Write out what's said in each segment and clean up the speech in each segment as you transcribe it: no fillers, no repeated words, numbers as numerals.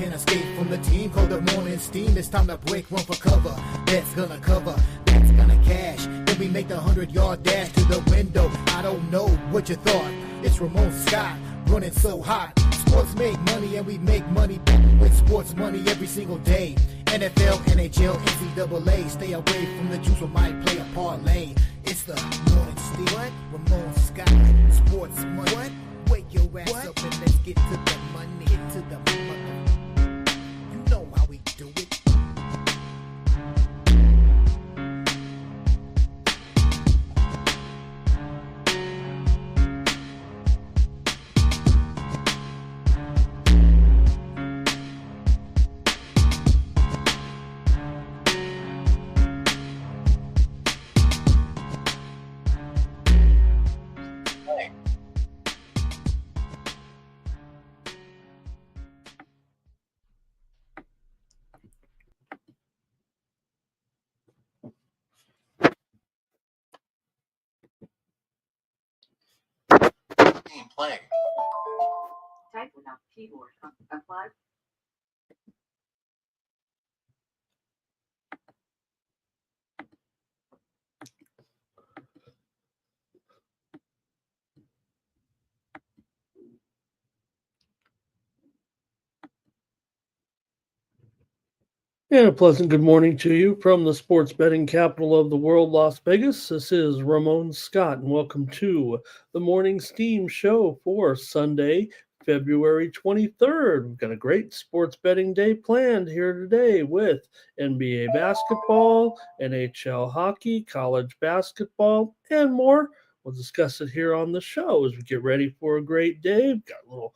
can escape from the team. Cold the morning steam, it's time to break, run for cover. That's gonna cover, that's gonna cash. Then we make the 100-yard dash to the window. I don't know what you thought. It's Ramon Scott, running so hot. Sports make money and we make money with sports money every single day. NFL, NHL, NCAA. Stay away from the juice, we might play a parlay. It's the morning steam. What? Ramon Scott, sports money. What? Wake your ass up and let's get to the money. Get to the money. You know how we do it. Playing. Type without keyboard. Apply. And a pleasant good morning to you from the sports betting capital of the world, Las Vegas. This is Ramon Scott, and welcome to the Morning Steam Show for Sunday, February 23rd. We've got a great sports betting day planned here today with NBA basketball, NHL hockey, college basketball, and more. We'll discuss it here on the show as we get ready for a great day. We've got a little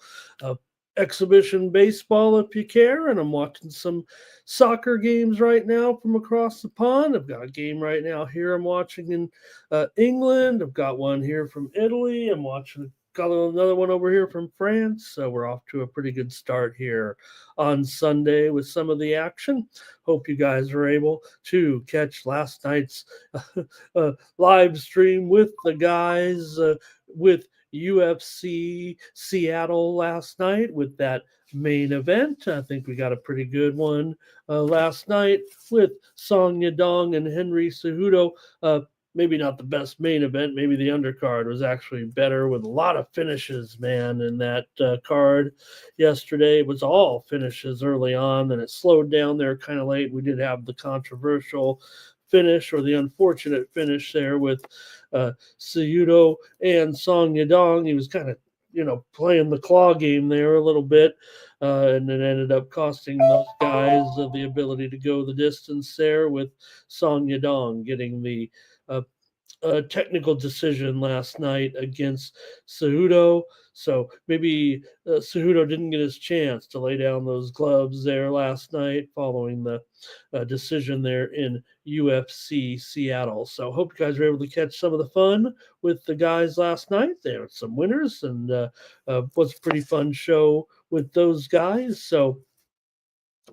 exhibition baseball if you care, and I'm watching some soccer games right now from across the pond. I've got a game right now here I'm watching in England. I've got one here from Italy. Got another one over here from France. So we're off to a pretty good start here on Sunday with some of the action. Hope you guys were able to catch last night's live stream with the guys with UFC Seattle last night with that main event. I think we got a pretty good one last night with Song Yadong and Henry Cejudo. Maybe not the best main event. Maybe the undercard was actually better with a lot of finishes, man. And that card yesterday was all finishes early on. Then it slowed down there kind of late. We did have the controversial finish or the unfortunate finish there with Cejudo and Song Yadong. He was kind of, playing the claw game there a little bit. And it ended up costing those guys the ability to go the distance there with Song Yadong getting the technical decision last night against Cejudo. So maybe Cejudo didn't get his chance to lay down those gloves there last night following the decision there in UFC Seattle. So hope you guys were able to catch some of the fun with the guys last night. There were some winners and was a pretty fun show with those guys. So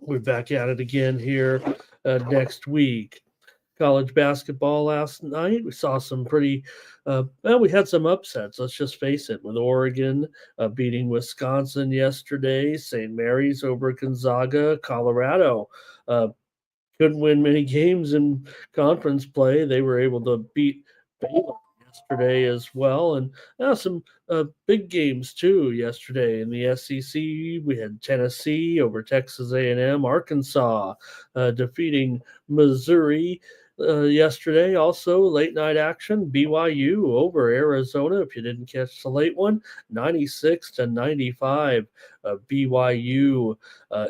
we're back at it again here next week. College basketball last night. We saw some pretty, we had some upsets. Let's just face it, with Oregon beating Wisconsin yesterday, St. Mary's over Gonzaga, Colorado. Couldn't win many games in conference play. They were able to beat Baylor yesterday as well. And some big games too yesterday in the SEC. We had Tennessee over Texas A&M, Arkansas defeating Missouri. Yesterday, also late night action, BYU over Arizona. If you didn't catch the late one, 96-95 BYU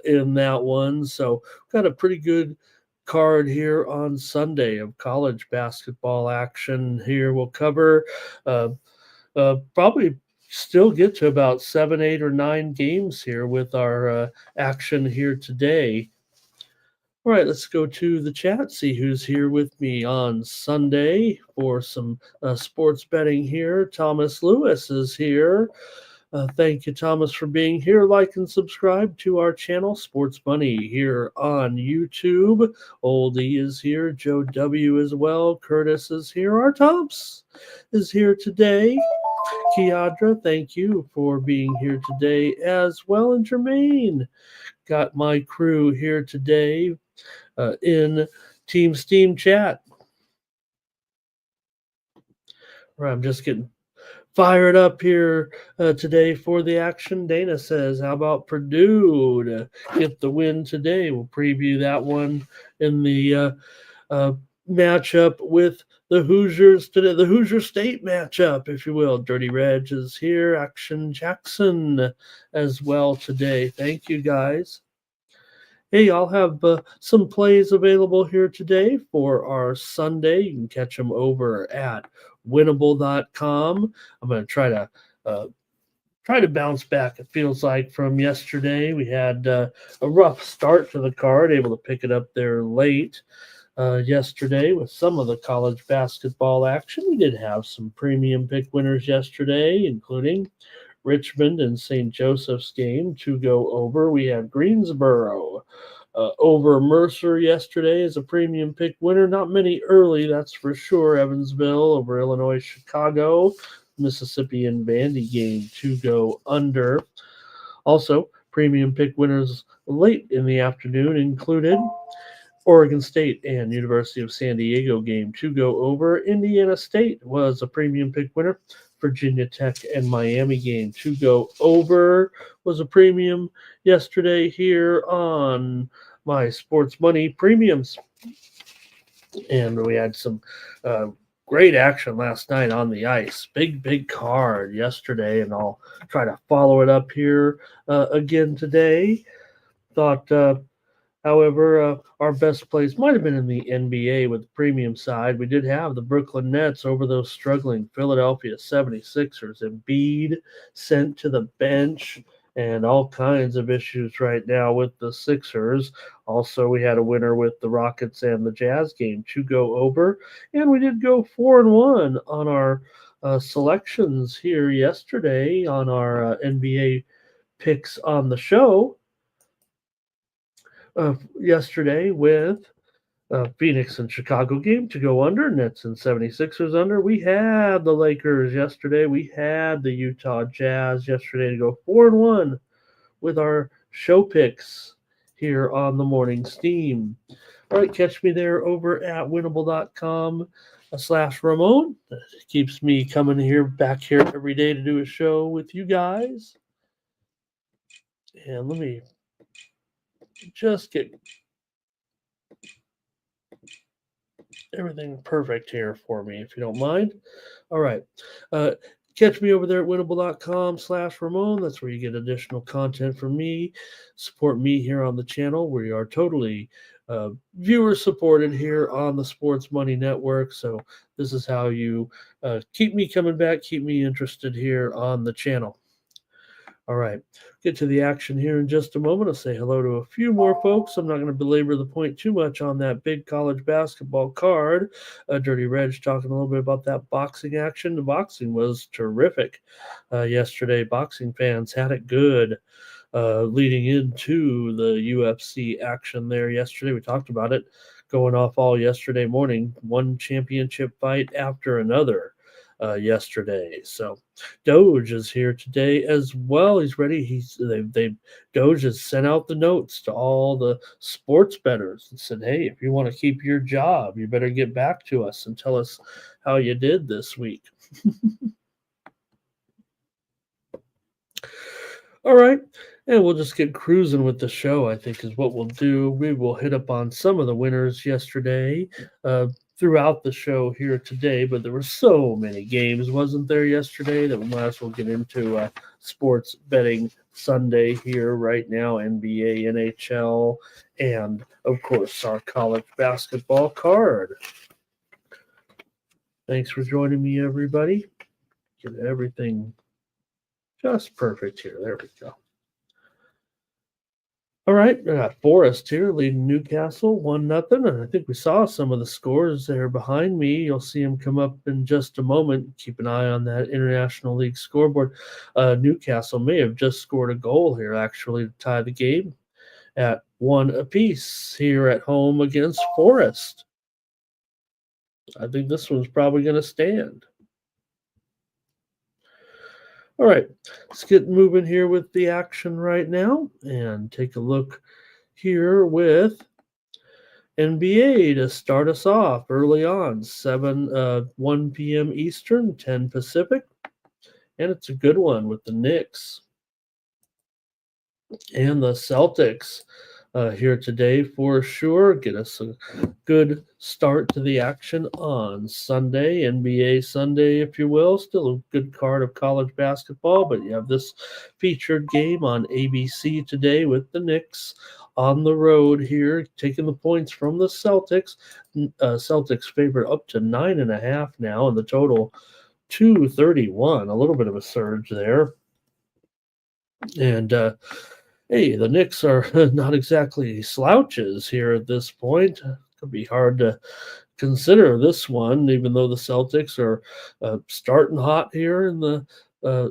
in that one. So got a pretty good card here on Sunday of college basketball action. Here we'll cover probably still get to about 7, 8, or 9 games here with our action here today. All right, let's go to the chat, see who's here with me on Sunday for some sports betting here. Thomas Lewis is here. Thank you, Thomas, for being here. Like and subscribe to our channel, Sports Bunny, here on YouTube. Oldie is here. Joe W. as well. Curtis is here. Our Tops is here today. Kiadra, thank you for being here today as well. And Jermaine, got my crew here today in Team Steam chat. Right, I'm just getting fired up here today for the action. Dana says, how about Purdue to get the win today? We'll preview that one in the matchup with the Hoosiers today, the Hoosier State matchup, if you will. Dirty Reg is here, Action Jackson as well today. Thank you, guys. Hey, I'll have some plays available here today for our Sunday. You can catch them over at winnable.com. I'm going to try to bounce back. It feels like from yesterday we had a rough start to the card, able to pick it up there late yesterday with some of the college basketball action. We did have some premium pick winners yesterday, including Richmond and St. Joseph's game to go over. We had Greensboro over Mercer yesterday as a premium pick winner. Not many early, that's for sure. Evansville over Illinois, Chicago, Mississippi and Vandy game to go under. Also, premium pick winners late in the afternoon included Oregon State and University of San Diego game to go over. Indiana State was a premium pick winner. Virginia Tech and Miami game to go over was a premium yesterday here on my Sports Money Premiums. And we had some great action last night on the ice. Big card yesterday, and I'll try to follow it up here again today. Thought however, our best plays might have been in the NBA with the premium side. We did have the Brooklyn Nets over those struggling Philadelphia 76ers. Embiid sent to the bench, and all kinds of issues right now with the Sixers. Also, we had a winner with the Rockets and the Jazz game to go over. And we did go 4-1 on our selections here yesterday on our NBA picks on the show. Yesterday with Phoenix and Chicago game to go under, Nets and 76ers under. We had the Lakers yesterday. We had the Utah Jazz yesterday to go 4-1 with our show picks here on the Morning Steam. All right, catch me there over at winnable.com/Ramon. That keeps me coming back here every day to do a show with you guys. And let me just get everything perfect here for me, if you don't mind. All right. Catch me over there at winnable.com/Ramon. That's where you get additional content from me. Support me here on the channel. We are totally viewer supported here on the Sports Money Network. So this is how you keep me coming back, keep me interested here on the channel. All right, get to the action here in just a moment. I'll say hello to a few more folks. I'm not going to belabor the point too much on that big college basketball card. Dirty Reg talking a little bit about that boxing action. The boxing was terrific yesterday. Boxing fans had it good leading into the UFC action there yesterday. We talked about it going off all yesterday morning. One championship fight after another. Yesterday. So Doge is here today as well. He's ready. Doge has sent out the notes to all the sports bettors and said, hey, if you want to keep your job, you better get back to us and tell us how you did this week. All right. And we'll just get cruising with the show, I think is what we'll do. We will hit up on some of the winners yesterday throughout the show here today, but there were so many games, wasn't there, yesterday, that we might as well get into sports betting Sunday here right now, NBA, NHL, and, of course, our college basketball card. Thanks for joining me, everybody. Get everything just perfect here. There we go. All right, I got Forest here leading Newcastle 1-0, and I think we saw some of the scores there behind me. You'll see them come up in just a moment. Keep an eye on that International League scoreboard. Newcastle may have just scored a goal here, actually, to tie the game at 1 apiece here at home against Forest. I think this one's probably going to stand. All right, let's get moving here with the action right now and take a look here with NBA to start us off early on, 1 p.m. Eastern, 10 Pacific, and it's a good one with the Knicks and the Celtics here today for sure. Get us a good start to the action on Sunday, NBA Sunday, if you will. Still a good card of college basketball, but you have this featured game on ABC today with the Knicks on the road here, taking the points from the Celtics. Celtics favorite up to 9.5 now, and the total 231. A little bit of a surge there. And hey, the Knicks are not exactly slouches here at this point. It could be hard to consider this one, even though the Celtics are starting hot here in the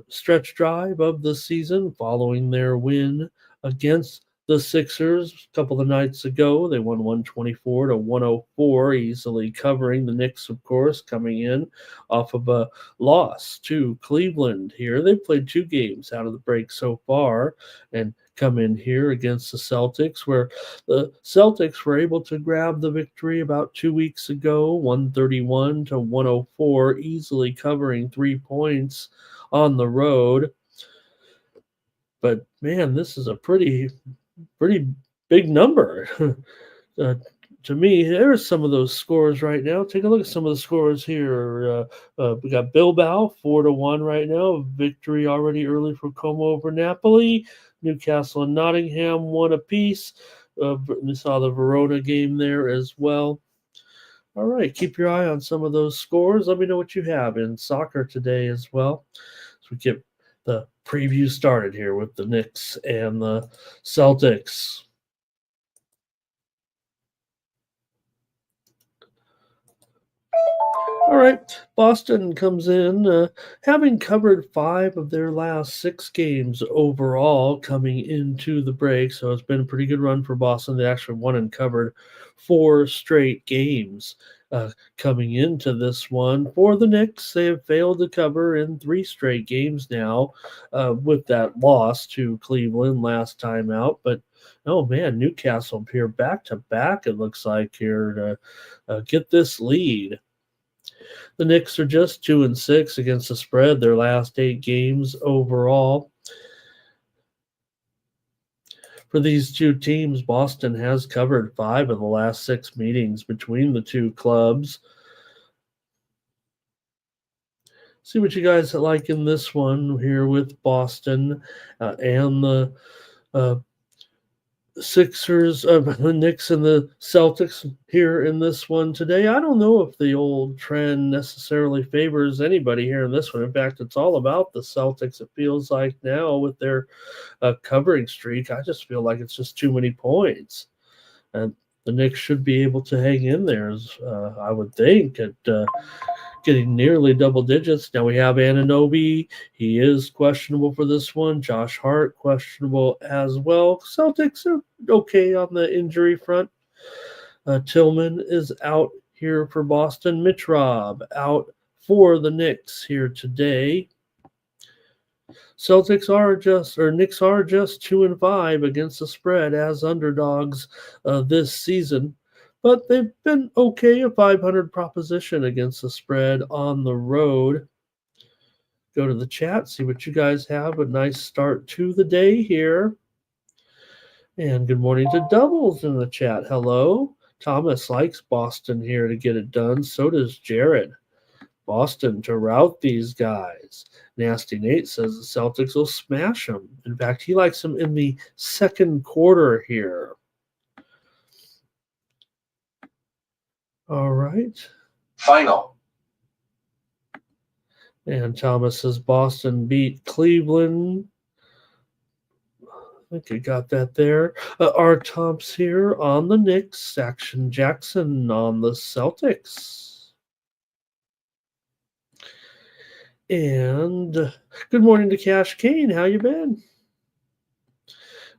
stretch drive of the season following their win against the Sixers a couple of nights ago. They won 124 to 104, easily covering the Knicks, of course, coming in off of a loss to Cleveland here. They've played 2 games out of the break so far and come in here against the Celtics, where the Celtics were able to grab the victory about 2 weeks ago, 131 to 104, easily covering 3 points on the road. But man, this is a pretty big number. To me, there's some of those scores right now. Take a look at some of the scores here. We got Bilbao 4-1 right now. Victory already early for Como over Napoli. Newcastle and Nottingham 1 apiece. We saw the Verona game there as well. All right, keep your eye on some of those scores. Let me know what you have in soccer today as well. So we get the preview started here with the Knicks and the Celtics. All right, Boston comes in having covered 5 of their last 6 games overall coming into the break. So it's been a pretty good run for Boston. They actually won and covered 4 straight games coming into this one. For the Knicks, they have failed to cover in 3 straight games now with that loss to Cleveland last time out. But oh man, Newcastle here back to back, it looks like, here to get this lead. The Knicks are just 2-6 against the spread their last 8 games overall. For these 2 teams, Boston has covered 5 of the last 6 meetings between the 2 clubs. See what you guys like in this one here with Boston and the Sixers, the Knicks and the Celtics here in this one today. I don't know if the old trend necessarily favors anybody here in this one. In fact, it's all about the Celtics, it feels like now with their covering streak. I just feel like it's just too many points. And the Knicks should be able to hang in there, I would think, at getting nearly double digits. Now we have Anunoby. He is questionable for this one. Josh Hart, questionable as well. Celtics are okay on the injury front. Tillman is out here for Boston. Mitch Robb out for the Knicks here today. Knicks are just 2-5 against the spread as underdogs this season. But they've been okay, a 500 proposition against the spread on the road. Go to the chat, see what you guys have. A nice start to the day here. And good morning to Doubles in the chat. Hello. Thomas likes Boston here to get it done. So does Jared. Boston to rout these guys. Nasty Nate says the Celtics will smash them. In fact, he likes them in the second quarter here. All right. Final. And Thomas says Boston beat Cleveland. I think I got that there. R. Tomps here on the Knicks. Action Jackson on the Celtics. And good morning to Cash Kane. How you been?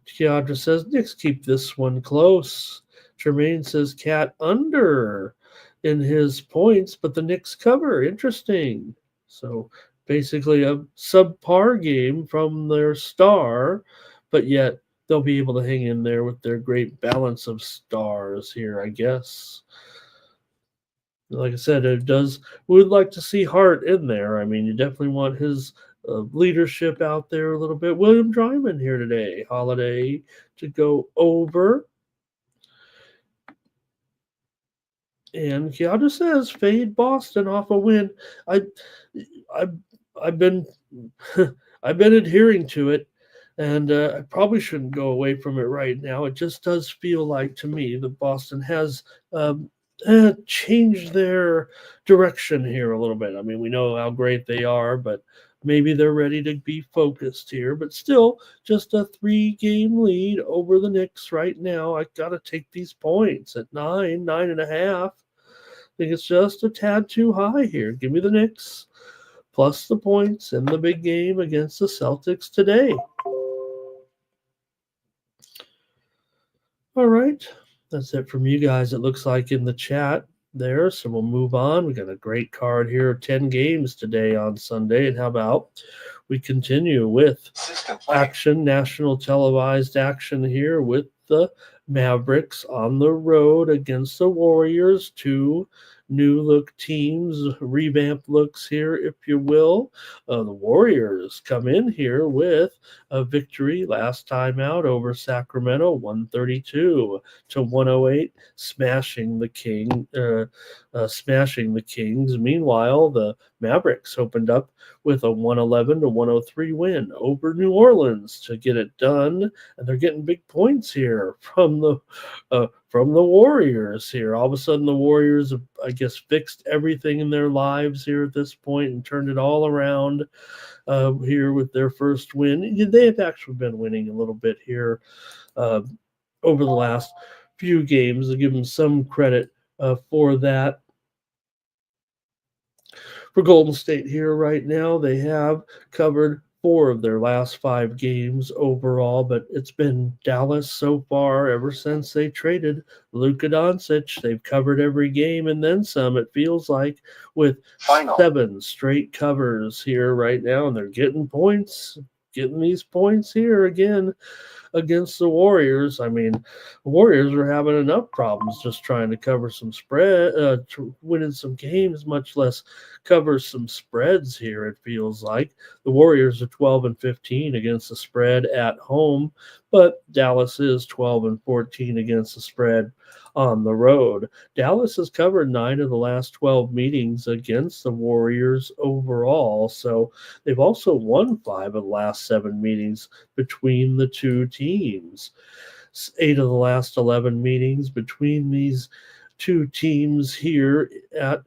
Keandra says Knicks keep this one close. Tremaine says Cat under in his points, but the Knicks cover. Interesting. So basically a subpar game from their star, but yet they'll be able to hang in there with their great balance of stars here, I guess. Like I said, we would like to see Hart in there. I mean, you definitely want his leadership out there a little bit. William Dryman here today. Holiday to go over. And Keanu says, "Fade Boston off a win." I, I, I've been, I've been adhering to it, and I probably shouldn't go away from it right now. It just does feel like to me that Boston has changed their direction here a little bit. I mean, we know how great they are, but maybe they're ready to be focused here. But still, just a 3-game lead over the Knicks right now. I got to take these points at 9.5. I think it's just a tad too high here. Give me the Knicks plus the points in the big game against the Celtics today. All right. That's it from you guys, it looks like, in the chat there. So we'll move on. We got a great card here, 10 games today on Sunday. And how about we continue with action, national televised action here with the Mavericks on the road against the Warriors, 2 new look teams, revamped looks here, if you will. The Warriors come in here with a victory last time out over Sacramento, 132-108, smashing the Kings. Meanwhile, the Mavericks opened up with a 111-103 win over New Orleans to get it done, and they're getting big points here from the Warriors here. All of a sudden, the Warriors have, I guess, fixed everything in their lives here at this point and turned it all around here with their first win. They have actually been winning a little bit here over the last few games. I'll give them some credit for that. For Golden State here right now, they have covered 4 of their last 5 games overall, but it's been Dallas so far ever since they traded Luka Doncic. They've covered every game and then some, it feels like, with 7 straight covers here right now, and they're getting these points here again against the Warriors. I mean, the Warriors are having enough problems just trying to cover some spread, winning some games, much less cover some spreads here, it feels like. The Warriors are 12-15 against the spread at home, but Dallas is 12-14 against the spread on the road. Dallas has covered 9 of the last 12 meetings against the Warriors overall, so they've also won 5 of the last 7 meetings between the two teams. 8 of the last 11 meetings between these two teams here at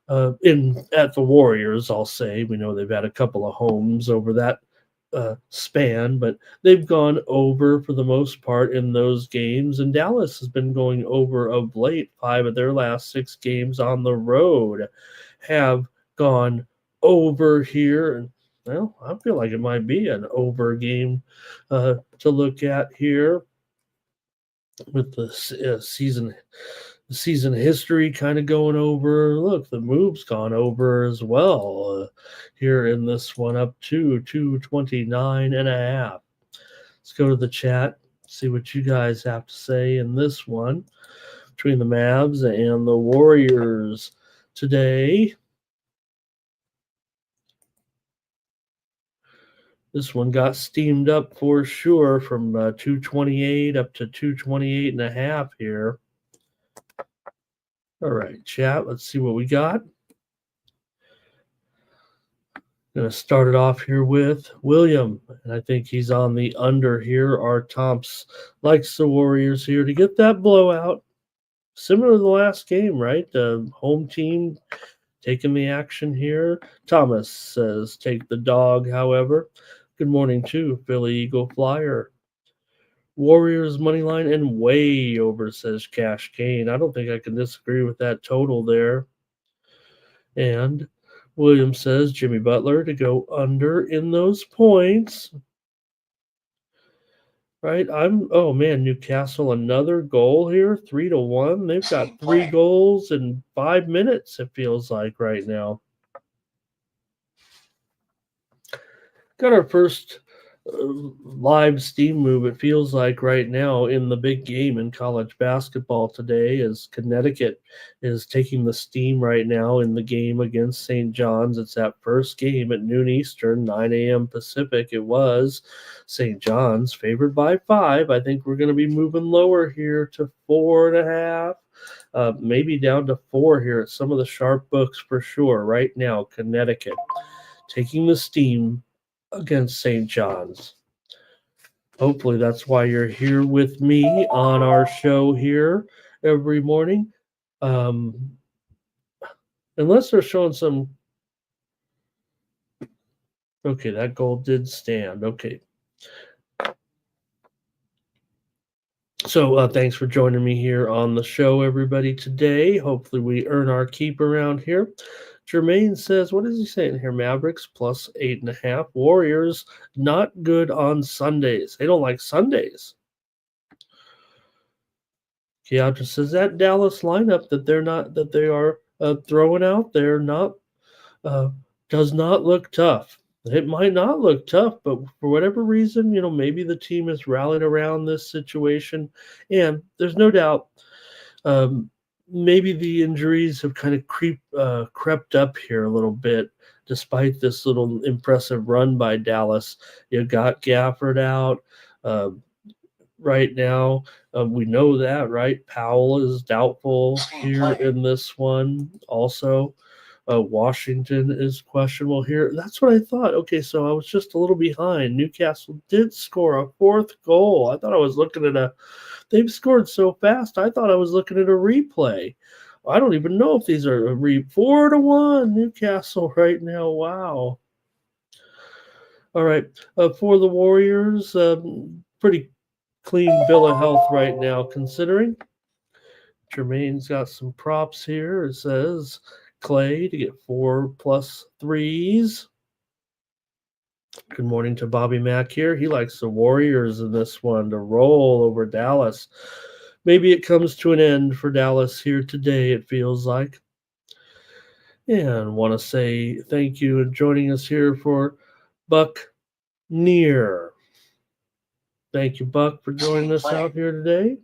the Warriors, I'll say. We know they've had a couple of homes over that span, but they've gone over for the most part in those games, and Dallas has been going over of late. 5 of their last 6 games on the road have gone over here, and well, I feel like it might be an over game to look at here with the season history kind of going over. Look, the move's gone over as well here in this one, up to 229.5. Let's go to the chat, see what you guys have to say in this one between the Mavs and the Warriors today. This one got steamed up for sure from 228 up to 228.5 here. All right, chat, let's see what we got. Going to start it off here with William, and I think he's on the under here. Our Tomps likes the Warriors here to get that blowout. Similar to the last game, right? Home team taking the action here. Thomas says take the dog, however. Good morning to Philly Eagle Flyer. Warriors money line and way over, says Cash Kane. I don't think I can disagree with that total there. And William says Jimmy Butler to go under in those points. Right? Oh man, Newcastle, another goal here, 3-1. They've got 3 goals in 5 minutes, it feels like right now. Got our first live steam move, it feels like, right now in the big game in college basketball today, as Connecticut is taking the steam right now in the game against St. John's. It's that first game at noon Eastern, 9 a.m. Pacific. It was St. John's favored by 5. I think we're going to be moving lower here to 4.5. Maybe down to 4 here at some of the sharp books for sure. Right now, Connecticut taking the steam against St. John's. Hopefully that's why you're here with me on our show here every morning. Unless they're showing some... Okay, that goal did stand. Okay. So thanks for joining me here on the show, everybody, today. Hopefully we earn our keep around here. Jermaine says, what is he saying here? Mavericks plus 8.5. Warriors not good on Sundays. They don't like Sundays. Keatra says that Dallas lineup that they are throwing out there does not look tough. It might not look tough, but for whatever reason, maybe the team has rallied around this situation, and there's no doubt. Maybe the injuries have kind of crept up here a little bit, despite this little impressive run by Dallas. You got Gafford out right now. We know that, right? Powell is doubtful here in this one also. Washington is questionable here. That's what I thought. Okay, so I was just a little behind. Newcastle did score a 4th goal. I thought I was looking at they've scored so fast, I thought I was looking at a replay. I don't even know if these are 4-1 Newcastle right now. Wow. All right. For the Warriors, pretty clean bill of health right now, considering. Jermaine's got some props here. It says Clay to get 4+ threes. Good morning to Bobby Mack here. He likes the Warriors in this one to roll over Dallas. Maybe it comes to an end for Dallas here today, it feels like. And want to say thank you and joining us here for Buck Near. Thank you, Buck, for joining us out here today.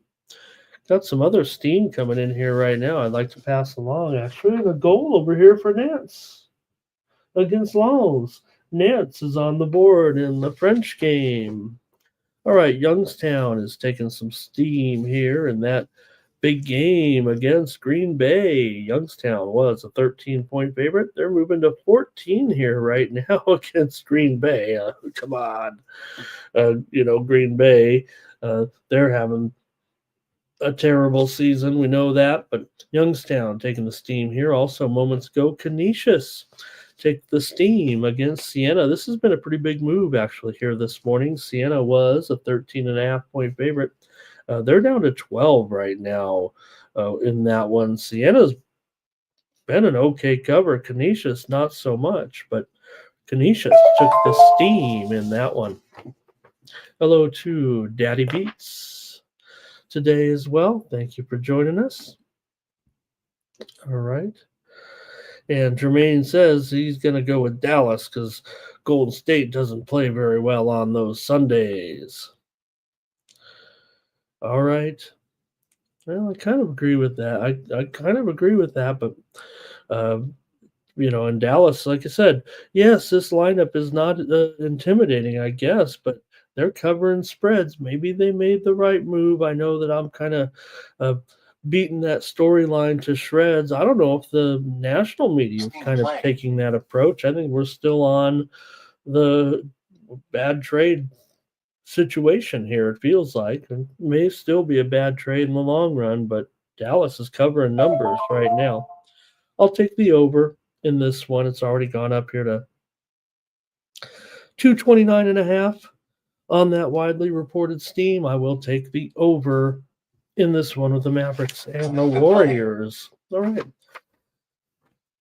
Got some other steam coming in here right now I'd like to pass along. Actually, a goal over here for Nance against Longs. Nance is on the board in the French game. All right, Youngstown is taking some steam here in that big game against Green Bay. Youngstown was a 13-point favorite. They're moving to 14 here right now against Green Bay. Come on. Green Bay, they're having a terrible season. We know that, but Youngstown taking the steam here. Also, moments ago, Canisius take the steam against Siena. This has been a pretty big move, actually, here this morning. Siena was a 13.5-point favorite. They're down to 12 right now in that one. Siena's been an okay cover. Canisius, not so much, but Canisius took the steam in that one. Hello to Daddy Beats today as well. Thank you for joining us. All right. And Jermaine says he's going to go with Dallas because Golden State doesn't play very well on those Sundays. All right. Well, I kind of agree with that. I kind of agree with that, but, in Dallas, like I said, yes, this lineup is not intimidating, I guess, but they're covering spreads. Maybe they made the right move. I know that I'm kind of beating that storyline to shreds. I don't know if the national media is kind of taking that approach. I think we're still on the bad trade situation here, it feels like. It may still be a bad trade in the long run, but Dallas is covering numbers right now. I'll take the over in this one. It's already gone up here to 229.5 on that widely reported steam. I will take the over in this one with the Mavericks and the Warriors. All right. A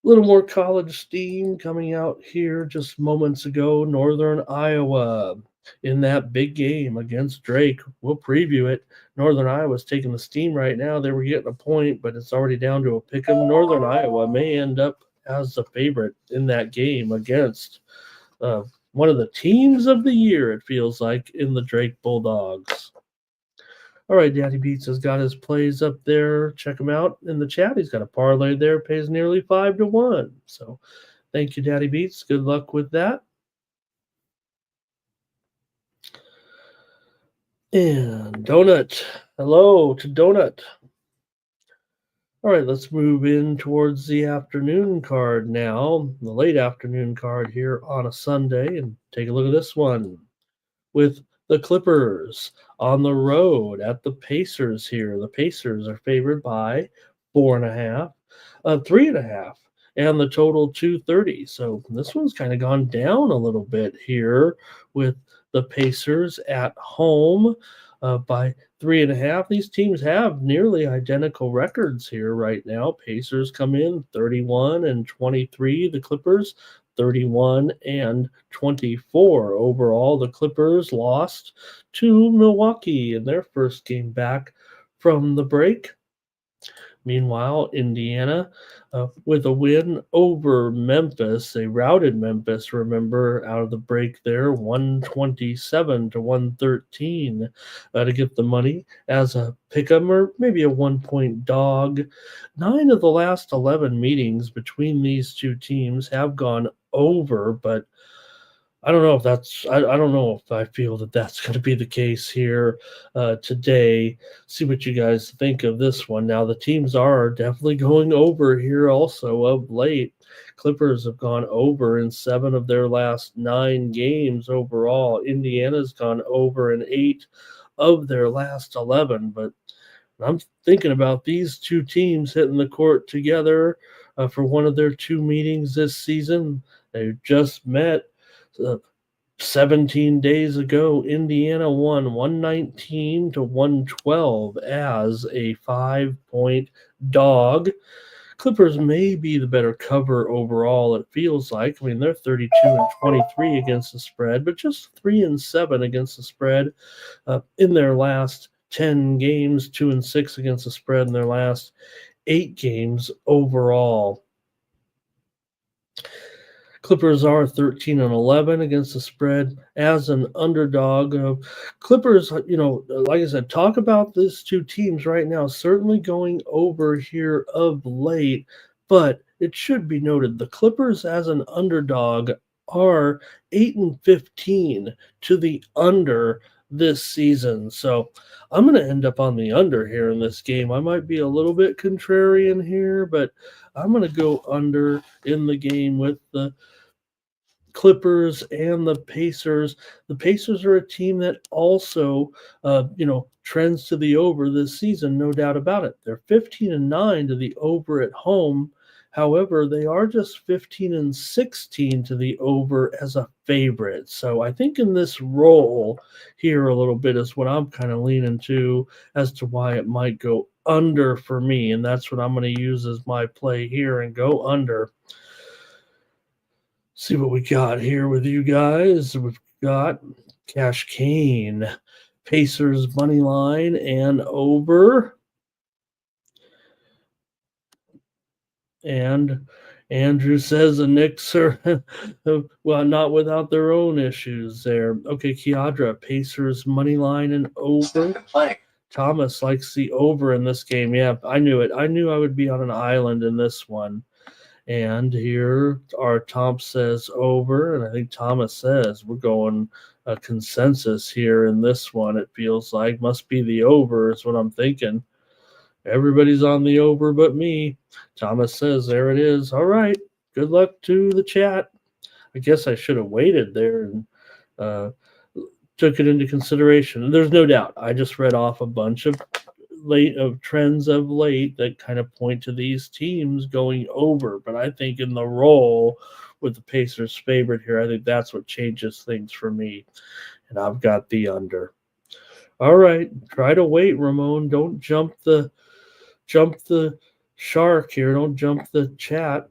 little more college steam coming out here just moments ago. Northern Iowa in that big game against Drake. We'll preview it. Northern Iowa's taking the steam right now. They were getting a point, but it's already down to a pick 'em. Northern Iowa may end up as the favorite in that game against one of the teams of the year, it feels like, in the Drake Bulldogs. All right, Daddy Beats has got his plays up there. Check him out in the chat. He's got a parlay there, pays nearly 5-1. So thank you, Daddy Beats. Good luck with that. And Donut. Hello to Donut. All right, let's move in towards the afternoon card now, the late afternoon card here on a Sunday, and take a look at this one with the Clippers on the road at the Pacers here. The Pacers are favored by 4.5, 3.5, and the total 230. So this one's kind of gone down a little bit here with the Pacers at home by 3.5. These teams have nearly identical records here right now. Pacers come in 31-23. The Clippers 31-24. Overall, the Clippers lost to Milwaukee in their first game back from the break. Meanwhile, Indiana, with a win over Memphis, they routed Memphis, remember, out of the break there, 127-113 to get the money as a pick'em or maybe a 1-point dog. 9 of the last 11 meetings between these two teams have gone over, but I don't know if that's. I don't know if I feel that that's going to be the case here today. See what you guys think of this one. Now the teams are definitely going over here. Also of late, Clippers have gone over in 7 of their last 9 games overall. Indiana's gone over in 8 of their last 11. But I'm thinking about these two teams hitting the court together for one of their 2 meetings this season. They just met. 17 days ago, Indiana won 119-112 as a 5-point dog. Clippers may be the better cover overall, it feels like. I mean, they're 32-23 against the spread, but just 3-7 against the spread in their last 10 games, 2-6 against the spread in their last 8 games overall. Clippers are 13-11 against the spread as an underdog. Clippers, like I said, talk about these two teams right now, certainly going over here of late, but it should be noted the Clippers as an underdog are 8-15 to the under this season. So I'm going to end up on the under here in this game. I might be a little bit contrarian here, but I'm going to go under in the game with the Clippers and the Pacers. The Pacers are a team that also, trends to the over this season, no doubt about it. They're 15-9 to the over at home. However, they are just 15-16 to the over as a favorite. So I think in this role here a little bit is what I'm kind of leaning to as to why it might go under for me. And that's what I'm going to use as my play here and go under. See what we got here with you guys. We've got Cash Kane, Pacers money line and over. And Andrew says the Knicks are, well, not without their own issues there. Okay, Kiadra, Pacers money line and over. Thomas likes the over in this game. Yeah, I knew it. I knew I would be on an island in this one. And here our Tom says over, and I think Thomas says we're going a consensus here in this one. It feels like must be the over is what I'm thinking. Everybody's on the over but me. Thomas says there it is. All right. Good luck to the chat. I guess I should have waited there and took it into consideration. There's no doubt. I just read off a bunch of trends of late that kind of point to these teams going over. But I think in the role with the Pacers favorite here, I think that's what changes things for me. And I've got the under. All right. Try to wait, Ramon. Don't jump the shark here. Don't jump the chat.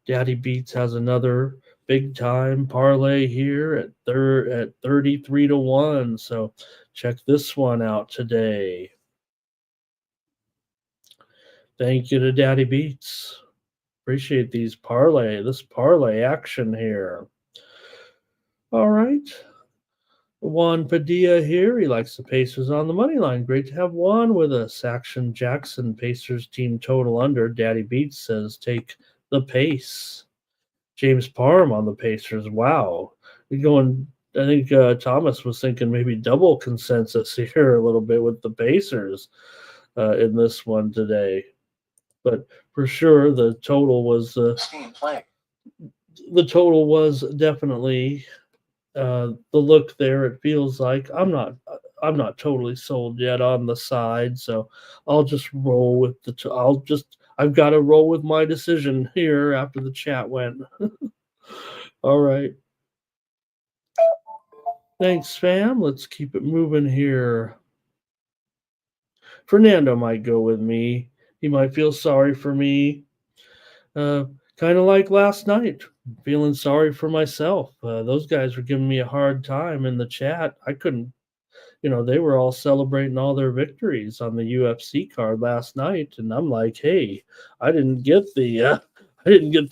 Daddy Beats has another big time parlay here at 33-1. So check this one out today. Thank you to Daddy Beats. Appreciate this parlay action here. All right. Juan Padilla here. He likes the Pacers on the money line. Great to have Juan with us. Action Jackson, Pacers team total under. Daddy Beats says take the pace. James Parham on the Pacers. Wow. You're going, I think Thomas was thinking maybe double consensus here a little bit with the Pacers in this one today. But for sure, the total was definitely the look there. It feels like I'm not totally sold yet on the side, so I'll just roll with I've got to roll with my decision here after the chat went. All right. Thanks, fam. Let's keep it moving here. Fernando might go with me. He might feel sorry for me. Kind of like last night, feeling sorry for myself. Those guys were giving me a hard time in the chat. I couldn't, they were all celebrating all their victories on the UFC card last night, and I'm like, hey, I didn't get the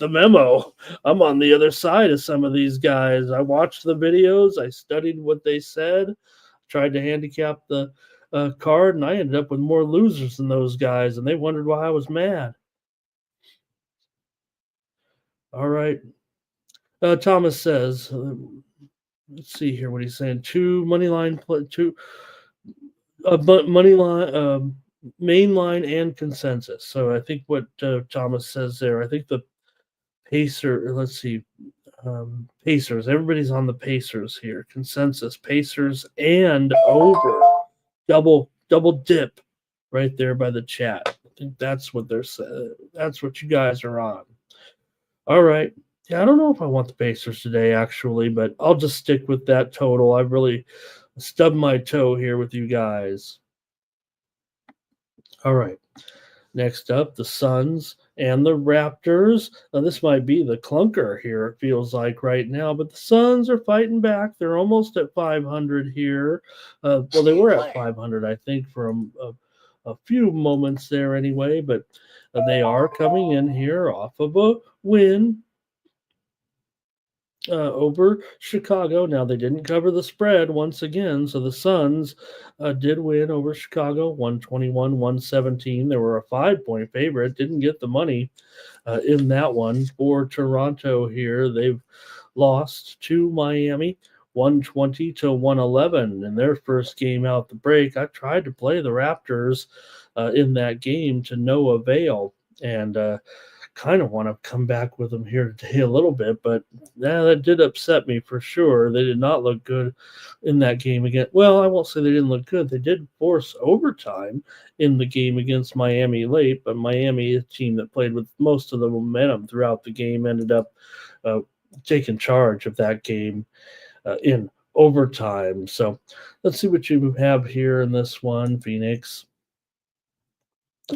memo. I'm on the other side of some of these guys. I watched the videos. I studied what they said. Tried to handicap the card, and I ended up with more losers than those guys, and they wondered why I was mad. All right. Thomas says, let's see here what he's saying. Money line, main line and consensus. So I think what Thomas says there, I think the Pacers. Everybody's on the Pacers here. Consensus, Pacers and over. Double dip right there by the chat. I think that's what they're saying. That's what you guys are on. All right. Yeah, I don't know if I want the Pacers today, actually, but I'll just stick with that total. I've really stubbed my toe here with you guys. All right. Next up, the Suns and the Raptors. Now, this might be the clunker here, it feels like right now, but the Suns are fighting back. They're almost at 500 here. Well, they were at 500, I think, for a few moments there anyway, but they are coming in here off of a win over Chicago. Now, they didn't cover the spread once again, so the Suns did win over Chicago, 121-117. They were a 5-point favorite, didn't get the money in that one. For Toronto here, they've lost to Miami, 120-111 in their first game out the break. I tried to play the Raptors in that game to no avail, and kind of want to come back with them here today a little bit, but that did upset me for sure. They did not look good in that game again. Well, I won't say they didn't look good. They did force overtime in the game against Miami late, but Miami, a team that played with most of the momentum throughout the game, ended up taking charge of that game in overtime. So let's see what you have here in this one, Phoenix.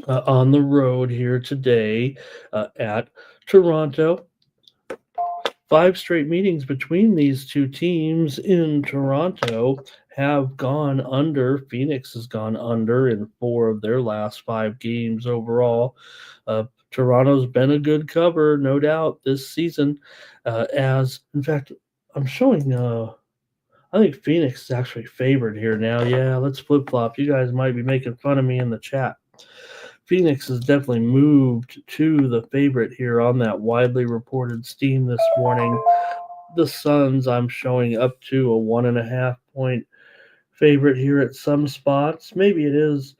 On the road here today at Toronto. 5 straight meetings between these two teams in Toronto have gone under. Phoenix has gone under in 4 of their last 5 games overall. Toronto's been a good cover, no doubt, this season. In fact, I'm showing I think Phoenix is actually favored here now. Yeah, let's flip-flop. You guys might be making fun of me in the chat. Phoenix has definitely moved to the favorite here on that widely reported steam this morning. The Suns, I'm showing up to a 1.5-point favorite here at some spots. Maybe it is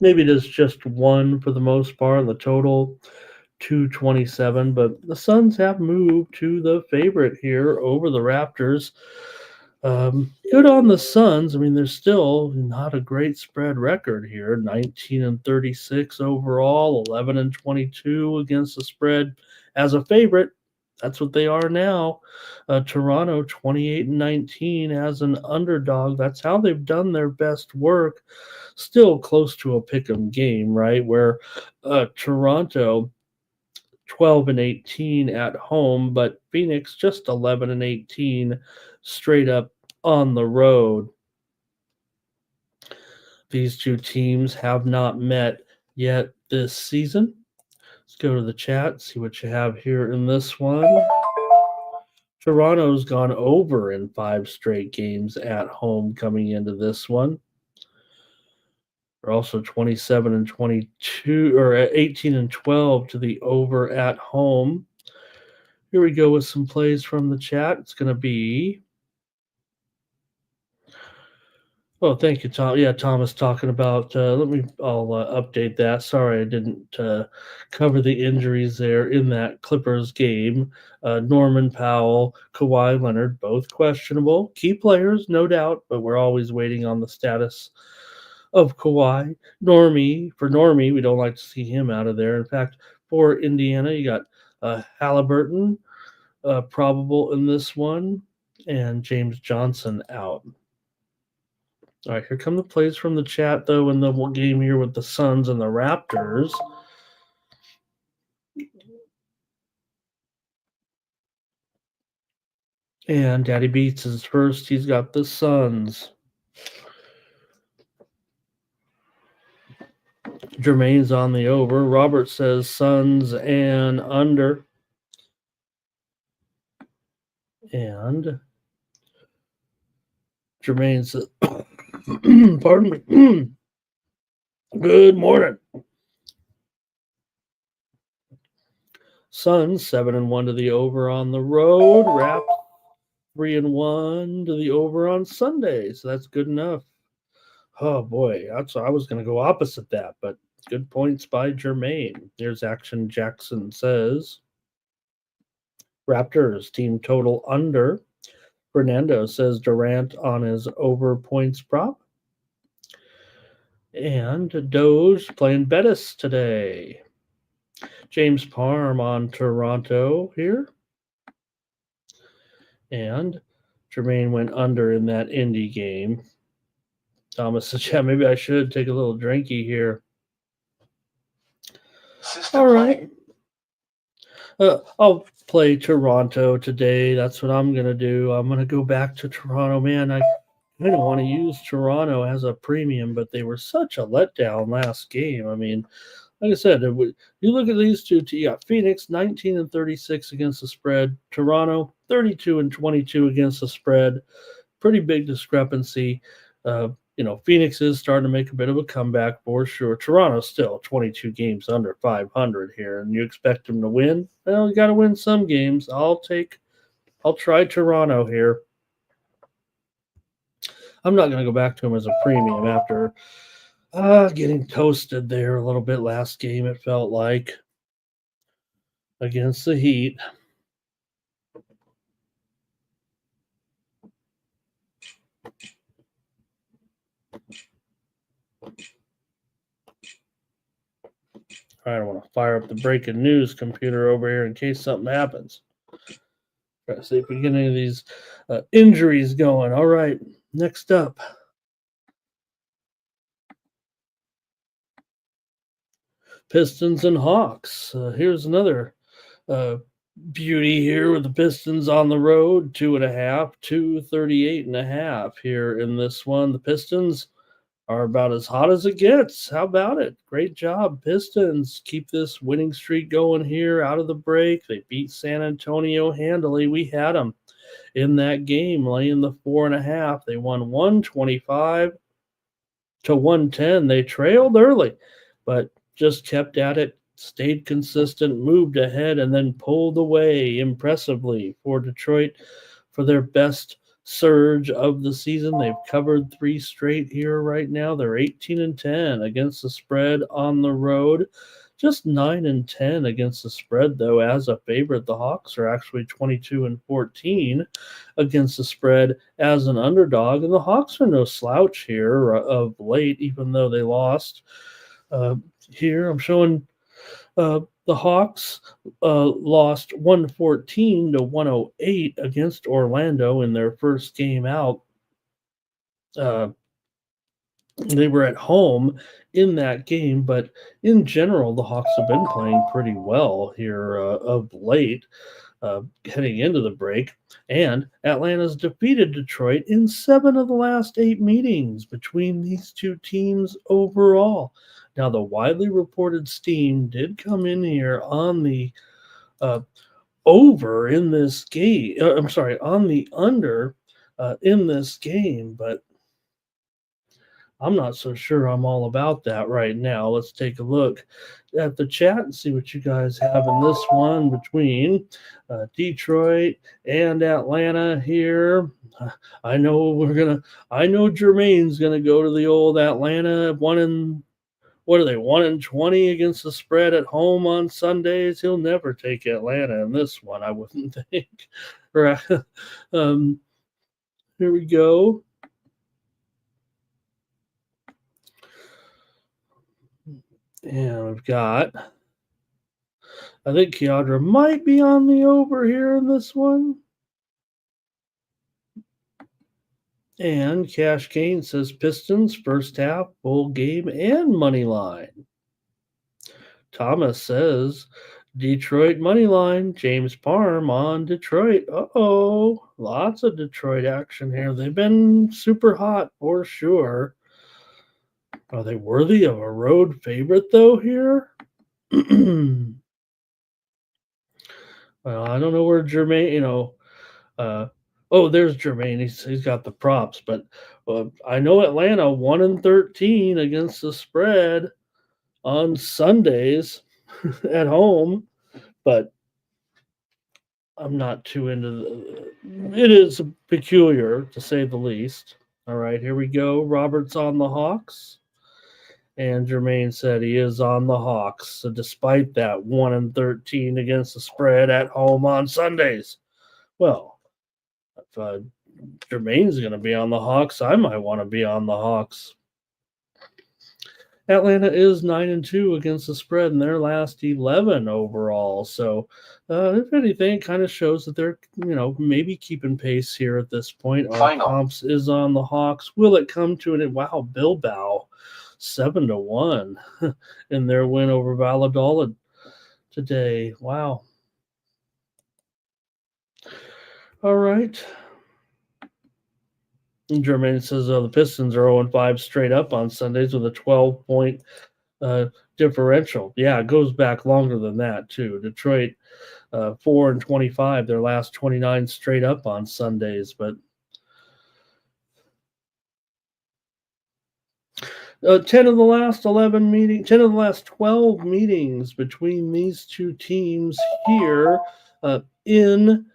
just 1 for the most part. The total 227, but the Suns have moved to the favorite here over the Raptors. Good on the Suns. I mean, there's still not a great spread record here. 19-36 overall, 11-22 against the spread as a favorite. That's what they are now. Toronto 28-19 as an underdog. That's how they've done their best work. Still close to a pick'em game, right? Where Toronto 12-18 at home, but Phoenix just 11-18 straight up on the road. These two teams have not met yet this season. Let's go to the chat, see what you have here in this one. Toronto's gone over in 5 straight games at home coming into this one. They're also 27 and 22 or 18 and 12 to the over at home. Here we go with some plays from the chat. It's going to be. Oh, thank you, Tom. Yeah, Thomas talking about. I'll update that. Sorry, I didn't cover the injuries there in that Clippers game. Norman Powell, Kawhi Leonard, both questionable. Key players, no doubt, but we're always waiting on the status of Kawhi. Normie, we don't like to see him out of there. In fact, for Indiana, you got Halliburton, probable in this one, and James Johnson out. All right, here come the plays from the chat, though, in the game here with the Suns and the Raptors. And Daddy Beats is first. He's got the Suns. Jermaine's on the over. Robert says Suns and under. And Jermaine says, pardon me. Good morning. Suns 7-1 to the over on the road. Raps 3-1 to the over on Sunday. So that's good enough. Oh boy, I was going to go opposite that, but good points by Jermaine. There's Action Jackson says Raptors team total under. Fernando says Durant on his over points prop. And Doge playing Bettis today. James Parm on Toronto here. And Jermaine went under in that Indy game. Thomas says, yeah, maybe I should take a little drinky here. All right. I'll play Toronto today. That's what I'm going to do. I'm going to go back to Toronto. Man, I don't want to use Toronto as a premium, but they were such a letdown last game. I mean, like I said, you look at these two. You got Phoenix 19 and 36 against the spread. Toronto 32 and 22 against the spread. Pretty big discrepancy. Phoenix is starting to make a bit of a comeback for sure. Toronto's still 22 games under 500 here, and you expect them to win? Well, you got to win some games. I'll try Toronto here. I'm not going to go back to them as a premium after getting toasted there a little bit last game, it felt like, against the Heat. I don't want to fire up the breaking news computer over here in case something happens. Try to see if we get any of these injuries going. All right, next up. Pistons and Hawks. Here's another beauty here with the Pistons on the road. 2.5, 238.5 here in this one. The Pistons are about as hot as it gets. How about it? Great job, Pistons. Keep this winning streak going here out of the break. They beat San Antonio handily. We had them in that game, laying the 4.5. They won 125 to 110. They trailed early, but just kept at it, stayed consistent, moved ahead, and then pulled away impressively for Detroit for their best surge of the season. They've covered 3 straight here right now. They're 18 and 10 against the spread on the road. Just 9 and 10 against the spread, though, as a favorite. The Hawks are actually 22 and 14 against the spread as an underdog. And the Hawks are no slouch here of late, even though they lost. Here I'm showing the Hawks lost 114 to 108 against Orlando in their first game out. They were at home in that game, but in general, the Hawks have been playing pretty well here of late, heading into the break. And Atlanta's defeated Detroit in 7 of the last 8 meetings between these two teams overall. Now, the widely reported steam did come in here on the over in this game. On the under in this game, but I'm not so sure I'm all about that right now. Let's take a look at the chat and see what you guys have in this one between Detroit and Atlanta here. I know Jermaine's gonna go to the old Atlanta 1-20 against the spread at home on Sundays. He'll never take Atlanta in this one, I wouldn't think. Right. Here we go. And we've got, I think Keandra might be on the over here in this one. And Cash Kane says Pistons first half, full game, and money line. Thomas says Detroit money line. James Parm on Detroit. Uh-oh. Lots of Detroit action here. They've been super hot for sure. Are they worthy of a road favorite, though, here? Well, I don't know where Jermaine, there's Jermaine. He's got the props, but I know Atlanta 1-13 against the spread on Sundays at home, but I'm not too into it is peculiar, to say the least. All right, here we go. Robert's on the Hawks. And Jermaine said he is on the Hawks. So despite that 1-13 against the spread at home on Sundays. Well, if Jermaine's going to be on the Hawks, I might want to be on the Hawks. Atlanta is 9-2 against the spread in their last 11 overall. So, if anything, it kind of shows that they're, maybe keeping pace here at this point. Our comps is on the Hawks. Will it come to it? Wow, Bilbao 7-1 in their win over Valladolid today. Wow. All right. Jermaine says the Pistons are 0-5 straight up on Sundays with a 12-point differential. Yeah, it goes back longer than that, too. Detroit 4-25, their last 29 straight up on Sundays. But 10 of the last 12 meetings between these two teams here in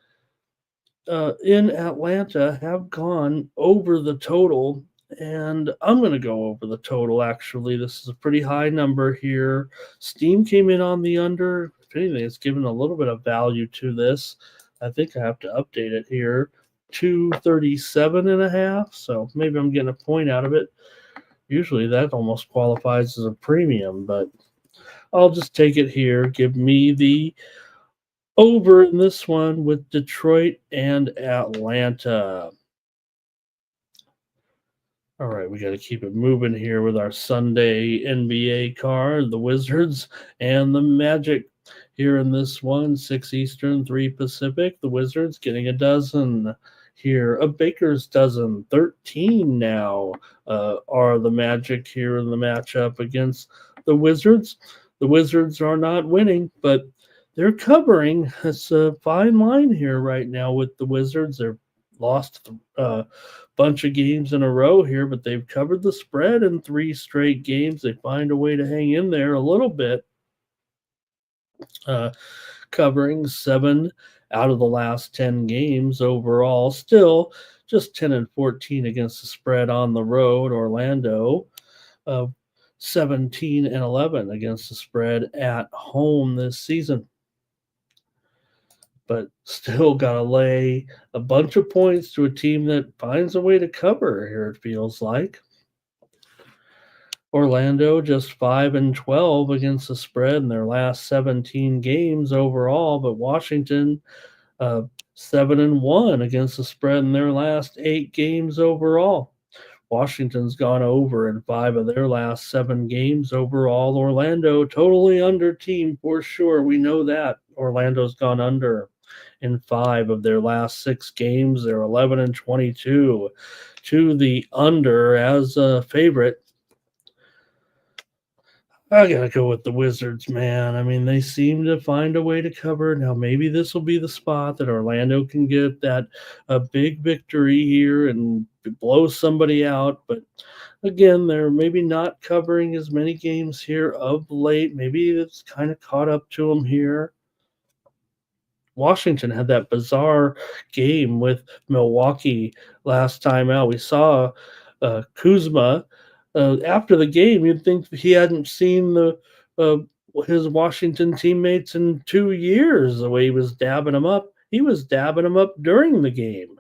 Atlanta have gone over the total, and I'm going to go over the total, actually. This is a pretty high number here. Steam came in on the under. If anything, it's given a little bit of value to this. I think I have to update it here. 237.5, so maybe I'm getting a point out of it. Usually that almost qualifies as a premium, but I'll just take it here. Give me the over in this one with Detroit and Atlanta. All right, we got to keep it moving here with our Sunday NBA card. The Wizards and the Magic here in this one. 6 Eastern, 3 Pacific. The Wizards getting a dozen here. A baker's dozen. 13 now are the Magic here in the matchup against the Wizards. The Wizards are not winning, but they're covering. It's a fine line here right now with the Wizards. They're lost a bunch of games in a row here, but they've covered the spread in 3 straight games. They find a way to hang in there a little bit, covering 7 out of the last 10 games overall. Still just 10-14 against the spread on the road. Orlando 17-11 against the spread at home this season. But still got to lay a bunch of points to a team that finds a way to cover here, it feels like. Orlando just 5-12 against the spread in their last 17 games overall, but Washington 7-1 against the spread in their last 8 games overall. Washington's gone over in 5 of their last 7 games overall. Orlando totally under team for sure. We know that. Orlando's gone under in 5 of their last 6 games. They're 11-22 to the under as a favorite. I gotta go with the Wizards, man. I mean, they seem to find a way to cover. Now, maybe this will be the spot that Orlando can get that a big victory here and blow somebody out. But again, they're maybe not covering as many games here of late. Maybe it's kind of caught up to them here. Washington had that bizarre game with Milwaukee last time out. We saw Kuzma after the game. You'd think he hadn't seen uh, his Washington teammates in 2 years. The way he was dabbing them up, he was dabbing them up during the game.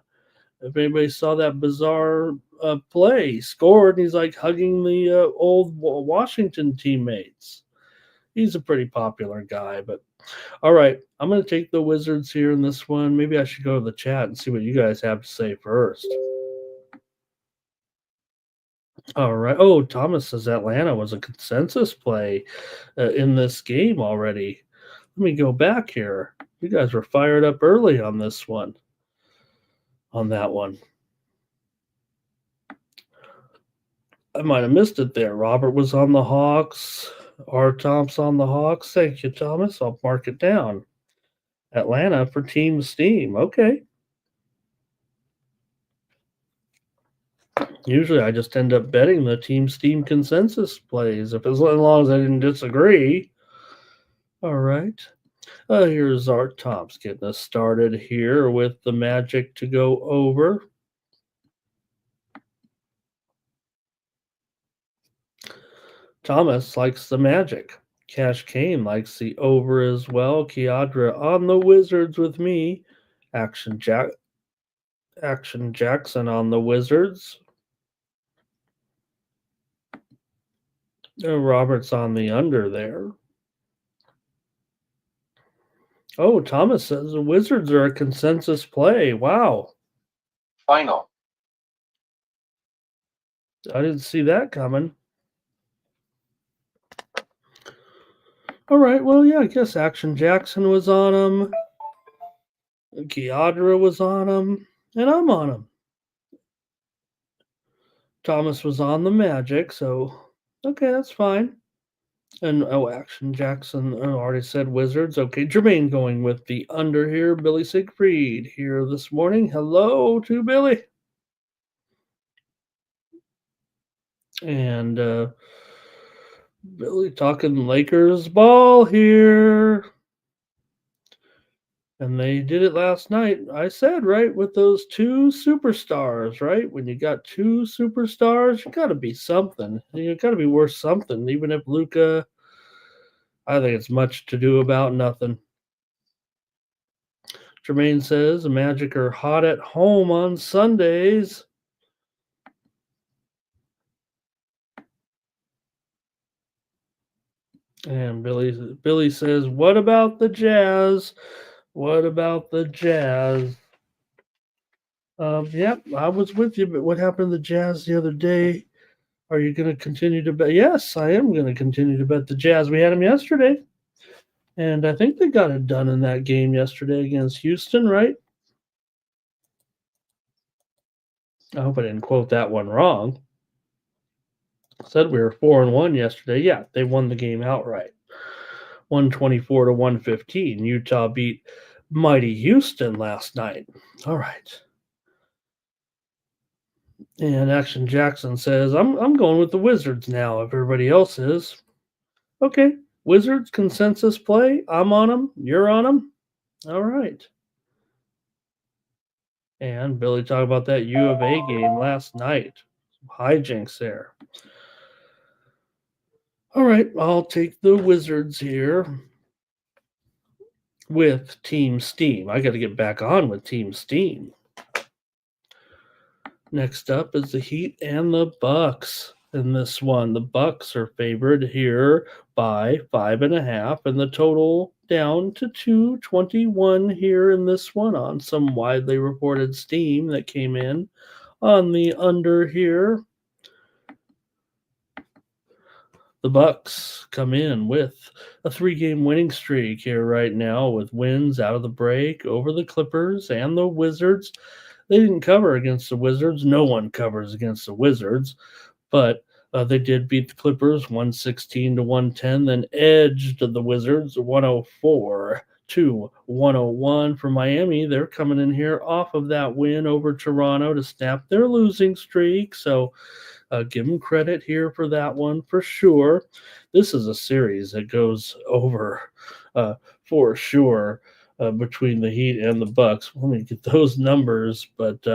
If anybody saw that bizarre play, he scored, and he's like hugging the old Washington teammates. He's a pretty popular guy, but all right, I'm going to take the Wizards here in this one. Maybe I should go to the chat and see what you guys have to say first. All right. Oh, Thomas says Atlanta was a consensus play in this game already. Let me go back here. You guys were fired up early on this one. On that one. I might have missed it there. Robert was on the Hawks. R. Thomp's on the Hawks. Thank you, Thomas. I'll mark it down. Atlanta for Team Steam. Okay. Usually I just end up betting the Team Steam consensus plays, as long as I didn't disagree. All right. Here's Art Tops getting us started here with the Magic to go over. Thomas likes the Magic. Cash Kane likes the over as well. Kiadra on the Wizards with me. Action Jackson on the Wizards. Robert's on the under there. Oh, Thomas says the Wizards are a consensus play. Wow. Final. I didn't see that coming. All right, well, yeah, I guess Action Jackson was on him. Kiadra was on him. And I'm on him. Thomas was on the Magic, so okay, that's fine. And Action Jackson already said Wizards. Okay, Jermaine going with the under here. Billy Siegfried here this morning. Hello to Billy. And Billy talking Lakers ball here. And they did it last night. I said, right, with those two superstars, right? When you got two superstars, you got to be something. You got to be worth something, even if Luka, I think it's much to do about nothing. Jermaine says the Magic are hot at home on Sundays. And Billy says, what about the Jazz? What about the Jazz? Yep, I was with you, but what happened to the Jazz the other day? Are you going to continue to bet? Yes, I am going to continue to bet the Jazz. We had them yesterday, and I think they got it done in that game yesterday against Houston, right? I hope I didn't quote that one wrong. Said we were 4-1 yesterday. Yeah, they won the game outright. 124 to 115. Utah beat mighty Houston last night. All right. And Action Jackson says, I'm going with the Wizards now if everybody else is. Okay. Wizards consensus play. I'm on them. You're on them. All right. And Billy talked about that U of A game last night. Hijinks there. All right, I'll take the Wizards here with Team Steam. I got to get back on with Team Steam. Next up is the Heat and the Bucks. In this one, the Bucks are favored here by 5.5, and the total down to 221 here in this one on some widely reported steam that came in on the under here. The Bucks come in with a 3-game winning streak here right now with wins out of the break over the Clippers and the Wizards. They didn't cover against the Wizards. No one covers against the Wizards, but They did beat the Clippers 116-110, then edged the Wizards 104-101 for Miami. They're coming in here off of that win over Toronto to snap their losing streak. So give them credit here for that one for sure. This is a series that goes over for sure between the Heat and the Bucks. Let me get those numbers, but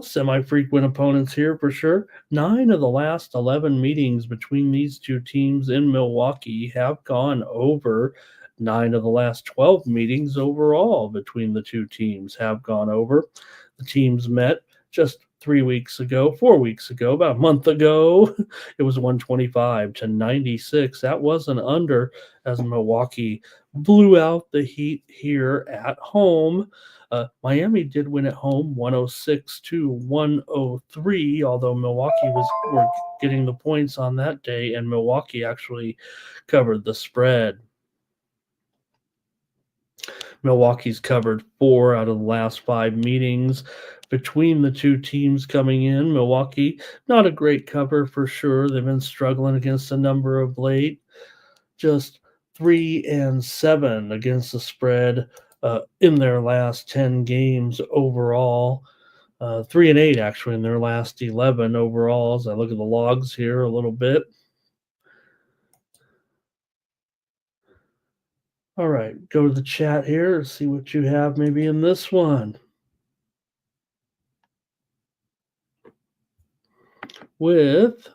semi-frequent opponents here for sure. 9 of the last 11 meetings between these two teams in Milwaukee have gone over. 9 of the last 12 meetings overall between the two teams have gone over. The teams met just 4 weeks ago, about a month ago. It was 125-96. That was an under as Milwaukee blew out the Heat here at home. Miami did win at home 106-103, although Milwaukee were getting the points on that day, and Milwaukee actually covered the spread. Milwaukee's covered 4 out of the last 5 meetings between the two teams coming in. Milwaukee, not a great cover for sure. They've been struggling against a number of late. Just 3-7 against the spread in their last 10 games overall. 3-8 actually in their last 11 overall. As I look at the logs here a little bit. All right, go to the chat here, see what you have maybe in this one. With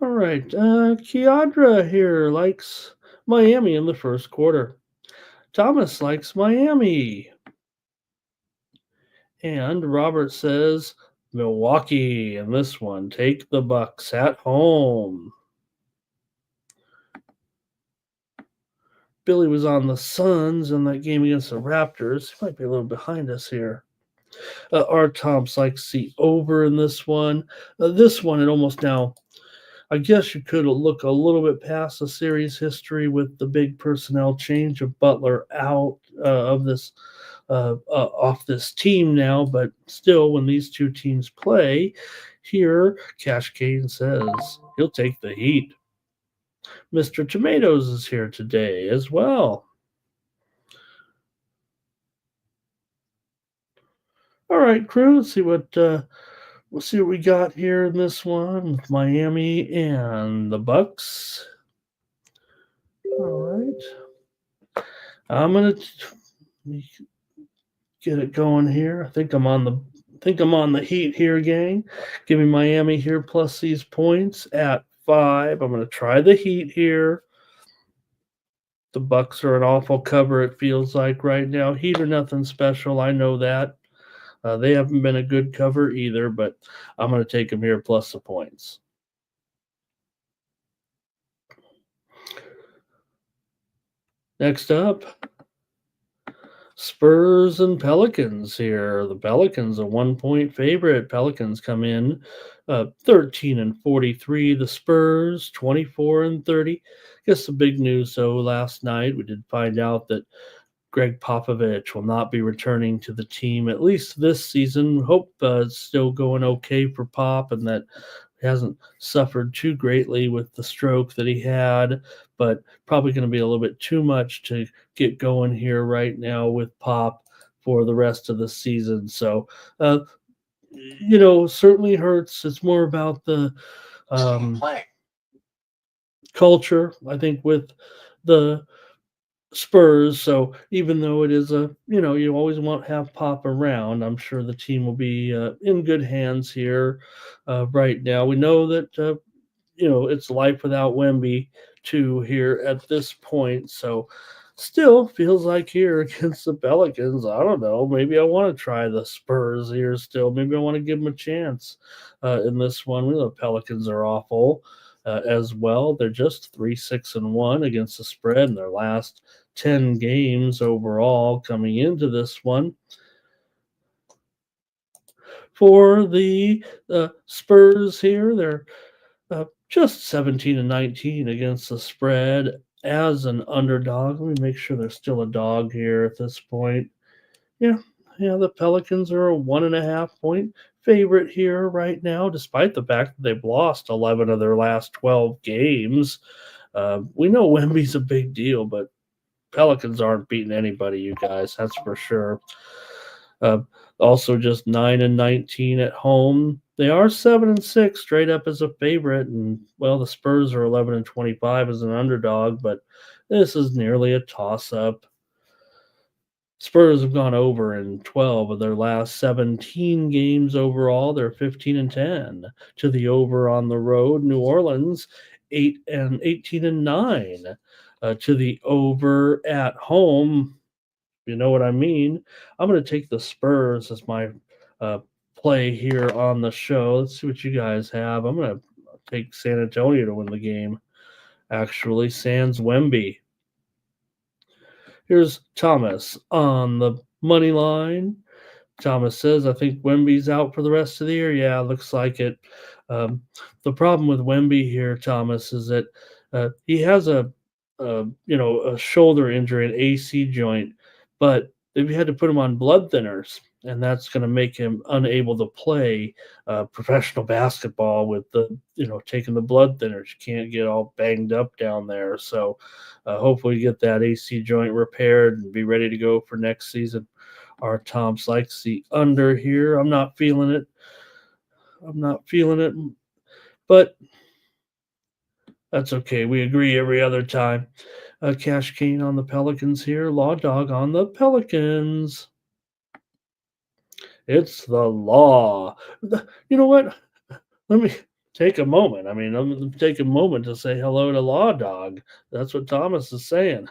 all right, Kiadra here likes Miami in the first quarter. Thomas likes Miami. And Robert says Milwaukee in this one. Take the Bucks at home. Billy was on the Suns in that game against the Raptors. He might be a little behind us here. Art Thompson likes the over in this one. This one, it almost now, I guess you could look a little bit past the series history with the big personnel change of Butler out of this off this team now, but still, when these two teams play, here Cash Kane says he'll take the Heat. Mr. Tomatoes is here today as well. All right, crew. Let's see what we got here in this one with Miami and the Bucks. All right, I'm gonna get it going here. I think I'm on the Heat here, gang. Give me Miami here plus these points at 5. I'm going to try the Heat here. The Bucks are an awful cover, it feels like right now. Heat are nothing special. I know that. They haven't been a good cover either, but I'm going to take them here plus the points. Next up, Spurs and Pelicans here. The Pelicans a 1-point favorite. Pelicans come in 13-43. The Spurs 24-30. I guess the big news, though, last night we did find out that Greg Popovich will not be returning to the team, at least this season. Hope it's still going okay for Pop and that he hasn't suffered too greatly with the stroke that he had, but probably going to be a little bit too much to get going here right now with Pop for the rest of the season. So, certainly hurts. It's more about the culture, I think, with the Spurs. So even though it is you always want to have Pop around, I'm sure the team will be in good hands here right now. We know that it's life without Wemby too here at this point. So still feels like here against the Pelicans, I don't know, maybe I want to try the Spurs here still. Maybe I want to give them a chance in this one. We know the Pelicans are awful as well. They're just 3-6-1 against the spread in their last 10 games overall coming into this one. For the Spurs here, they're just 17-19 against the spread as an underdog. Let me make sure there's still a dog here at this point. Yeah, Yeah, the Pelicans are a 1.5 point favorite here right now, despite the fact that they've lost 11 of their last 12 games. We know Wemby's a big deal, but Pelicans aren't beating anybody, you guys. That's for sure. Uh, Also, just 9-19 at home. They are 7-6 straight up as a favorite, and well, the Spurs are 11-25 as an underdog, but this is nearly a toss-up. Spurs have gone over in 12 of their last 17 games overall. They're 15-10 to the over on the road. New Orleans 18-9 to the over at home. You know what I mean? I'm going to take the Spurs as my uh, play here on the show. Let's see what you guys have. I'm going to take San Antonio to win the game. Actually, Sans Wemby. Here's Thomas on the money line. Thomas says, I think Wemby's out for the rest of the year. Yeah, looks like it. The problem with Wemby here, Thomas, is that he has a shoulder injury, an AC joint, but they've had to put him on blood thinners, and that's going to make him unable to play professional basketball with taking the blood thinners. You can't get all banged up down there. So hopefully get that AC joint repaired and be ready to go for next season. Our Toms likes the under here. I'm not feeling it. But that's okay. We agree every other time. Cash Kane on the Pelicans here. Law Dog on the Pelicans. It's the law. You know what? Let me take a moment. I'm going to take a moment to say hello to Law Dog. That's what Thomas is saying.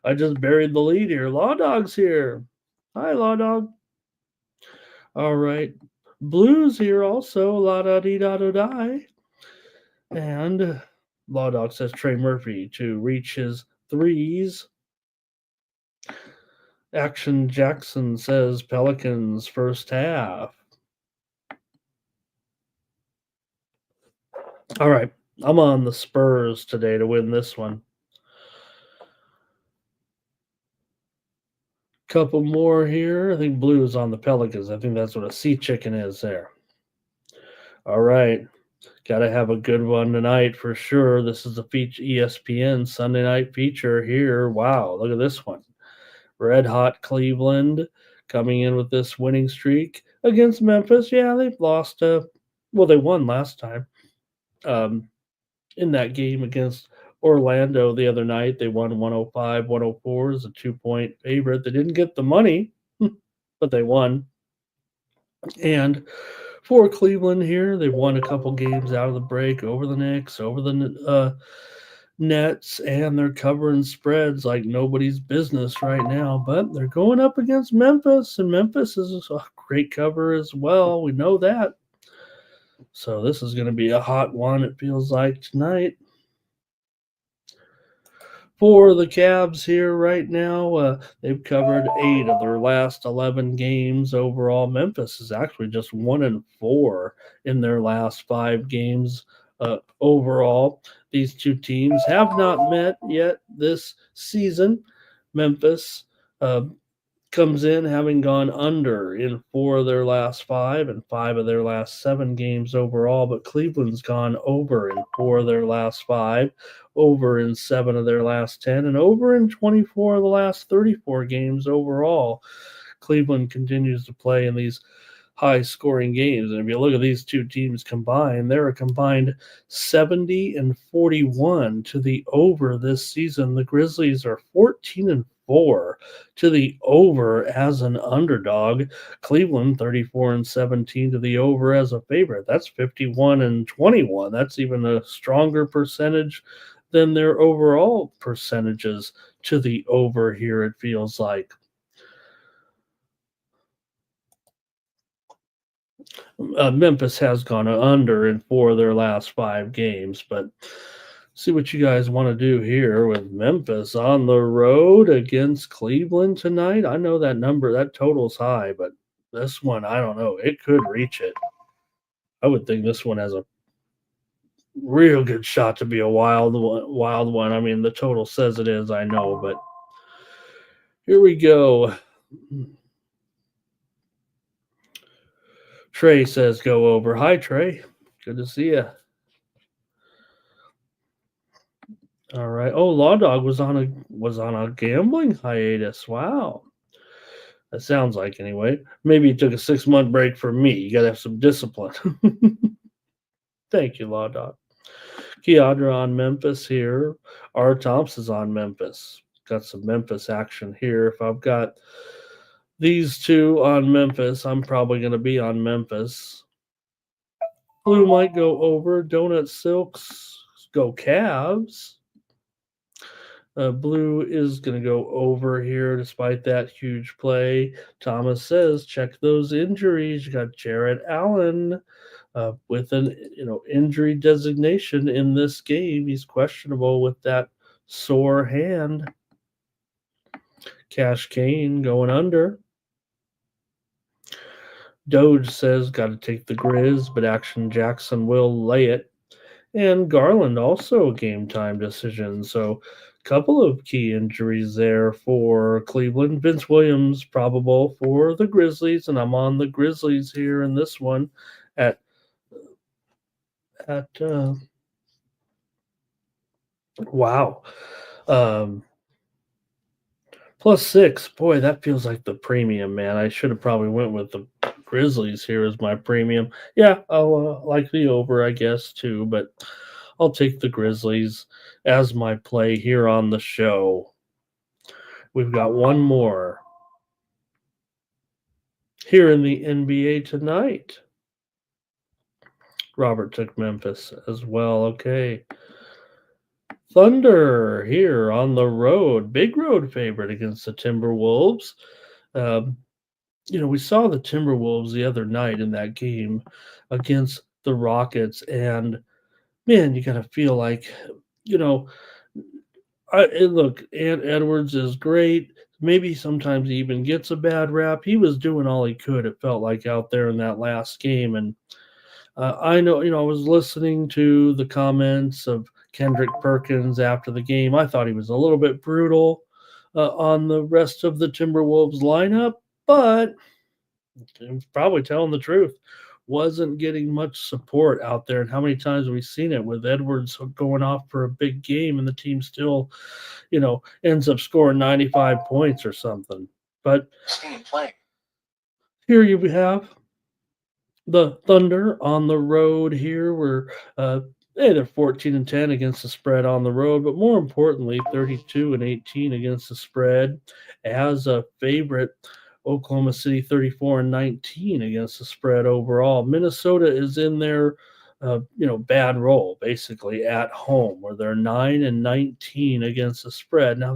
I just buried the lead here. Law Dog's here. Hi, Law Dog. All right. Blues here also. La da dee da da die. And Law Dog says Trey Murphy to reach his threes. Action Jackson says Pelicans first half. All right. I'm on the Spurs today to win this one. Couple more here. I think Blues on the Pelicans. I think that's what a sea chicken is there. All right. Got to have a good one tonight for sure. This is the ESPN Sunday night feature here. Wow, look at this one. Red hot Cleveland coming in with this winning streak against Memphis. Yeah, they've lost. They won last time. In that game against Orlando the other night, they won 105-104 as a 2-point favorite. They didn't get the money, but they won. And for Cleveland here, they've won a couple games out of the break over the Knicks, over the Nets, and they're covering spreads like nobody's business right now. But they're going up against Memphis, and Memphis is a great cover as well. We know that. So this is going to be a hot one, it feels like, tonight. For the Cavs here right now, they've covered 8 of their last 11 games overall. Memphis is actually just 1-4 in their last 5 games overall. These two teams have not met yet this season. Memphis comes in having gone under in 4 of their last 5 and 5 of their last 7 games overall, but Cleveland's gone over in 4 of their last 5, over in 7 of their last 10, and over in 24 of the last 34 games overall. Cleveland continues to play in these high-scoring games, and if you look at these two teams combined, they're a combined 70-41 to the over this season. The Grizzlies are 14-4 to the over as an underdog. Cleveland 34-17 to the over as a favorite. That's 51-21. That's even a stronger percentage than their overall percentages to the over here, it feels like. Memphis has gone under in 4 of their last 5 games, but see what you guys want to do here with Memphis on the road against Cleveland tonight. I know that total's high, but this one, I don't know. It could reach it. I would think this one has a real good shot to be a wild one. I mean, the total says it is, I know, but here we go. Trey says go over. Hi, Trey. Good to see you. All right. Oh, Law Dog was on a gambling hiatus. Wow. That sounds like anyway. Maybe he took a 6-month break from me. You gotta have some discipline. Thank you, Law Dog. Keandra on Memphis here. R. Thompson's on Memphis. Got some Memphis action here. If I've got these two on Memphis, I'm probably going to be on Memphis. Blue might go over. Donut Silks go Cavs. Blue is going to go over here despite that huge play. Thomas says, check those injuries. You got Jarrett Allen with an injury designation in this game. He's questionable with that sore hand. Cash Kane going under. Doge says, got to take the Grizz, but Action Jackson will lay it. And Garland also a game time decision. So a couple of key injuries there for Cleveland. Vince Williams probable for the Grizzlies, and I'm on the Grizzlies here in this one at wow. +6. Boy, that feels like the premium, man. I should have probably went with the Grizzlies here as my premium. Yeah, I'll like the over, I guess, too, but I'll take the Grizzlies as my play here on the show. We've got one more here in the NBA tonight. Robert took Memphis as well. Okay. Thunder here on the road. Big road favorite against the Timberwolves. We saw the Timberwolves the other night in that game against the Rockets, and man, you got to feel like, look, Ant Edwards is great. Maybe sometimes he even gets a bad rap. He was doing all he could, it felt like, out there in that last game. And I know, I was listening to the comments of Kendrick Perkins after the game. I thought he was a little bit brutal on the rest of the Timberwolves lineup, but he's probably telling the truth. Wasn't getting much support out there. And how many times have we seen it with Edwards going off for a big game and the team still, ends up scoring 95 points or something. But here you have the Thunder on the road here. We're they're 14-10 against the spread on the road, but more importantly, 32-18 against the spread as a favorite. Oklahoma City 34-19 against the spread overall. Minnesota is in their bad role basically at home, where they're 9-19 against the spread. Now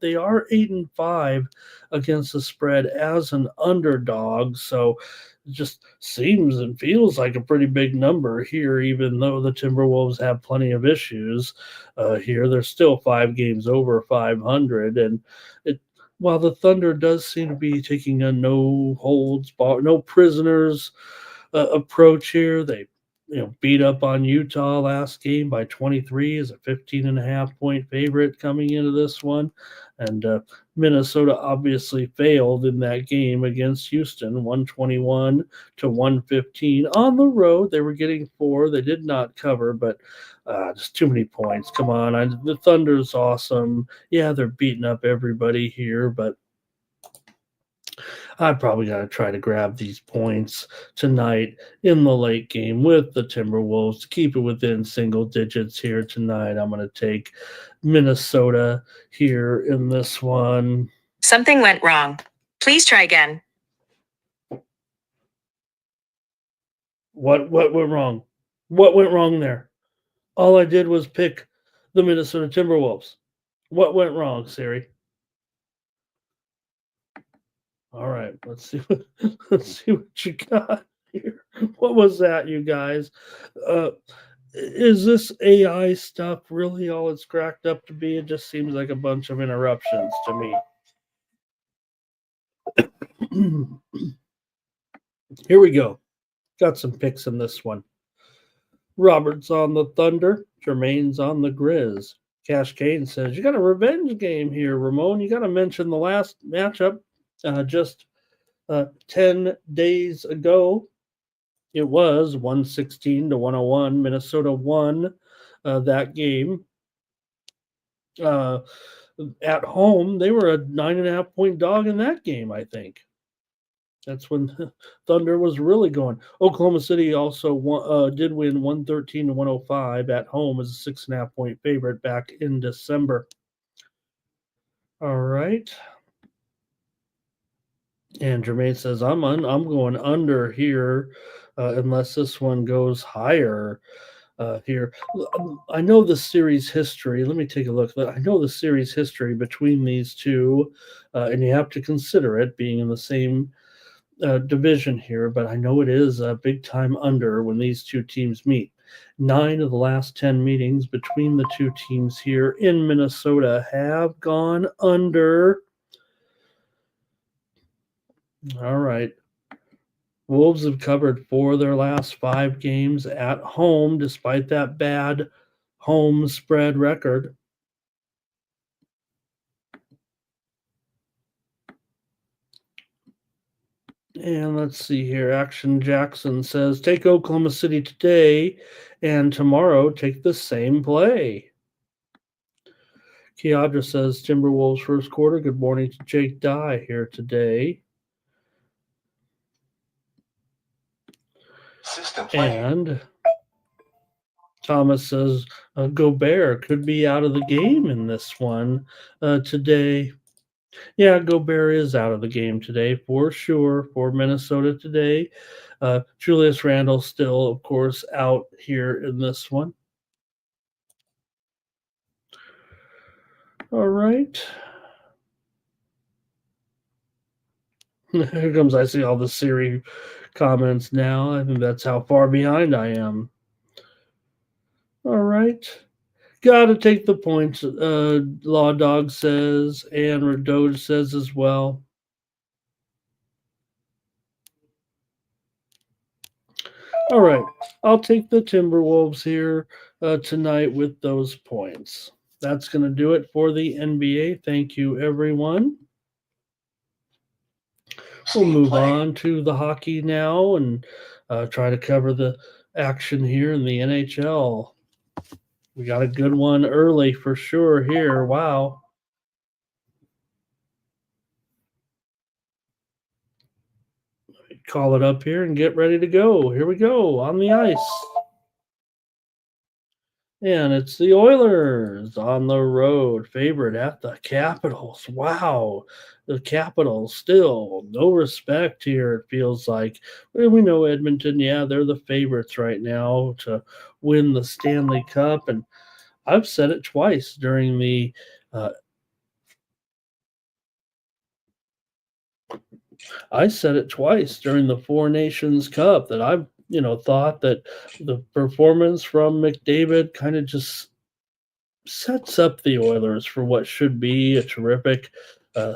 they are 8-5 against the spread as an underdog, so it just seems and feels like a pretty big number here, even though the Timberwolves have plenty of issues here. They're still 5 games over 500, and while the Thunder does seem to be taking a no holds bar, no prisoners approach here, they beat up on Utah last game by 23 as a 15.5-point favorite coming into this one. And Minnesota obviously failed in that game against Houston, 121-115. On the road, they were getting 4. They did not cover, but just too many points. Come on. The Thunder's awesome. Yeah, they're beating up everybody here, but I probably got to try to grab these points tonight in the late game with the Timberwolves to keep it within single digits here tonight. I'm going to take Minnesota here in this one. Something went wrong. Please try again. What went wrong? What went wrong there? All I did was pick the Minnesota Timberwolves. What went wrong, Siri? All right, let's see what you got here. What was that, you guys? Is this AI stuff really all it's cracked up to be? It just seems like a bunch of interruptions to me. Here we go. Got some picks in this one. Robert's on the Thunder. Jermaine's on the Grizz. Cash Kane says, you got a revenge game here, Ramon. You got to mention the last matchup. Just 10 days ago, it was 116 to 101. Minnesota won that game. At home, they were a 9.5 point dog in that game, I think. That's when Thunder was really going. Oklahoma City also did win 113 to 105 at home as a 6.5 point favorite back in December. All right. And Jermaine says, I'm going under here unless this one goes higher here. I know the series history. Let me take a look. I know the series history between these two, and you have to consider it being in the same division here, but I know it is a big time under when these two teams meet. 9 of the last 10 meetings between the two teams here in Minnesota have gone under. All right. Wolves have covered 4 of their last 5 games at home, despite that bad home spread record. And let's see here. Action Jackson says, take Oklahoma City today, and tomorrow take the same play. Kiadra says, Timberwolves first quarter. Good morning to Jake Dye here today. System play. And Thomas says, Gobert could be out of the game in this one today. Yeah, Gobert is out of the game today for sure for Minnesota today. Julius Randle still, of course, out here in this one. All right. Here comes, I see all the Siri comments now. I think that's how far behind I am. All right. Got to take the points, Law Dog says, and Radoge says as well. All right. I'll take the Timberwolves here tonight with those points. That's going to do it for the NBA. Thank you, everyone. We'll move on to the hockey now and try to cover the action here in the NHL. We got a good one early for sure here. Wow. Call it up here and get ready to go. Here we go on the ice. And it's the Oilers on the road, favorite at the Capitals. Wow. The Capitals still no respect here, it feels like. We know Edmonton, yeah, they're the favorites right now to win the Stanley Cup. And I've said it twice during the Four Nations Cup that I've thought that the performance from McDavid kind of just sets up the Oilers for what should be a terrific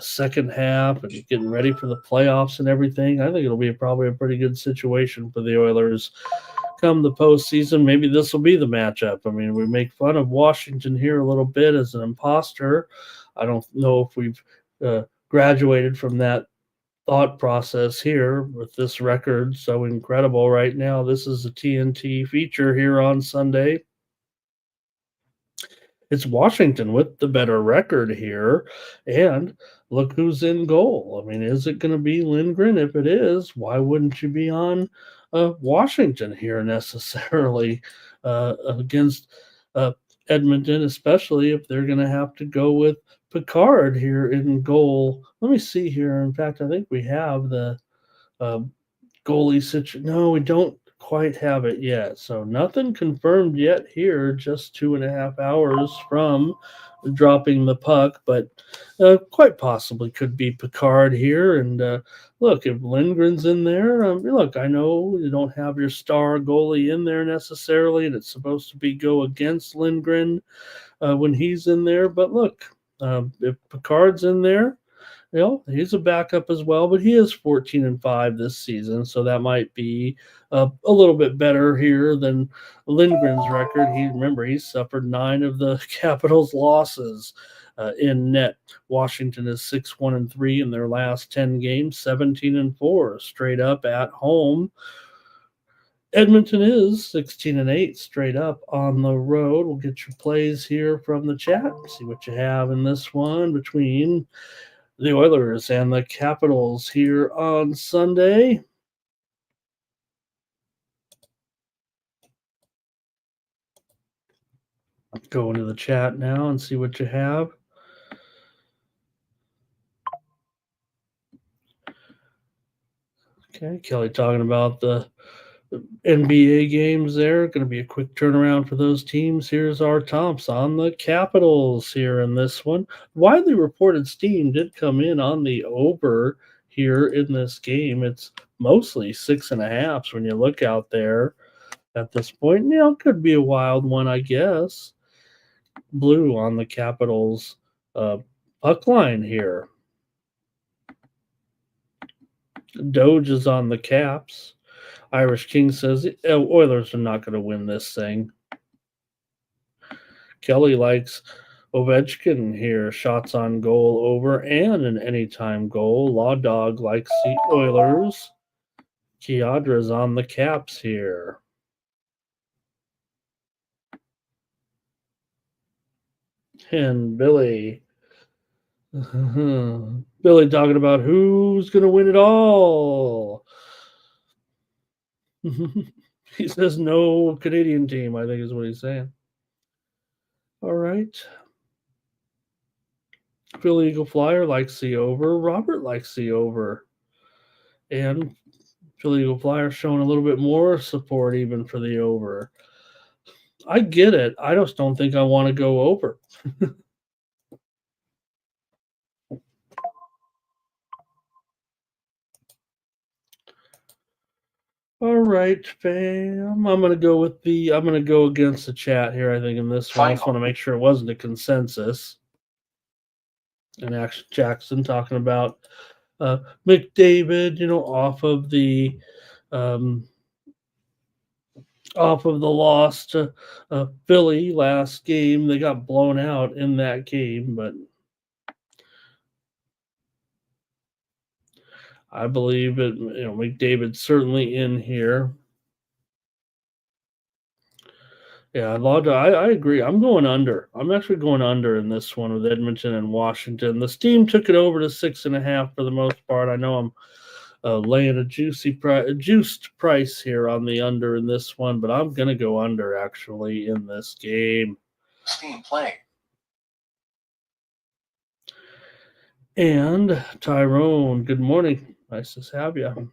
second half and getting ready for the playoffs and everything. I think it'll be probably a pretty good situation for the Oilers come the postseason. Maybe this will be the matchup. I mean, we make fun of Washington here a little bit as an imposter. I don't know if we've graduated from that thought process here with this record so incredible right now. This is a TNT feature here on Sunday. It's Washington with the better record here, and look who's in goal. I mean, is it going to be Lindgren? If it is, why wouldn't you be on Washington here necessarily against Edmonton, especially if they're going to have to go with Picard here in goal. Let me see here. In fact, I think we have the goalie situation. No, we don't quite have it yet. So nothing confirmed yet here, just 2.5 hours from dropping the puck, but quite possibly could be Picard here. And look, if Lindgren's in there, look, I know you don't have your star goalie in there necessarily, and it's supposed to be go against Lindgren when he's in there. But look, if Picard's in there, he's a backup as well, but he is 14-5 this season, so that might be a little bit better here than Lindgren's record. He's suffered 9 of the Capitals' losses in net. Washington is 6-1-3 in their last 10 games, 17-4 straight up at home. Edmonton is 16-8 straight up on the road. We'll get your plays here from the chat. See what you have in this one between the Oilers and the Capitals here on Sunday. Go into the chat now and see what you have. Okay, Kelly talking about the NBA games there. Going to be a quick turnaround for those teams. Here's our tops on the Capitals here in this one. Widely reported steam did come in on the over here in this game. It's mostly 6.5 when you look out there at this point. You know, it could be a wild one, I guess. Blue on the Capitals puck line here. Doge is on the Caps. Irish King says Oilers are not going to win this thing. Kelly likes Ovechkin here. Shots on goal over and an anytime goal. Law Dog likes the Oilers. Kiadra's on the Caps here. And Billy. Billy talking about who's going to win it all. He says no Canadian team, I think is what he's saying. All right. Philly Eagle Flyer likes the over. Robert likes the over. And Philly Eagle Flyer showing a little bit more support even for the over. I get it. I just don't think I want to go over. All right, fam. I'm gonna go against the chat here, I think, in this one. I just want to make sure it wasn't a consensus. And Action Jackson talking about McDavid, off of the loss to Philly last game. They got blown out in that game, but I believe it. McDavid's certainly in here. Yeah, I agree. I'm going under. I'm actually going under in this one with Edmonton and Washington. The Steam took it over to 6.5 for the most part. I know I'm laying a juiced price here on the under in this one, but I'm going to go under actually in this game. Steam playing. And Tyrone, good morning. Nice to have you.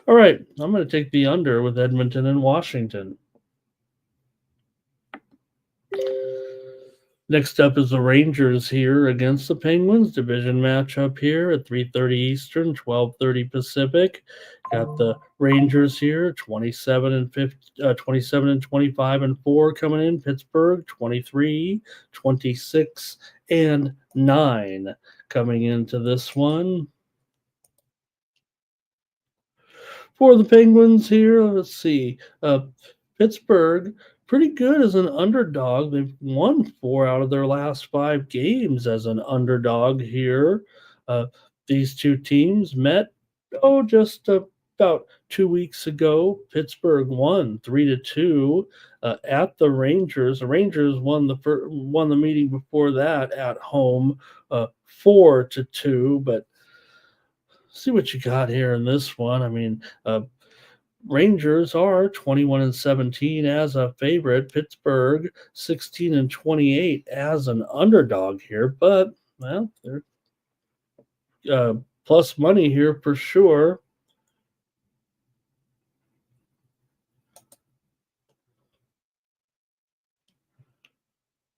All right, I'm going to take the under with Edmonton and Washington. Next up is the Rangers here against the Penguins. Division matchup here at 3:30 Eastern, 12:30 Pacific. Got the Rangers here, 27-25-4 coming in. Pittsburgh, 23-26-9 coming into this one. For the Penguins here, let's see. Pittsburgh, pretty good as an underdog. They've won 4 out of their last 5 games as an underdog here. These two teams met, just about 2 weeks ago. Pittsburgh won 3-2 at the Rangers. The Rangers won the meeting before that at home, 4-2. But see what you got here in this one. I mean, Rangers are 21-17 as a favorite. Pittsburgh 16-28 as an underdog here, but they're plus money here for sure.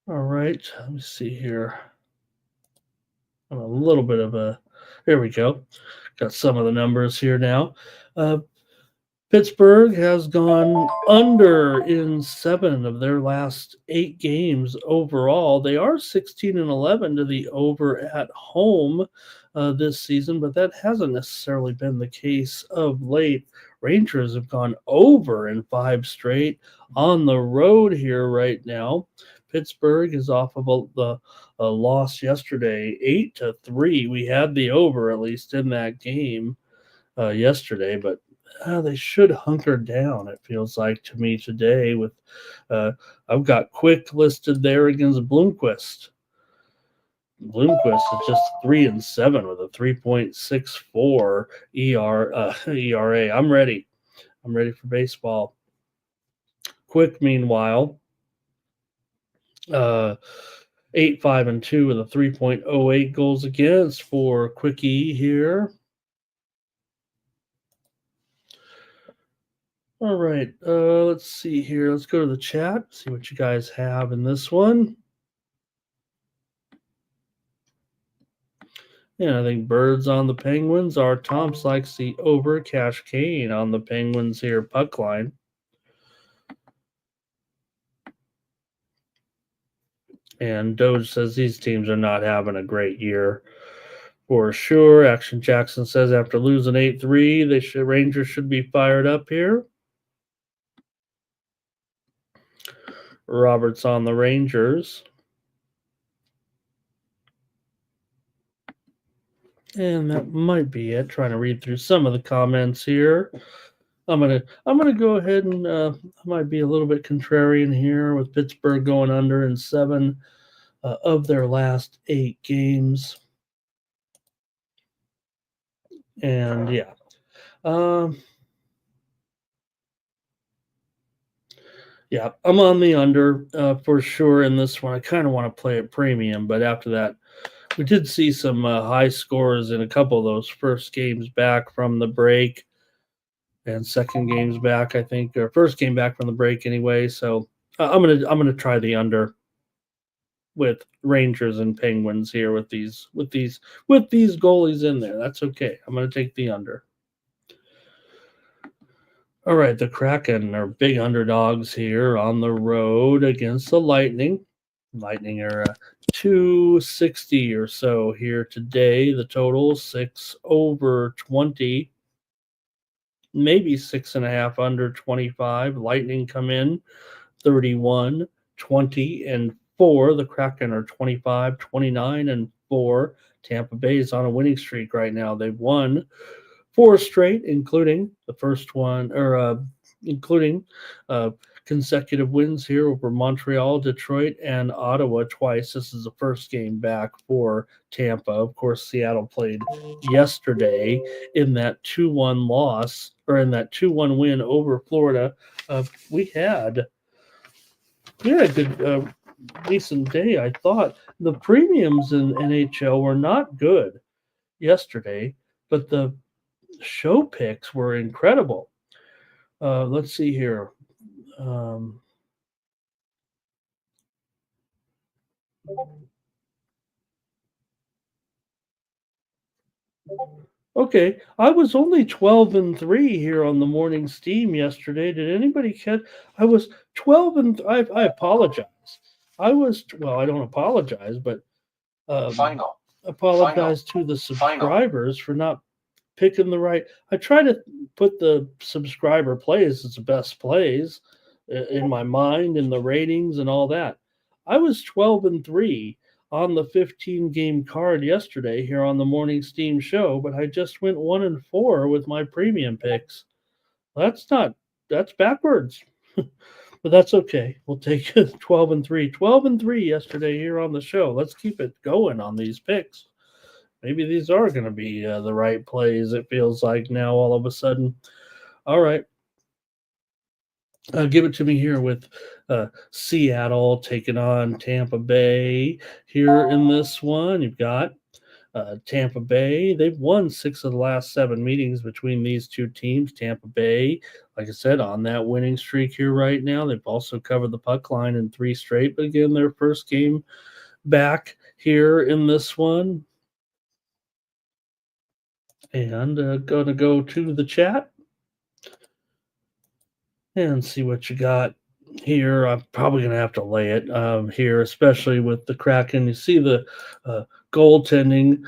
All right, let me see here. I'm a little bit of a. Here we go. Got some of the numbers here now. Pittsburgh has gone under in 7 of their last 8 games overall. They are 16-11 to the over at home this season, but that hasn't necessarily been the case of late. Rangers have gone over in 5 straight on the road here right now. Pittsburgh is off of a loss yesterday, 8-3. We had the over, at least in that game yesterday, but they should hunker down, it feels like to me today. With I've got Quick listed there against Bloomquist. Bloomquist is just 3-7 with a 3.64 ERA. I'm ready. I'm ready for baseball. Quick, meanwhile, 8-5-2 with a 3.08 goals against for Quickie here. All right, let's see here. Let's go to the chat, see what you guys have in this one. Yeah, I think Birds on the Penguins. R. Tomps likes the over. Cash Kane on the Penguins here, puck line. And Doge says these teams are not having a great year for sure. Action Jackson says after losing 8-3, Rangers should be fired up here. Roberts on the Rangers. And that might be it. Trying to read through some of the comments here. I'm gonna go ahead and I might be a little bit contrarian here with Pittsburgh going under in 7 of their last 8 games. And yeah. Yeah, I'm on the under for sure in this one. I kind of want to play it premium, but after that, we did see some high scores in a couple of those first games back from the break, and second games back, I think, or first game back from the break anyway. So I'm gonna try the under with Rangers and Penguins here with these goalies in there. That's okay. I'm gonna take the under. All right, the Kraken are big underdogs here on the road against the Lightning. Lightning are 260 or so here today. The total 6 over 20, maybe 6.5 under 25. Lightning come in 31, 20, and 4. The Kraken are 25, 29, and 4. Tampa Bay is on a winning streak right now. They've won 4 straight, including the first one, or including consecutive wins here over Montreal, Detroit, and Ottawa twice. This is the first game back for Tampa. Of course, Seattle played yesterday in that 2-1 loss, or in that 2-1 win over Florida. We had a good, decent day, I thought. The premiums in NHL were not good yesterday, but the show picks were incredible. Let's see here. Okay, I was only 12-3 here on the morning steam yesterday. Did anybody catch? I was 12 I apologize. I don't apologize, but apologize to the subscribers for not picking the right. I try to put the subscriber plays as the best plays in my mind, and the ratings and all that. I was 12-3 on the 15-game card yesterday here on the Morning Steam show, but I just went 1-4 with my premium picks. That's backwards, but that's okay. We'll take 12-3. 12-3 yesterday here on the show. Let's keep it going on these picks. Maybe these are going to be the right plays, it feels like now all of a sudden. All right. Give it to me here with Seattle taking on Tampa Bay here in this one. You've got Tampa Bay. They've won 6 of the last 7 meetings between these two teams. Tampa Bay, like I said, on that winning streak here right now. They've also covered the puck line in 3 straight. But again, their first game back here in this one. And going to go to the chat and see what you got here. I'm probably going to have to lay it here, especially with the Kraken. You see the goaltending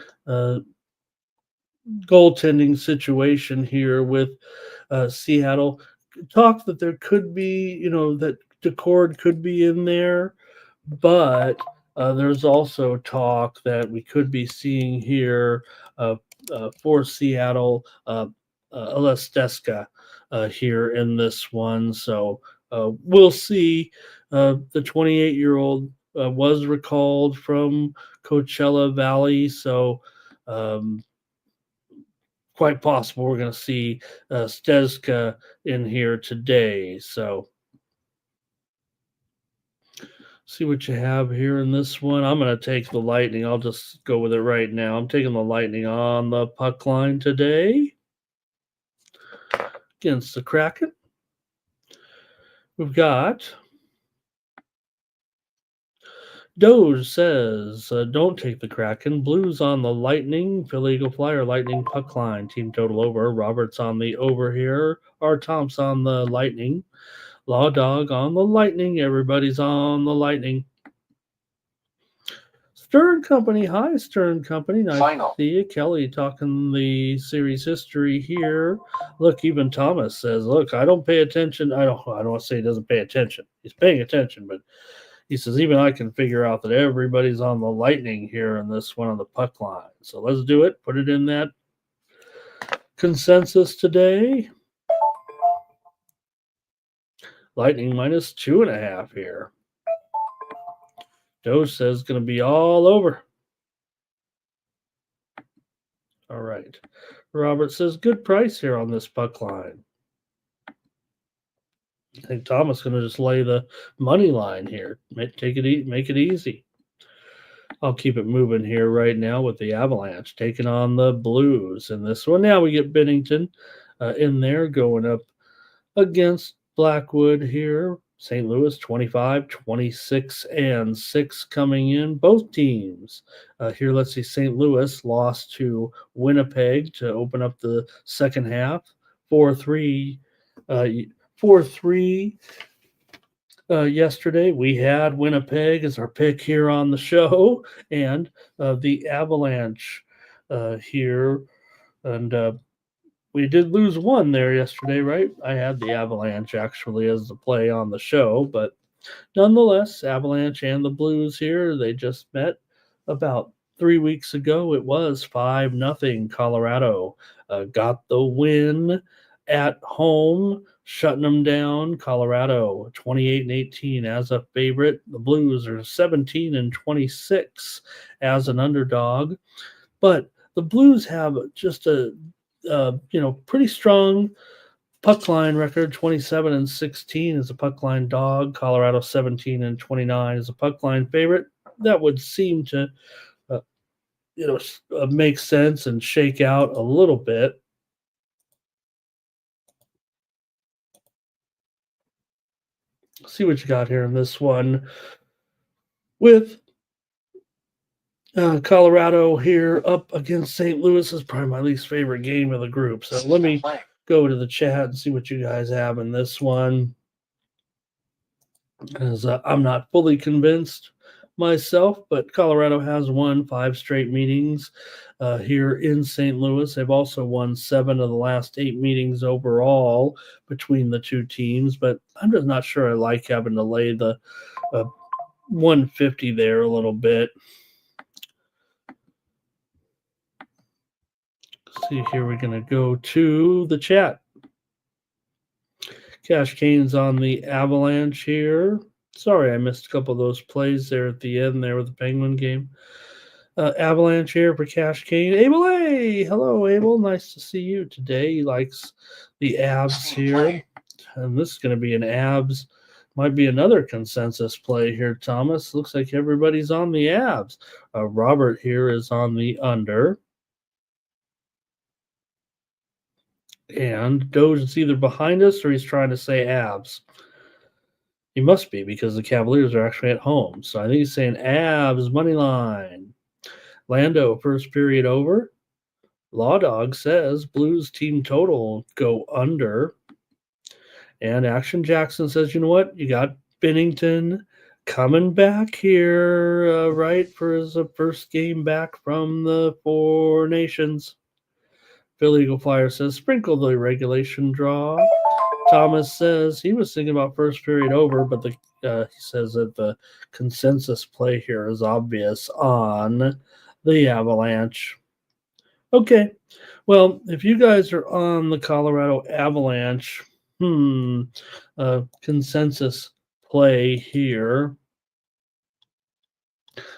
situation here with Seattle. Talk that there could be, that Decord could be in there, But there's also talk that we could be seeing here for Seattle, Alesteska here in this one. So we'll see. The 28-year-old was recalled from Coachella Valley, so quite possible we're going to see Steska in here today. So see what you have here in this one. I'm going to take the Lightning. I'll just go with it right now. I'm taking the Lightning on the puck line today against the Kraken. We've got Doge says, don't take the Kraken. Blues on the Lightning. Philly Eagle Flyer, Lightning puck line. Team total over. Roberts on the over here. R. Tom's on the Lightning. Law Dog on the Lightning. Everybody's on the Lightning. Stern Company. Hi, Stern Company. Nice to see you. Kelly talking the series history here. Look, even Thomas says, look, I don't pay attention. I don't want to say he doesn't pay attention. He's paying attention, but he says, even I can figure out that everybody's on the Lightning here in this one on the puck line. So let's do it. Put it in that consensus today. Lightning minus 2.5 here. Doge says it's going to be all over. All right. Robert says good price here on this puck line. I think Thomas is going to just lay the money line here. Make it easy. I'll keep it moving here right now with the Avalanche taking on the Blues in this one. Now we get Bennington in there going up against Blackwood here. St. Louis 25, 26, and 6 coming in. Both teams here. Let's see. St. Louis lost to Winnipeg to open up the second half. 4-3. 4-3 yesterday. We had Winnipeg as our pick here on the show, and the Avalanche here. And we did lose one there yesterday, right? I had the Avalanche actually as the play on the show, but nonetheless, Avalanche and the Blues here, they just met about 3 weeks ago. It was 5-0. Colorado got the win at home, shutting them down. Colorado 28-18 as a favorite. The Blues are 17-26 as an underdog, but the Blues have just a pretty strong puck line record. 27-16 as a puck line dog. Colorado 17-29 as a puck line favorite. That would seem to make sense and shake out a little bit. See what you got here in this one with Colorado here up against St. Louis is probably my least favorite game of the group. So let me go to the chat and see what you guys have in this one, because I'm not fully convinced myself, but Colorado has won 5 straight meetings here in St. Louis. They've also won 7 of the last 8 meetings overall between the two teams, but I'm just not sure I like having to lay the 150 there a little bit. See here, we're going to go to the chat. Cash Kane's on the Avalanche here. Sorry, I missed a couple of those plays there at the end there with the Penguin game. Avalanche here for Cash Kane. Abel, hey! Hello, Abel. Nice to see you today. He likes the Avs here. And this is going to be an Avs. Might be another consensus play here, Thomas. Looks like everybody's on the Avs. Robert here is on the under. And Doge is either behind us or he's trying to say Avs. He must be, because the Cavaliers are actually at home. So I think he's saying Avs money line. Lando, first period over. Law Dog says Blues team total go under. And Action Jackson says, you know what? You got Bennington coming back here, right, for his first game back from the Four Nations. Philly Eagle Flyer says, sprinkle the regulation draw. Thomas says he was thinking about first period over, but the He says that the consensus play here is obvious on the Avalanche. Okay, well, if you guys are on the Colorado Avalanche, consensus play here,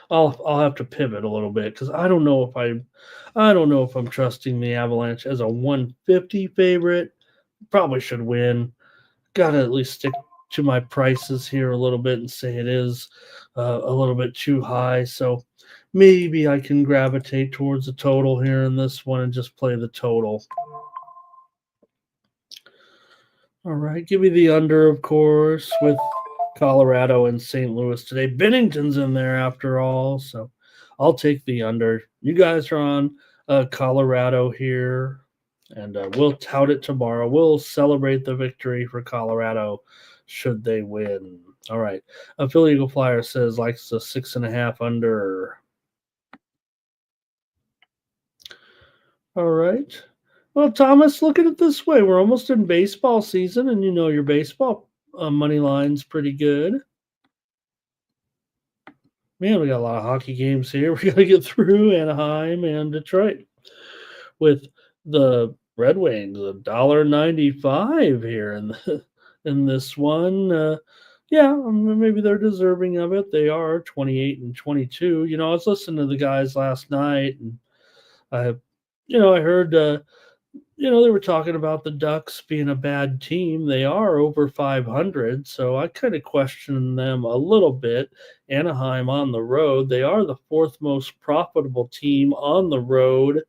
I'll have to pivot a little bit because I don't know if I'm trusting the Avalanche as a 150 favorite. Probably should win. Got to at least stick to my prices here a little bit and say it is a little bit too high. So maybe I can gravitate towards the total here in this one and just play the total. All right, give me the under, of course, with Colorado and St. Louis today. Bennington's in there after all, so I'll take the under. You guys are on Colorado here, and we'll tout it tomorrow. We'll celebrate the victory for Colorado should they win. All right. Philly Eagle Flyer says likes the 6.5 under. All right. Well, Thomas, look at it this way. We're almost in baseball season, and you know your baseball money line's pretty good. Man, we got a lot of hockey games here. We got to get through Anaheim and Detroit with the Red Wings, $1.95 here in this one. Yeah, maybe they're deserving of it. They are 28-22. You know, I was listening to the guys last night, and I heard. They were talking about the Ducks being a bad team. They are over 500, so I kind of question them a little bit. Anaheim on the road, they are the fourth most profitable team on the road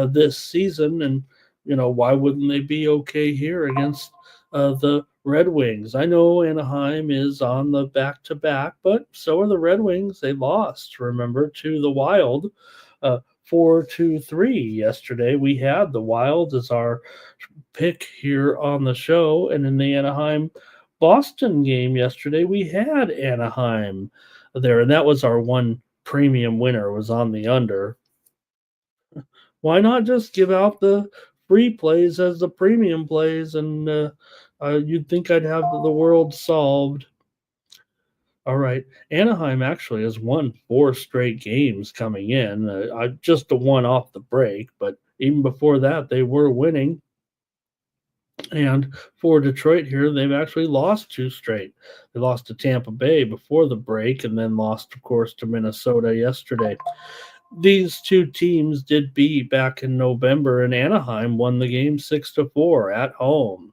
this season, and why wouldn't they be okay here against the Red Wings? I know Anaheim is on the back-to-back, but so are the Red Wings. They lost, remember, to the Wild. 4-2-3 yesterday. We had the Wild as our pick here on the show, and in the Anaheim-Boston game yesterday, we had Anaheim there, and that was our one premium winner, was on the under. Why not just give out the free plays as the premium plays, and you'd think I'd have the world solved. All right. Anaheim actually has won 4 straight games coming in. Just the one off the break, but even before that, they were winning. And for Detroit here, they've actually lost 2 straight. They lost to Tampa Bay before the break and then lost, of course, to Minnesota yesterday. These 2 teams did beat back in November, and Anaheim won the game 6-4 at home.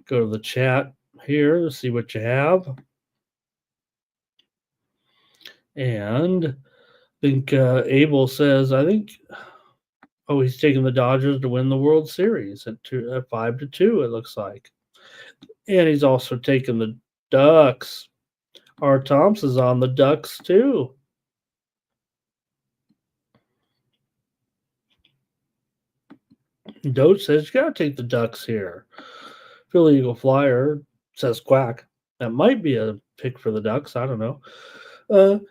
Go to the chat here to see what you have. And I think Abel says, he's taking the Dodgers to win the World Series at 5-2, it looks like. And he's also taking the Ducks. R. Thompson's on the Ducks too. Doge says you got to take the Ducks here. Philly Eagle Flyer says quack. That might be a pick for the Ducks. I don't know.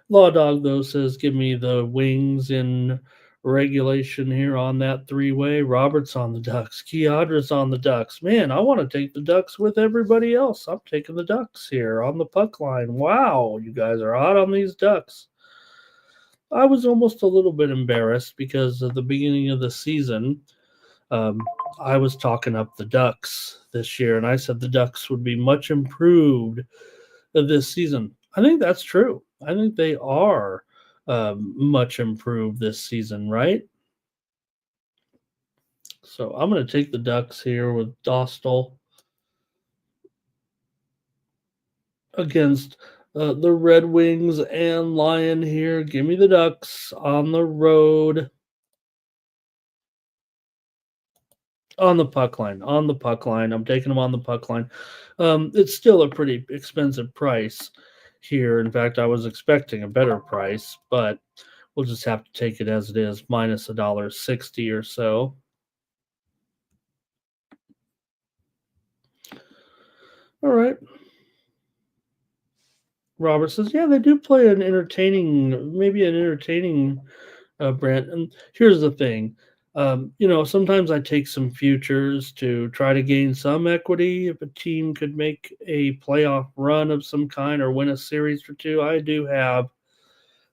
Law Dog, though, says give me the Wings in regulation here on that 3-way. Robert's on the Ducks. Keadra's on the Ducks. Man, I want to take the Ducks with everybody else. I'm taking the Ducks here on the puck line. Wow, you guys are hot on these Ducks. I was almost a little bit embarrassed because at the beginning of the season, I was talking up the Ducks this year, and I said the Ducks would be much improved this season. I think that's true. I think they are much improved this season, right? So I'm going to take the Ducks here with Dostal against the Red Wings and Lion here. Give me the Ducks on the road. On the puck line. I'm taking them on the puck line. It's still a pretty expensive price here. In fact, I was expecting a better price, but we'll just have to take it as it is, minus $1.60 or so. All right. Robert says, yeah, they do play an entertaining brand. And here's the thing. Sometimes I take some futures to try to gain some equity. If a team could make a playoff run of some kind or win a series or two, I do have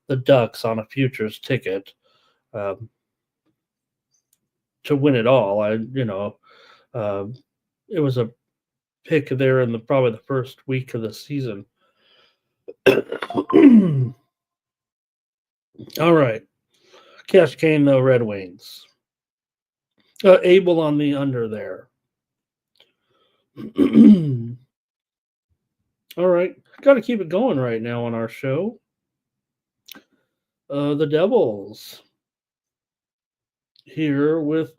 the Ducks on a futures ticket um, to win it all. Uh, it was a pick there in probably the first week of the season. All right. Cash Kane, though, Red Wings. Abel on the under there. All right. Got to keep it going right now on our show. The Devils here with,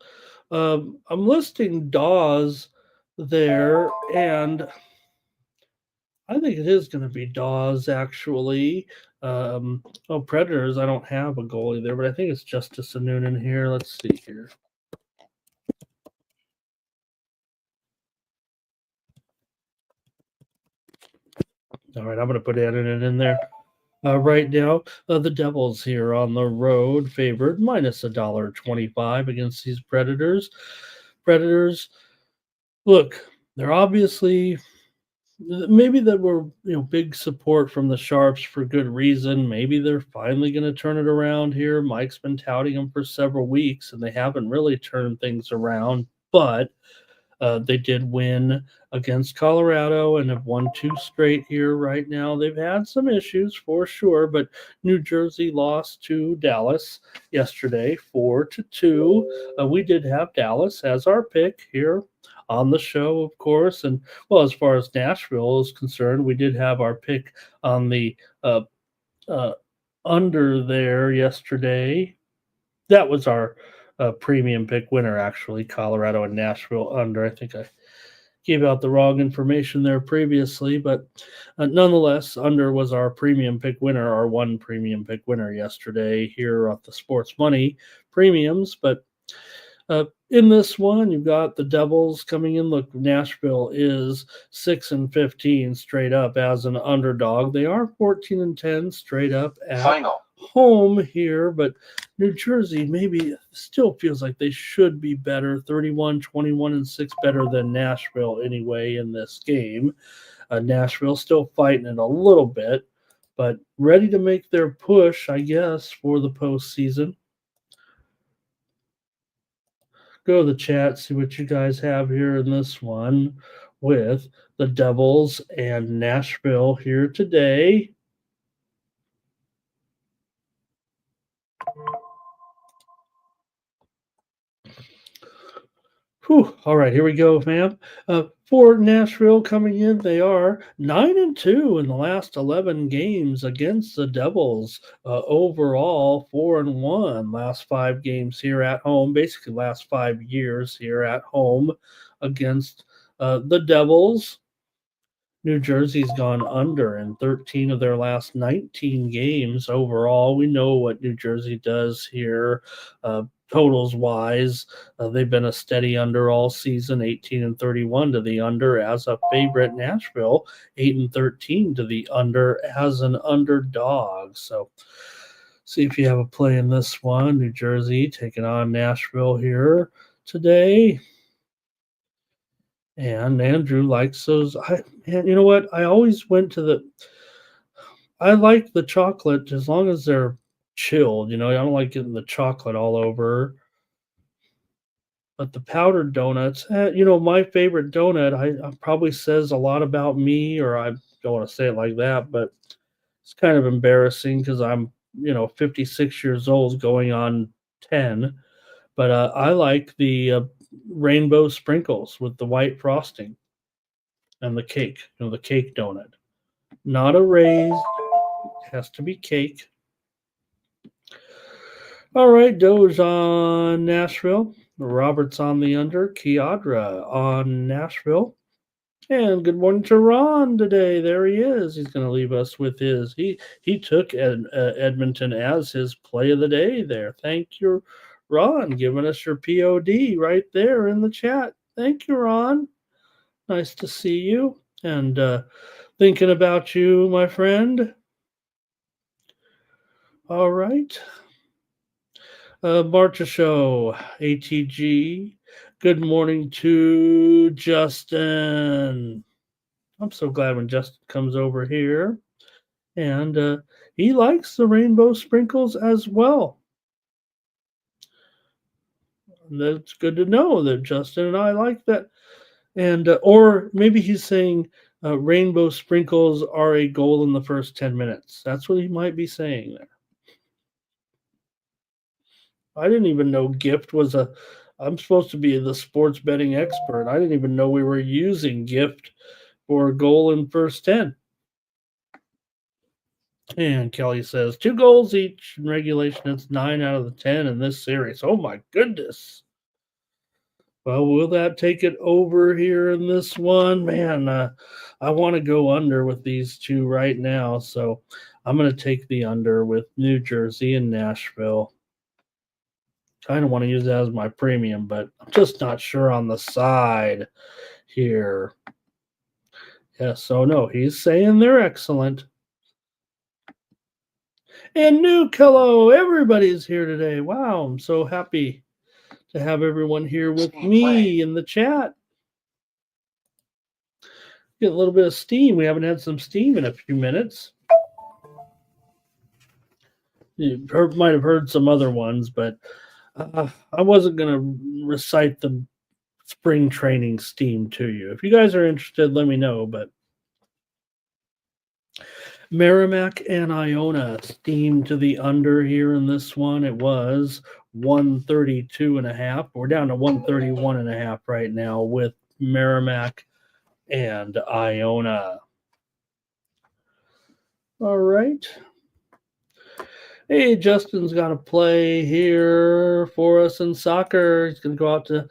I'm listing Dawes there, and I think it is going to be Dawes, actually. Predators, I don't have a goalie there, but I think it's Justice Noonan here. Let's see here. All right, I'm going to put it in there. Right now, the Devils here on the road favored minus $1.25 against these Predators. Predators, look, they're obviously maybe that were big support from the Sharps for good reason. Maybe they're finally going to turn it around here. Mike's been touting them for several weeks, and they haven't really turned things around, but they did win against Colorado and have won 2 straight here right now. They've had some issues for sure, but New Jersey lost to Dallas yesterday 4-2. We did have Dallas as our pick here on the show, of course. And, well, as far as Nashville is concerned, we did have our pick on the under there yesterday. That was our premium pick winner, actually, Colorado and Nashville under. I think I gave out the wrong information there previously, but nonetheless, under was our premium pick winner, our one premium pick winner yesterday here at the Sports Money premiums. But in this one, you've got the Devils coming in. Look, Nashville is 6-15 straight up as an underdog. They are 14-10 straight up at home here, but New Jersey maybe still feels like they should be better. 31-21-6 better than Nashville anyway in this game. Nashville still fighting it a little bit, but ready to make their push, I guess, for the postseason. Go to the chat, see what you guys have here in this one with the Devils and Nashville here today. Whew. All right, here we go, fam. For Nashville coming in, they are 9-2 in the last 11 games against the Devils. Overall, 4-1 last 5 games here at home, basically last 5 years here at home against the Devils. New Jersey's gone under in 13 of their last 19 games overall. We know what New Jersey does here. Totals wise, they've been a steady under all season, 18-31 to the under as a favorite. Nashville, 8-13 to the under as an underdog. So see if you have a play in this one. New Jersey taking on Nashville here today. And Andrew likes those. And you know what? I always went to I like the chocolate as long as they're chilled. I don't like getting the chocolate all over. But the powdered donuts, my favorite donut, I probably says a lot about me, or I don't want to say it like that, but it's kind of embarrassing because I'm, 56 years old going on 10. But I like the rainbow sprinkles with the white frosting and the cake, the cake donut. Not a raised, has to be cake. All right, Doge on Nashville. Roberts on the under. Kiadra on Nashville. And good morning to Ron today. There he is. He's going to leave us with his. He took Edmonton as his play of the day there. Thank you, Ron, giving us your POD right there in the chat. Thank you, Ron. Nice to see you. And thinking about you, my friend. All right. Marcha Show, ATG. Good morning to Justin. I'm so glad when Justin comes over here. And he likes the rainbow sprinkles as well. That's good to know that Justin and I like that. And or maybe he's saying rainbow sprinkles are a goal in the first 10 minutes. That's what he might be saying there. I didn't even know gift was a. I'm supposed to be the sports betting expert. I didn't even know we were using gift for a goal in first 10. And Kelly says 2 goals each in regulation. It's 9 out of the 10 in this series. Oh my goodness. Well, will that take it over here in this one? Man, I want to go under with these two right now. So I'm going to take the under with New Jersey and Nashville. Kind of want to use that as my premium, but I'm just not sure on the side here. Yeah, so no, he's saying they're excellent. And Nuke, hello, everybody's here today. Wow, I'm so happy to have everyone here with me in the chat. Get a little bit of steam. We haven't had some steam in a few minutes. You might have heard some other ones, but I wasn't going to recite the spring training steam to you. If you guys are interested, let me know. But Merrimack and Iona steam to the under here in this one. It was 132.5. We're down to 131.5 right now with Merrimack and Iona. All right. Hey, Justin's got a play here for us in soccer. He's going to go out to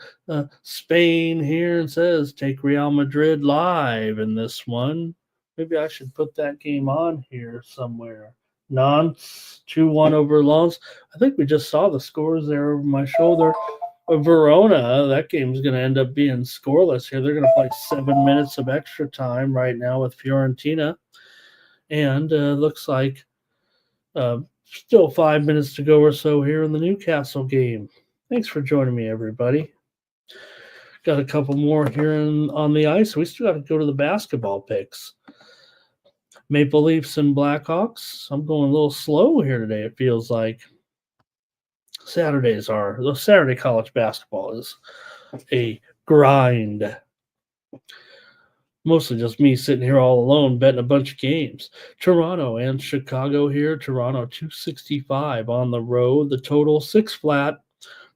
Spain here and says, take Real Madrid live in this one. Maybe I should put that game on here somewhere. Nantes 2-1 over Lens. I think we just saw the scores there over my shoulder. Verona, that game's going to end up being scoreless here. They're going to play 7 minutes of extra time right now with Fiorentina. And looks like still 5 minutes to go or so here in the Newcastle game. Thanks for joining me, everybody. Got a couple more here on the ice. We still got to go to the basketball picks. Maple Leafs and Blackhawks. I'm going a little slow here today, it feels like. Saturday college basketball is a grind. Mostly just me sitting here all alone betting a bunch of games. Toronto and Chicago here. Toronto 265 on the road. The total 6 flat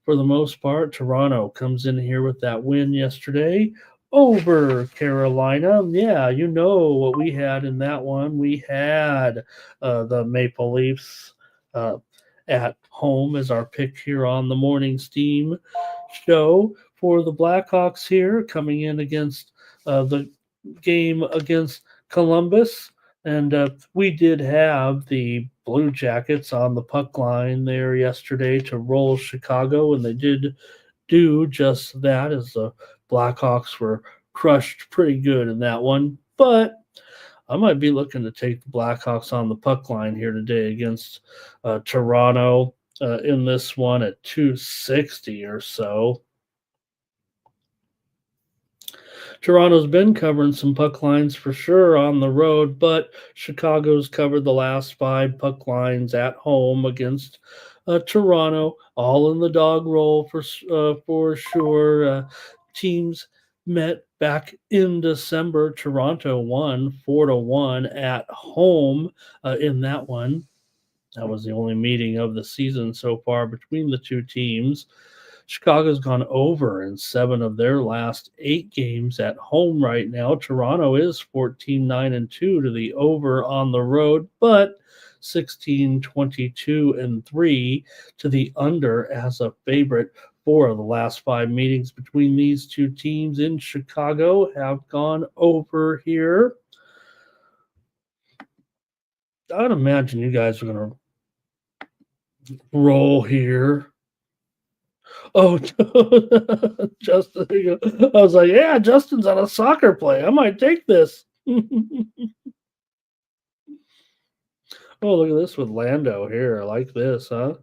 for the most part. Toronto comes in here with that win yesterday over Carolina. Yeah, you know what we had in that one. We had the Maple Leafs at home as our pick here on the Morning Steam show. For the Blackhawks here, coming in against the game against Columbus. And we did have the Blue Jackets on the puck line there yesterday to roll Chicago, and they did do just that as the Blackhawks were crushed pretty good in that one. But I might be looking to take the Blackhawks on the puck line here today against Toronto in this one at 260 or so. Toronto's been covering some puck lines for sure on the road, but Chicago's covered the last 5 puck lines at home against Toronto, all in the dog roll for sure. Teams met back in December. Toronto won 4-1 at home in that one. That was the only meeting of the season so far between the two teams. Chicago's gone over in 7 of their last 8 games at home right now. Toronto is 14-9-2 to the over on the road, but 16-22-3 to the under as a favorite. 4 of the last 5 meetings between these two teams in Chicago have gone over here. I'd imagine you guys are going to roll here. Oh, Justin, there you go. I was like, yeah, Justin's on a soccer play. I might take this. Oh, look at this with Lando here. I like this, huh?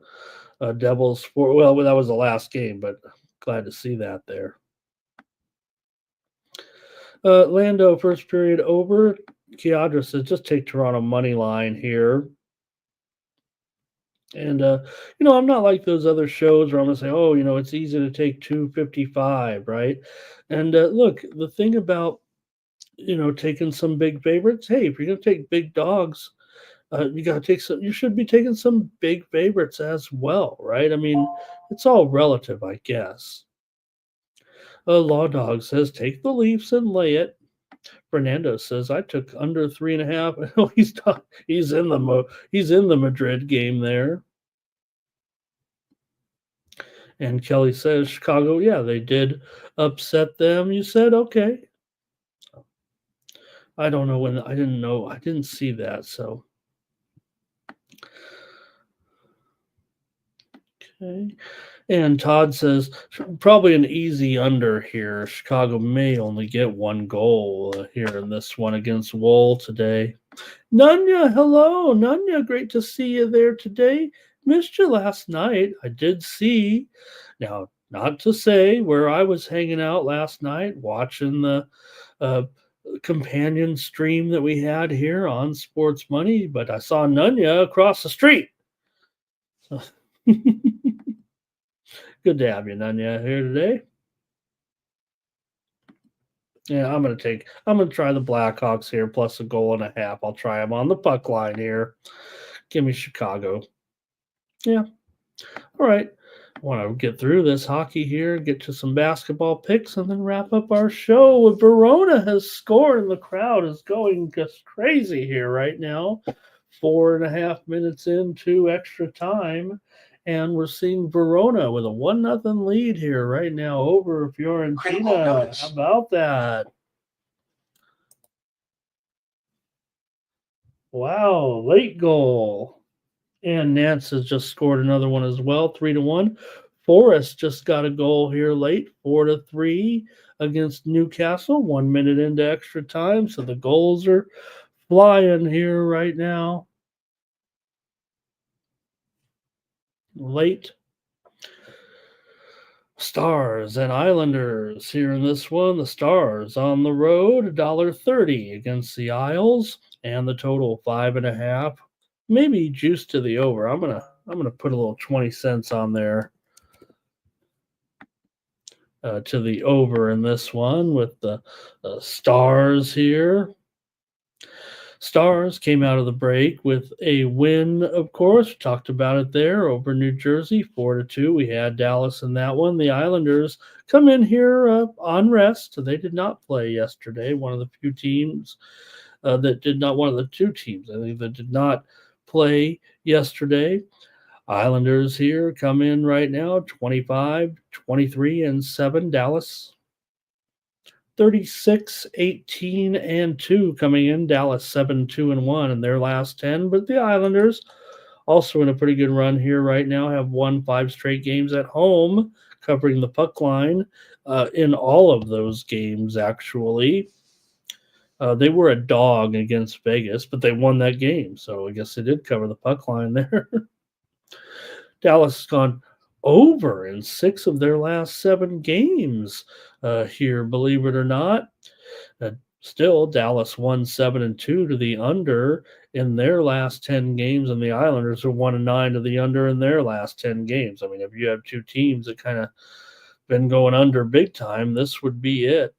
Devils for, well, that was the last game, but glad to see that there. Lando, first period over. Kiadra says, just take Toronto money line here. And, I'm not like those other shows where I'm going to say, oh, it's easy to take 255, right? And look, the thing about, taking some big favorites, hey, if you're going to take big dogs, you got to take some, you should be taking some big favorites as well, right? I mean, it's all relative, I guess. Law Dog says, take the Leafs and lay it. Fernando says, I took under 3.5. Oh, he's in the Madrid game there. And Kelly says, Chicago, yeah, they did upset them. You said, okay. I don't know when, I didn't see that, so. Okay. And Todd says, probably an easy under here. Chicago may only get one goal here in this one against Wool today. Nunya, hello. Nunya, great to see you there today. Missed you last night. I did see. Now, not to say where I was hanging out last night watching the companion stream that we had here on Sports Money, but I saw Nunya across the street. So good to have you, Nunya, here today. Yeah, I'm gonna try the Blackhawks here plus a goal and a half. I'll try them on the puck line here. Give me Chicago. Yeah. All right. I want to get through this hockey here, get to some basketball picks, and then wrap up our show. Verona has scored, and the crowd is going just crazy here right now. 4.5 minutes into extra time. And we're seeing Verona with a 1-0 lead here right now over Fiorentina. How about that? Wow, late goal. And Nance has just scored another one as well, 3-1. Forrest just got a goal here late, 4-3 against Newcastle, 1 minute into extra time. So the goals are flying here right now. Late. Stars and Islanders here in this one. The Stars on the road, $1.30 against the Isles, and the total 5.5. Maybe juice to the over. I'm gonna put a little 20 cents on there to the over in this one with the Stars here. Stars came out of the break with a win, of course. We talked about it there over New Jersey, 4-2. We had Dallas in that one. The Islanders come in here on rest. They did not play yesterday. One of the few teams one of the two teams, I think, that did not play yesterday. Islanders here come in right now, 25, 23, and 7. Dallas 36, 18, and 2 coming in. Dallas 7, 2, and 1 in their last 10. But the Islanders also in a pretty good run here right now, have won 5 straight games at home, covering the puck line in all of those games, actually. They were a dog against Vegas, but they won that game. So I guess they did cover the puck line there. Dallas has gone over in 6 of their last 7 games here, believe it or not. Still, Dallas won 7-2 to the under in their last 10 games, and the Islanders are 1-9 to the under in their last 10 games. I mean, if you have two teams that kind of been going under big time, this would be it.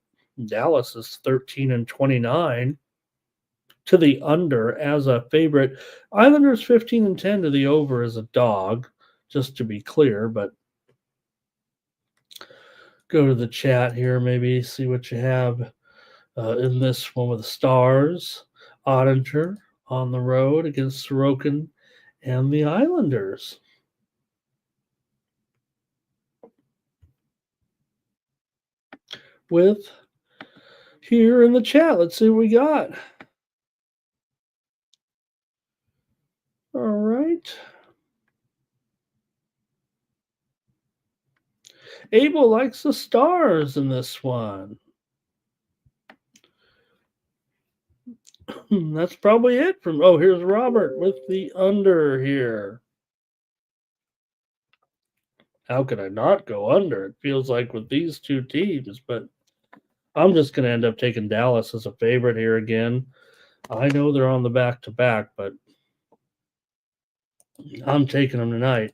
Dallas is 13-29 to the under as a favorite. Islanders 15-10 to the over as a dog, just to be clear, but go to the chat here, maybe see what you have in this one with the Stars. Ottinger on the road against Sorokin and the Islanders. With here in the chat, let's see what we got. All right. Abel likes the Stars in this one. That's probably it from, here's Robert with the under here. How could I not go under? It feels like with these two teams, but I'm just going to end up taking Dallas as a favorite here again. I know they're on the back-to-back, but I'm taking them tonight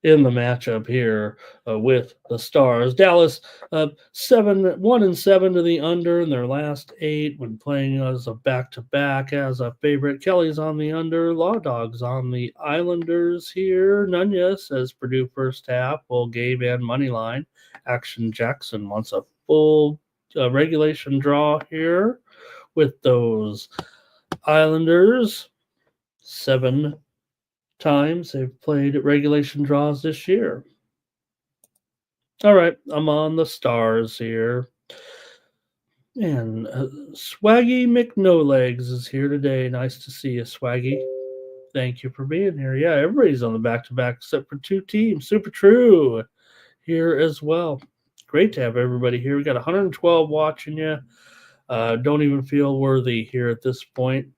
in the matchup here with the Stars. Dallas 1-7 to the under in their last 8 when playing as a back-to-back as a favorite. Kelly's on the under. Law Dogs on the Islanders here. Nunya says Purdue first half. Full game and money line. Action Jackson wants a full regulation draw here with those Islanders. 7 times they've played regulation draws this year. All right, I'm on the Stars here. And Swaggy McNolegs is here today. Nice to see you, Swaggy. Thank you for being here. Yeah, everybody's on the back-to-back except for 2 teams. Super true here as well. Great to have everybody here. We got 112 watching you. Don't even feel worthy here at this point.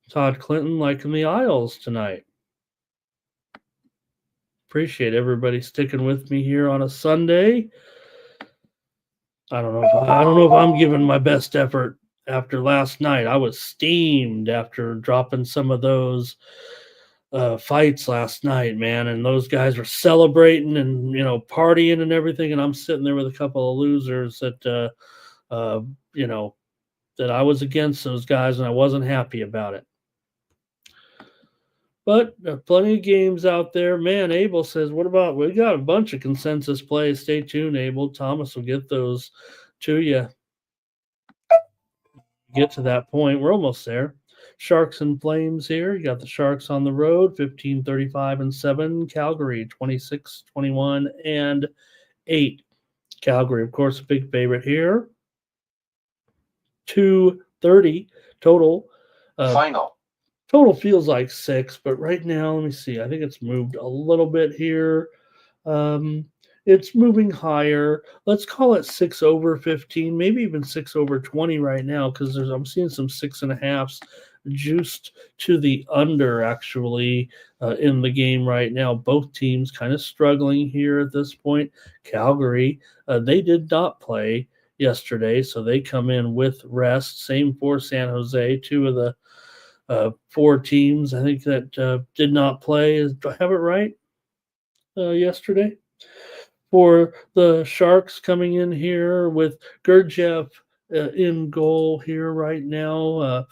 Todd Clinton liking the Isles tonight. Appreciate everybody sticking with me here on a Sunday. I don't know if I'm giving my best effort after last night. I was steamed after dropping some of those fights last night, man, and those guys were celebrating and partying and everything, and I'm sitting there with a couple of losers that that I was against those guys and I wasn't happy about it. But plenty of games out there. Man, Abel says, we got a bunch of consensus plays. Stay tuned, Abel. Thomas will get those to you. Get to that point. We're almost there. Sharks and Flames here. You got the Sharks on the road, 15-35-7. Calgary, 26-21-8. Calgary, of course, a big favorite here. 230 total. Final. Total feels like 6, but right now, let me see. I think it's moved a little bit here. It's moving higher. Let's call it 6 over 15, maybe even 6 over 20 right now, because I'm seeing some 6.5s juiced to the under actually in the game right now. Both teams kind of struggling here at this point. Calgary, they did not play yesterday, so they come in with rest. Same for San Jose, 2 of the 4 teams, I think, that did not play. Do I have it right? Yesterday. For the Sharks coming in here with Gurdjieff in goal here right now.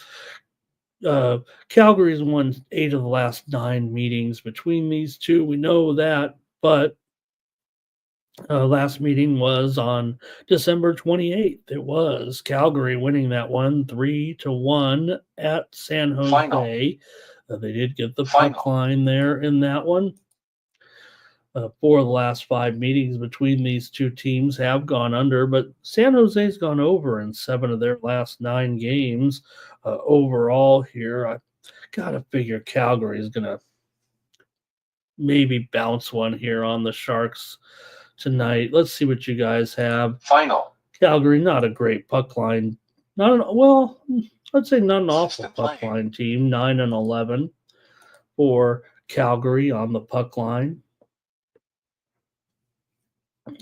Calgary's won 8 of the last 9 meetings between these two. We know that, but last meeting was on December 28th. It was Calgary winning that one 3-1 at San Jose. Final. They did get the puck line there in that one. 4 of the last 5 meetings between these two teams have gone under, but San Jose's gone over in 7 of their last 9 games overall here. I got to figure Calgary is going to maybe bounce one here on the Sharks tonight. Let's see what you guys have. Final. Calgary, not a great puck line. I'd say not an awful puck line team. 9-11 for Calgary on the puck line.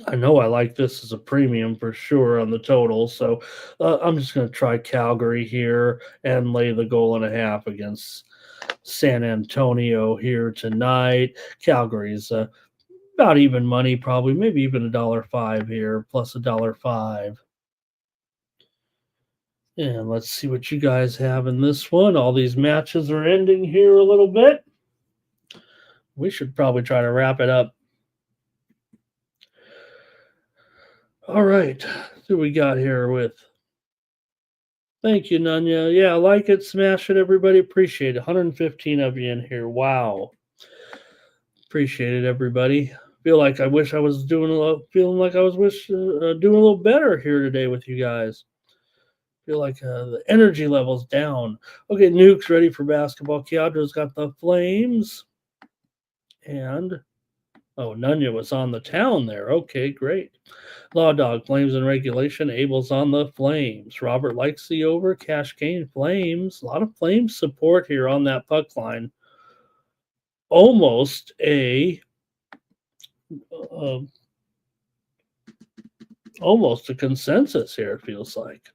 I know I like this as a premium for sure on the total, so I'm just going to try Calgary here and lay the 1.5 against San Antonio here tonight. Calgary's about even money, probably, maybe even $1.05 here, plus $1.05. And let's see what you guys have in this one. All these matches are ending here a little bit. We should probably try to wrap it up. All right, so we got here with. Thank you, Nunya. Yeah, like it, smash it, everybody. Appreciate it. 115 of you in here. Wow. Appreciate it, everybody. Feel like I wish I was doing doing a little better here today with you guys. Feel like the energy level's down. Okay, Nuke's ready for basketball. Keadra's got the Flames. And Nunya was on the town there. Okay, great. Law Dog, Flames in regulation. Abel's on the Flames. Robert likes the over. Cash Kane, Flames. A lot of Flames support here on that puck line. Almost a almost a consensus here, it feels like.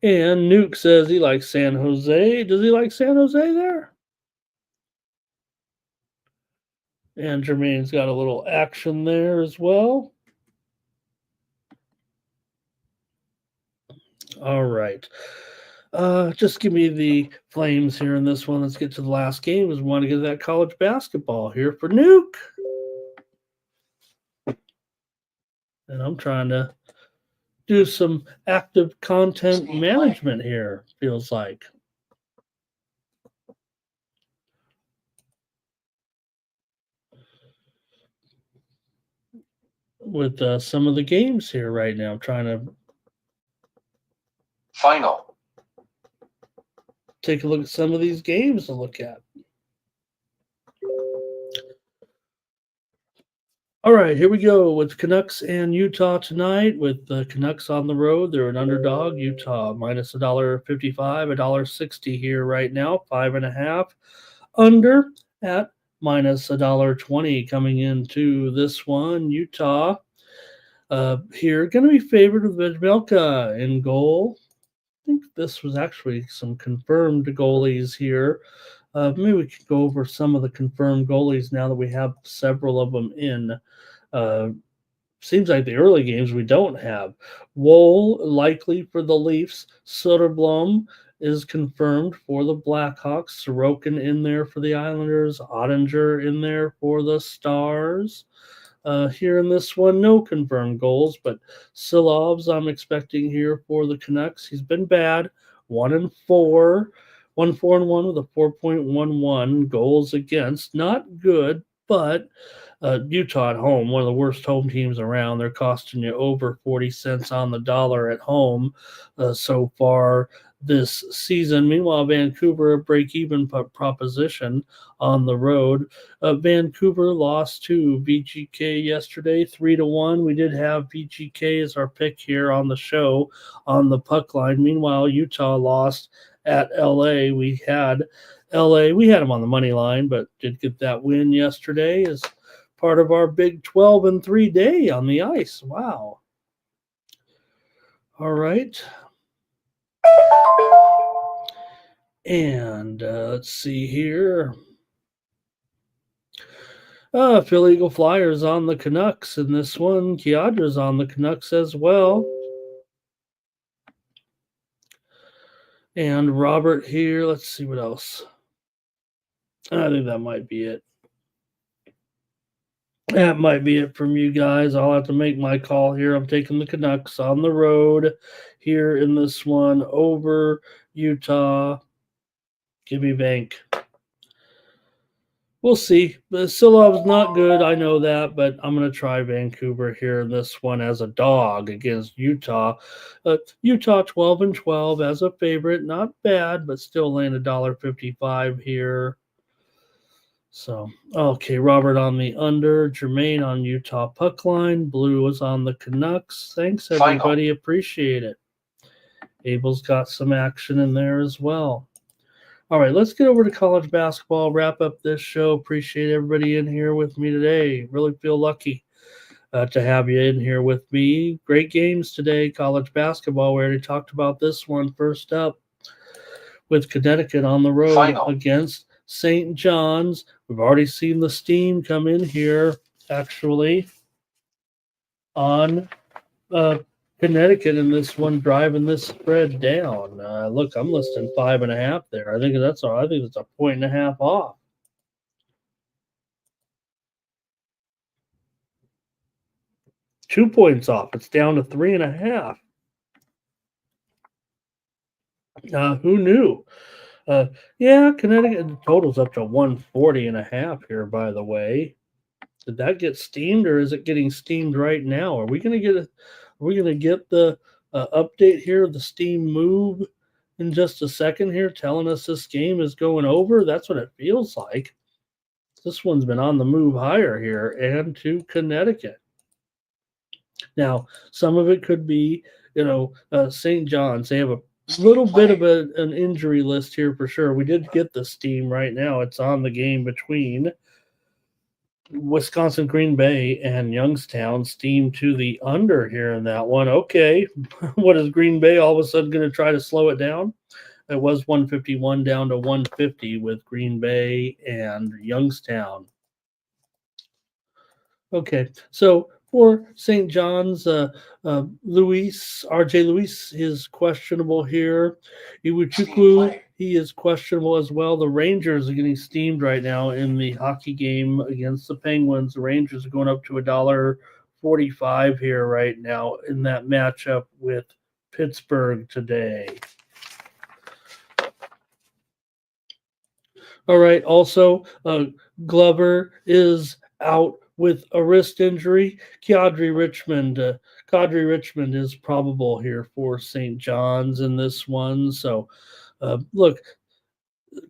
And Nuke says he likes San Jose. Does he like San Jose there? And Jermaine's got a little action there as well. All right. Just give me the Flames here in this one. Let's get to the last game. We want to get that college basketball here for Nuke. And I'm trying to do some active content management here, feels like. With some of the games here right now, I'm trying to take a look at some of these games to look at. All right, here we go with Canucks and Utah tonight. With the Canucks on the road, they're an underdog. Utah minus $1.55, $1.60 here right now, 5.5. Under at minus $1.20 coming into this one. Utah here going to be favored with Vejmelka in goal. I think this was actually some confirmed goalies here. Maybe we could go over some of the confirmed goalies now that we have several of them in. Seems like the early games we don't have. Wohl likely for the Leafs. Soderblom is confirmed for the Blackhawks. Sorokin in there for the Islanders. Ottinger in there for the Stars. Here in this one, no confirmed goals, but Silovs I'm expecting here for the Canucks. He's been bad. 1-4. 1-4-1 with a 4.11 goals against. Not good, but Utah at home, one of the worst home teams around. They're costing you over 40 cents on the dollar at home so far this season. Meanwhile, Vancouver, a break-even proposition on the road. Vancouver lost to VGK yesterday, 3-1. We did have VGK as our pick here on the show on the puck line. Meanwhile, Utah lost at LA. We had them on the money line, but did get that win yesterday as part of our big 12-3 day on the ice. Wow. All right. And let's see here. Philly Eagle Flyers on the Canucks in this one. Kiadra's on the Canucks as well. And Robert here. Let's see what else. I think that might be it. That might be it from you guys. I'll have to make my call here. I'm taking the Canucks on the road here in this one over Utah. Give me Vank. We'll see. The Silov's not good. I know that, but I'm going to try Vancouver here in this one as a dog against Utah. Utah 12-12 as a favorite. Not bad, but still laying $1.55 here. So, okay, Robert on the under, Jermaine on Utah puck line, Blue was on the Canucks. Thanks, everybody. Appreciate it. Abel's got some action in there as well. All right, let's get over to college basketball, wrap up this show. Appreciate everybody in here with me today. Really feel lucky to have you in here with me. Great games today, college basketball. We already talked about this one. First up with Connecticut on the road against St. John's. We've already seen the steam come in here, actually, on Connecticut in this one, driving this spread down. Look, I'm listing 5.5 there. I think that's all. I think it's a 1.5 off. Two points off. It's down to 3.5. Who knew? Yeah, Connecticut totals up to 140.5 here, by the way. Did that get steamed, or is it getting steamed right now? Are we going to get the update here, the steam move in just a second here, telling us this game is going over? That's what it feels like. This one's been on the move higher here and to Connecticut. Now, some of it could be, St. John's. They have a little bit of an injury list here for sure. We did get the steam right now. It's on the game between Wisconsin, Green Bay, and Youngstown steam to the under here in that one. Okay, what is Green Bay all of a sudden going to try to slow it down? It was 151 down to 150 with Green Bay and Youngstown. Okay, so for St. John's, R.J. Luis is questionable here. Iwuchukwu, he is questionable as well. The Rangers are getting steamed right now in the hockey game against the Penguins. The Rangers are going up to $1.45 here right now in that matchup with Pittsburgh today. All right, also, Glover is out with a wrist injury. Kadri Richmond is probable here for St. John's in this one. So, look,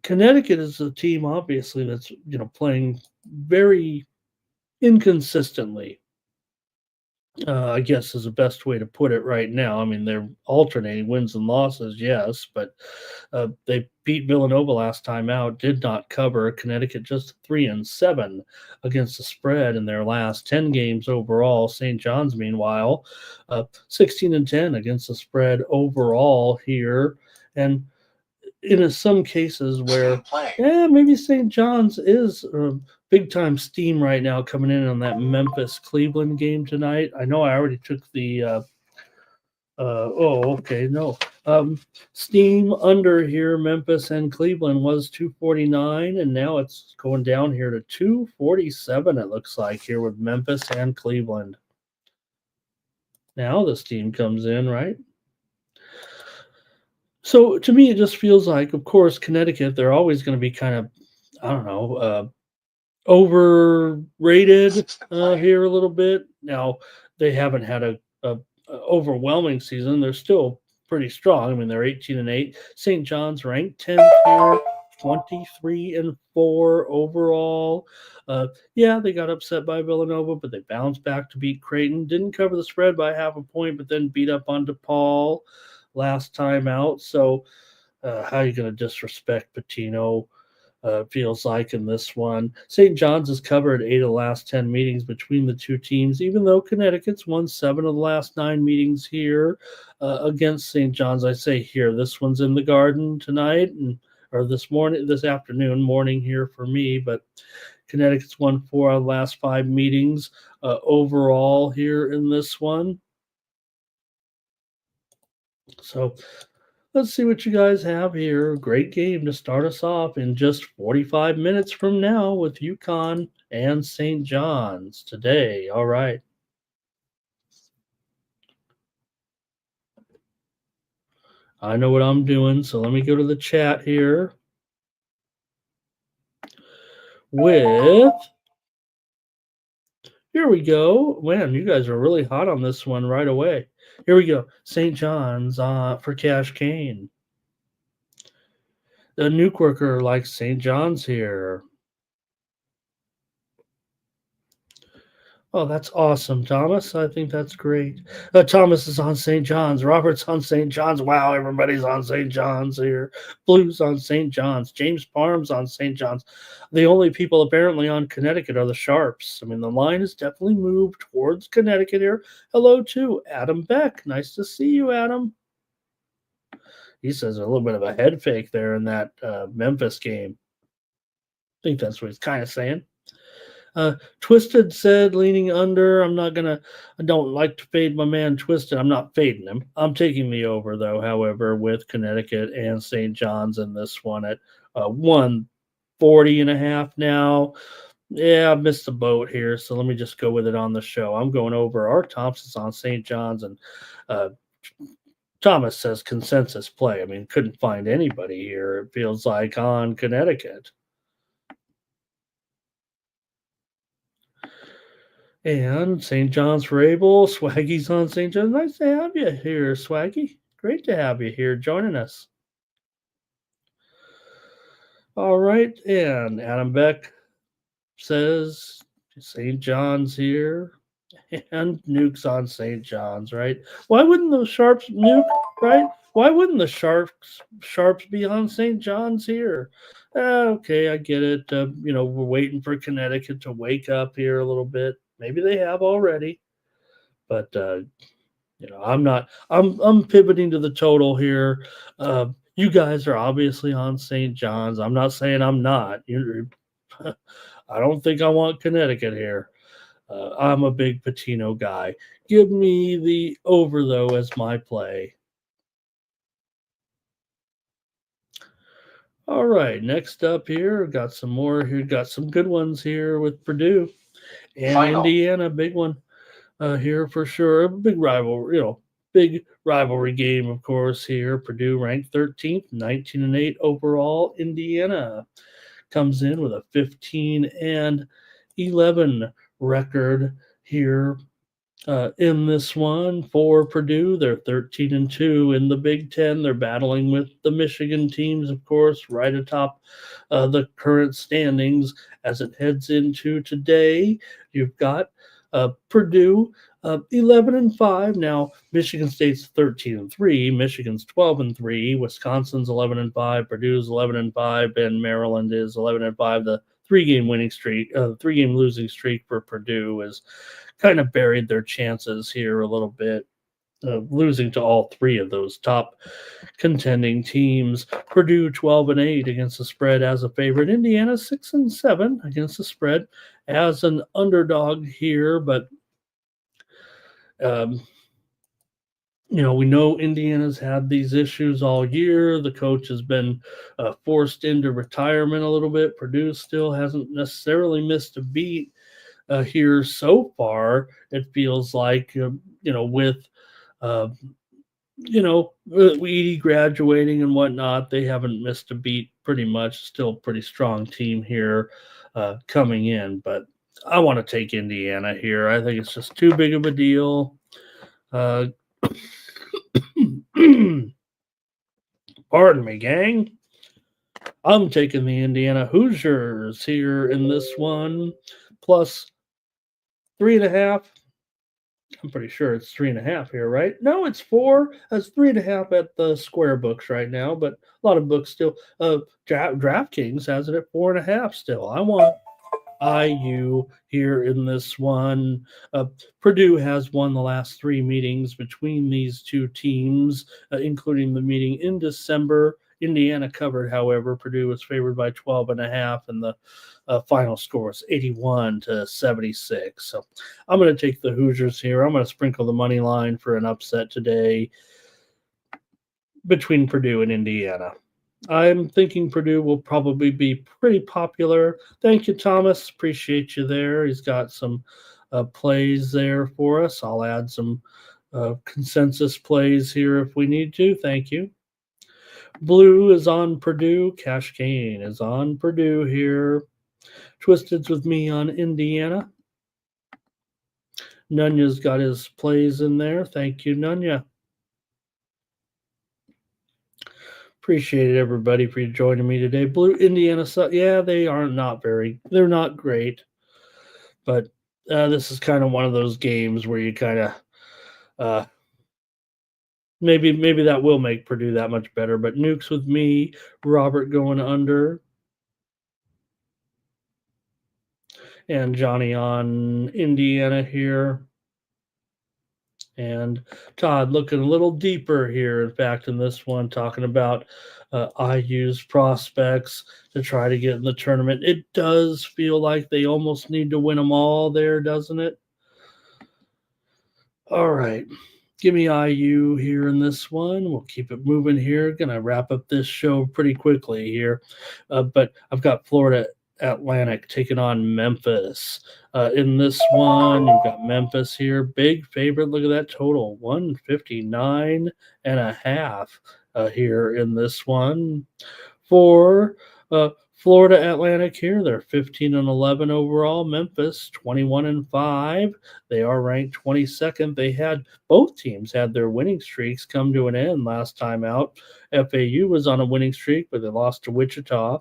Connecticut is a team, obviously, that's playing very inconsistently. I guess is the best way to put it right now. I mean, they're alternating wins and losses, yes, but they beat Villanova last time out, did not cover. Connecticut just 3-7 against the spread in their last 10 games overall. St. John's, meanwhile, 16-10 against the spread overall here. And in some cases where, maybe St. John's is big time steam right now coming in on that Memphis Cleveland game tonight. I know I already took the steam under here. Memphis and Cleveland was 249, and now it's going down here to 247. It looks like here with Memphis and Cleveland. Now the steam comes in, right? So to me, it just feels like, of course, Connecticut, they're always going to be kind of, overrated here a little bit. Now, they haven't had a overwhelming season. They're still pretty strong. I mean, they're 18-8. St. John's ranked 10th here, 23-4 overall. They got upset by Villanova, but they bounced back to beat Creighton. Didn't cover the spread by half a point, but then beat up on DePaul last time out. So how are you going to disrespect Pitino? Feels like in this one. St. John's has covered 8 of the last 10 meetings between the two teams, even though Connecticut's won 7 of the last 9 meetings here against St. John's. I say here, this one's in the Garden tonight, or this afternoon, morning here for me, but Connecticut's won 4 of the last 5 meetings overall here in this one. So let's see what you guys have here. Great game to start us off in just 45 minutes from now with Yukon and St. John's today. All right. I know what I'm doing, so let me go to the chat here here we go. Man, you guys are really hot on this one right away. Here we go. St. John's for Cash Kane. The nuke worker likes St. John's here. Oh, that's awesome, Thomas. I think that's great. Thomas is on St. John's. Robert's on St. John's. Wow, everybody's on St. John's here. Blue's on St. John's. James Parham's on St. John's. The only people apparently on Connecticut are the Sharps. I mean, the line has definitely moved towards Connecticut here. Hello to Adam Beck. Nice to see you, Adam. He says a little bit of a head fake there in that Memphis game. I think that's what he's kind of saying. Twisted said leaning under. I don't like to fade my man Twisted. I'm not fading him. I'm taking the over, though, however, with Connecticut and St. John's in this one at 140.5 now. Yeah, I missed the boat here, so let me just go with it on the show. I'm going over. Art Thompson's on St. John's, and Thomas says consensus play. I mean, couldn't find anybody here, it feels like, on Connecticut. And St. John's for Abel. Swaggy's on St. John's. Nice to have you here, Swaggy. Great to have you here joining us. All right. And Adam Beck says St. John's here. And Nuke's on St. John's, right? Why wouldn't the Sharps nuke right? Why wouldn't the Sharps be on St. John's here? Okay, I get it. We're waiting for Connecticut to wake up here a little bit. Maybe they have already, but I'm not. I'm pivoting to the total here. You guys are obviously on St. John's. I'm not saying I'm not. I don't think I want Connecticut here. I'm a big Patino guy. Give me the over, though, as my play. All right, next up here, got some more here. Got some good ones here with Purdue and Indiana. Big one here for sure. Big rivalry game, of course, here. Purdue ranked 13th, 19-8 overall. Indiana comes in with a 15-11 record here in this one for Purdue. They're 13-2 in the Big Ten. They're battling with the Michigan teams, of course, right atop the current standings as it heads into today. You've got Purdue 11-5. Now Michigan State's 13-3. Michigan's 12-3. Wisconsin's 11-5. Purdue's 11-5, and Maryland is 11-5. The three-game losing streak for Purdue is kind of buried their chances here a little bit, losing to all three of those top contending teams. Purdue 12-8 against the spread as a favorite. Indiana 6-7 against the spread as an underdog here, but we know Indiana's had these issues all year. The coach has been forced into retirement a little bit. Purdue still hasn't necessarily missed a beat here so far. It feels like, with Edie graduating and whatnot, they haven't missed a beat pretty much. Still a pretty strong team here coming in, but I want to take Indiana here. I think it's just too big of a deal. Pardon me, gang. I'm taking the Indiana Hoosiers here in this one, plus 3.5. I'm pretty sure it's 3.5 here, right? No, it's 4. That's 3.5 at the square books right now, but a lot of books still. DraftKings has it at 4.5 still. I want IU here in this one. Purdue has won the last 3 meetings between these two teams, including the meeting in December. Indiana covered, however. Purdue was favored by 12.5, and the final score is 81-76. So I'm going to take the Hoosiers here. I'm going to sprinkle the money line for an upset today between Purdue and Indiana. I'm thinking Purdue will probably be pretty popular. Thank you, Thomas. Appreciate you there. He's got some plays there for us. I'll add some consensus plays here if we need to. Thank you. Blue is on Purdue. Cash Kane is on Purdue here. Twisted's with me on Indiana. Nunya's got his plays in there. Thank you, Nunya. Appreciate it, everybody, for joining me today. Blue Indiana, yeah, they're not great, but this is kind of one of those games where you kind of maybe that will make Purdue that much better. But Nukes with me, Robert going under, and Johnny on Indiana here. And Todd looking a little deeper here, in fact, in this one, talking about IU's prospects to try to get in the tournament. It does feel like they almost need to win them all there, doesn't it? All right. Give me IU here in this one. We'll keep it moving here. Going to wrap up this show pretty quickly here. But I've got Florida Atlantic taking on Memphis. In this one, you've got Memphis here. Big favorite. Look at that total. 159.5 here in this one. For Florida Atlantic here, they're 15-11 overall. Memphis 21-5. They are ranked 22nd. Both teams had their winning streaks come to an end last time out. FAU was on a winning streak, but they lost to Wichita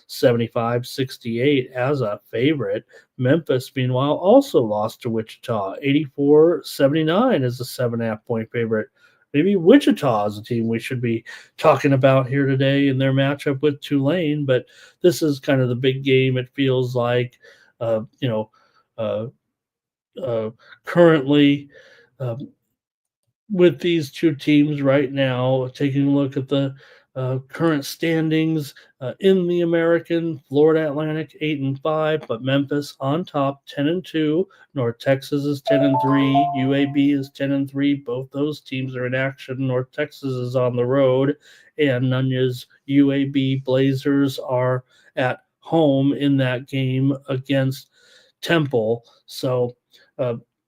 75-68 as a favorite. Memphis, meanwhile, also lost to Wichita 84-79 as a 7.5 point favorite. maybe Wichita is a team we should be talking about here today in their matchup with Tulane. But this is kind of the big game. It feels like, currently. With these two teams right now, taking a look at the current standings in the American, Florida Atlantic 8-5, but Memphis on top 10-2. North Texas is 10-3. UAB is 10-3. Both those teams are in action. North Texas is on the road, and Nunez's UAB Blazers are at home in that game against Temple. So,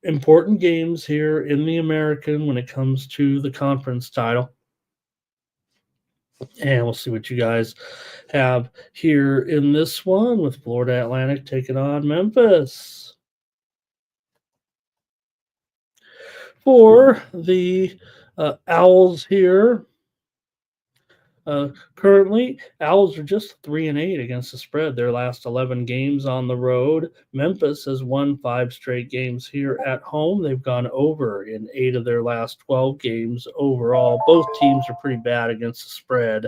important games here in the American when it comes to the conference title. And we'll see what you guys have here in this one with Florida Atlantic taking on Memphis. For the Owls here, currently, Owls are just 3-8 against the spread. Their last 11 games on the road. Memphis has won 5 straight games here at home. They've gone over in 8 of their last 12 games overall. Both teams are pretty bad against the spread.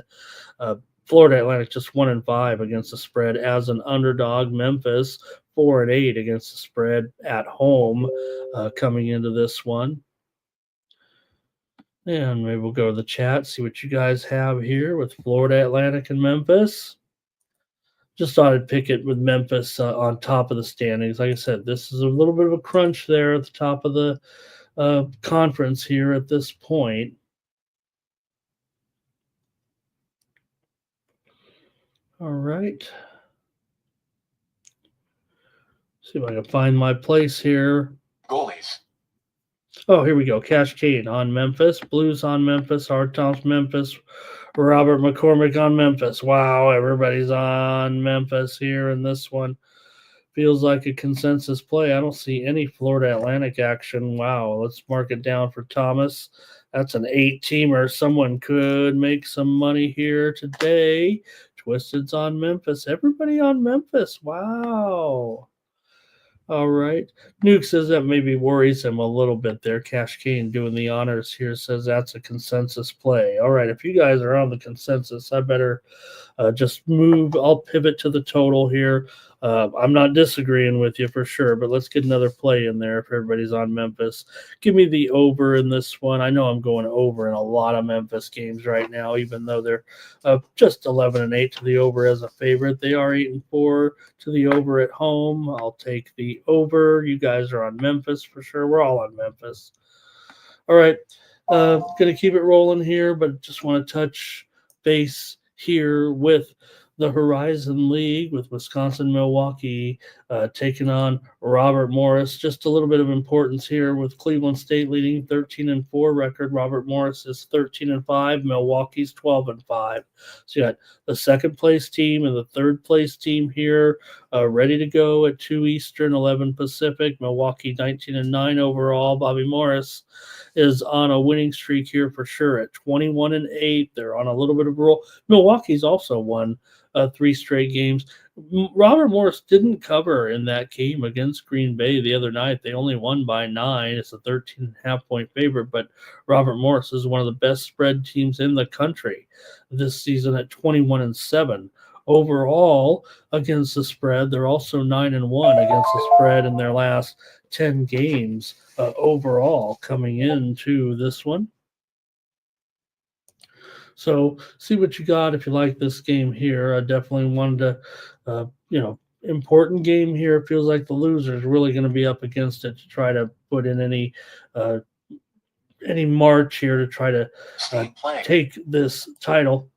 Florida Atlantic just 1-5 against the spread as an underdog. Memphis 4-8 against the spread at home coming into this one. And maybe we'll go to the chat, see what you guys have here with Florida Atlantic and Memphis. Just thought I'd pick it with Memphis on top of the standings. Like I said, this is a little bit of a crunch there at the top of the conference here at this point. All right. See if I can find my place here. Goalies. Oh, here we go. Cash Kane on Memphis. Blues on Memphis. Hard Tops Memphis. Robert McCormick on Memphis. Wow, everybody's on Memphis here in this one. Feels like a consensus play. I don't see any Florida Atlantic action. Wow, let's mark it down for Thomas. That's an 8-teamer. Someone could make some money here today. Twisted's on Memphis. Everybody on Memphis. Wow. All right. Nuke says that maybe worries him a little bit there. Cash Kane doing the honors here says that's a consensus play. All right. If you guys are on the consensus, I better just move. I'll pivot to the total here. I'm not disagreeing with you for sure, but let's get another play in there if everybody's on Memphis. Give me the over in this one. I know I'm going over in a lot of Memphis games right now, even though they're just 11-8 to the over as a favorite. They are 8-4 to the over at home. I'll take the over. You guys are on Memphis for sure. We're all on Memphis. All right. Going to keep it rolling here, but just want to touch base here with the Horizon League with Wisconsin, Milwaukee taking on Robert Morris. Just a little bit of importance here with Cleveland State leading 13-4 record. Robert Morris is 13-5. Milwaukee's 12-5. So you got the second place team and the third place team here ready to go at 2 Eastern, 11 Pacific. Milwaukee 19-9 overall. Bobby Morris is on a winning streak here for sure at 21-8. They're on a little bit of a roll. Milwaukee's also won 3 straight games. Robert Morris didn't cover in that game against Green Bay the other night. They only won by 9. It's a 13.5-point favorite, but Robert Morris is one of the best spread teams in the country this season at 21-7. Overall, against the spread, they're also 9-1 against the spread in their last 10 games overall coming into this one. So see what you got if you like this game here. I definitely wanted to, important game here. It feels like the loser is really going to be up against it to try to put in any march here to try to take this title.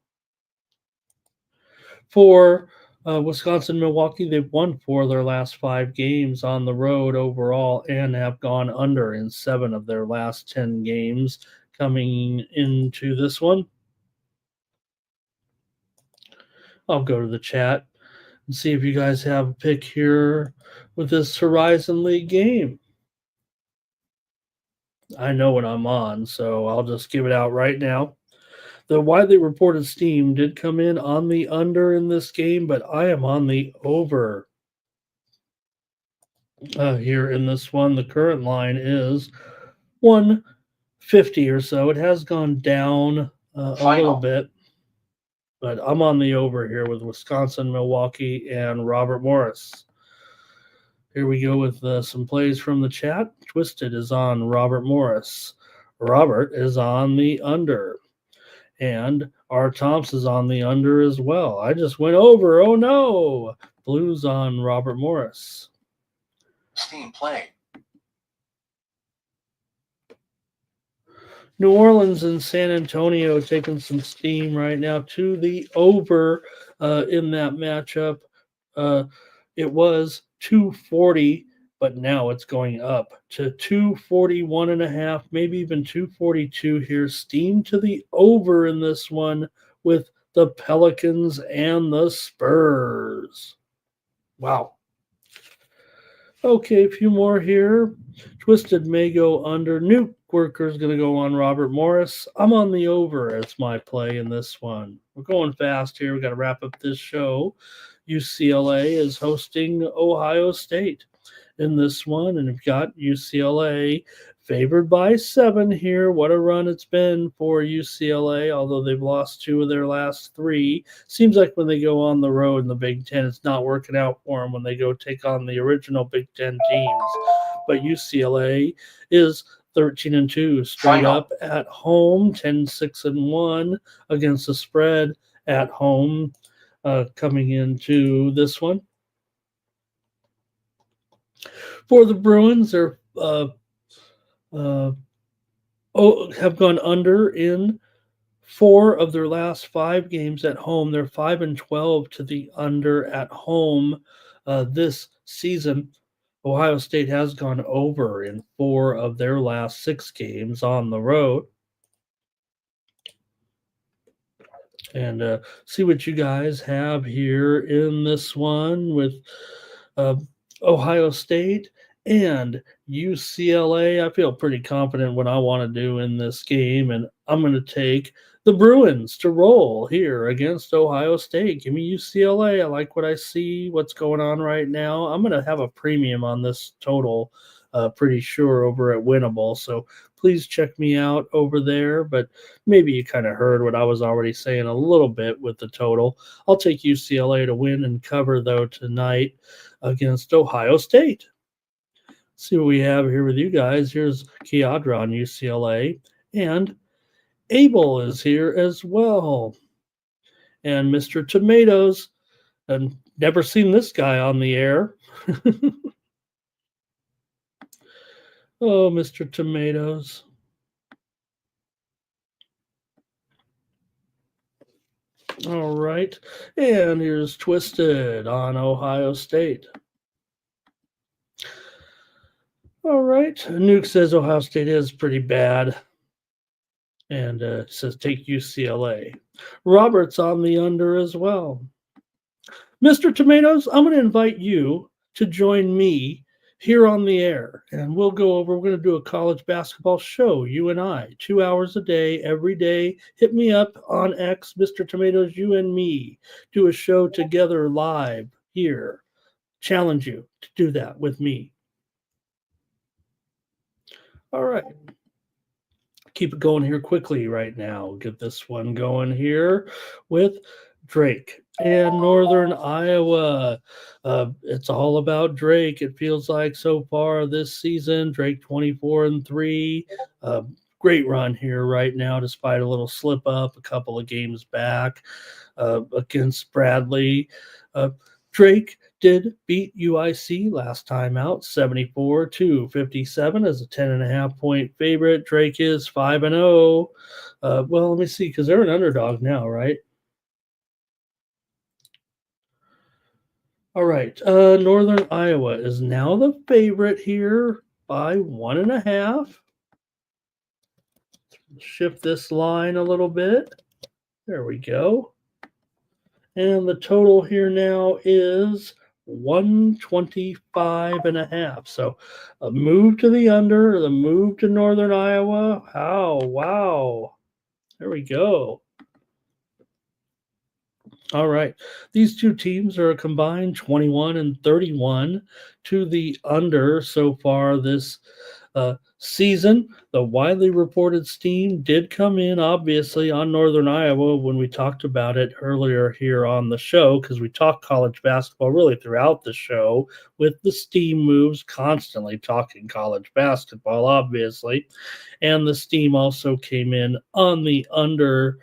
For Wisconsin, Milwaukee, they've won 4 of their last 5 games on the road overall and have gone under in 7 of their last 10 games coming into this one. I'll go to the chat and see if you guys have a pick here with this Horizon League game. I know what I'm on, so I'll just give it out right now. The widely reported steam did come in on the under in this game, but I am on the over here in this one. The current line is 1 50 or so. It has gone down a little bit, but I'm on the over here with Wisconsin, Milwaukee, and Robert Morris. Here we go with some plays from the chat. Twisted is on Robert Morris. Robert is on the under. And R. Thompson is on the under as well. I just went over. Oh, no. Blues on Robert Morris. Steam play. New Orleans and San Antonio taking some steam right now to the over in that matchup. It was 240, but now it's going up to 241.5, maybe even 242 here. Steam to the over in this one with the Pelicans and the Spurs. Wow. Okay, a few more here. Twisted may go under. Nuke Worker's going to go on Robert Morris. I'm on the over as my play in this one. We're going fast here. We got to wrap up this show. UCLA is hosting Ohio State in this one, and we've got UCLA favored by 7 here. What a run it's been for UCLA, although they've lost 2 of their last 3. Seems like when they go on the road in the Big Ten, it's not working out for them when they go take on the original Big Ten teams. But UCLA is 13-2 straight up at home, 10-6-1 against the spread at home coming into this one. For the Bruins, they're have gone under in 4 of their last 5 games at home. They're 5-12 to the under at home this season. Ohio State has gone over in 4 of their last 6 games on the road. And see what you guys have here in this one with Ohio State and UCLA. I feel pretty confident what I want to do in this game, and I'm going to take the Bruins to roll here against Ohio State. Give me UCLA. I like what I see, what's going on right now. I'm going to have a premium on this total, pretty sure, over at Winnable. So please check me out over there. But maybe you kind of heard what I was already saying a little bit with the total. I'll take UCLA to win and cover, though, tonight against Ohio State. Let's see what we have here with you guys. Here's Kiadra on UCLA, and Abel is here as well. And Mr. Tomatoes, and never seen this guy on the air. Oh, Mr. Tomatoes. All right. And here's Twisted on Ohio State. All right. Nuke says Ohio State is pretty bad. And says take UCLA. Robert's on the under as well. Mr. Tomatoes, I'm going to invite you to join me here on the air. And we're going to do a college basketball show, you and I, 2 hours a day, every day. Hit me up on X, Mr. Tomatoes, you and me. Do a show together live here. Challenge you to do that with me. All right. Keep it going here quickly right now. Get this one going here with Drake and Northern Iowa. It's all about Drake. It feels like so far this season. Drake 24-3. Great run here right now, despite a little slip up a couple of games back against Bradley. Drake did beat UIC last time out, 74-57 as a 10.5-point favorite. Drake is 5-0. Well, let me see, because they're an underdog now, right? All right. Northern Iowa is now the favorite here by 1.5. Shift this line a little bit. There we go. And the total here now is 125.5. So a move to the under, the move to Northern Iowa. Oh, wow. There we go. All right. These two teams are a combined 21-31 to the under so far this season. The widely reported steam did come in, obviously, on Northern Iowa when we talked about it earlier here on the show, because we talk college basketball really throughout the show with the steam moves, constantly talking college basketball, obviously. And the steam also came in on the under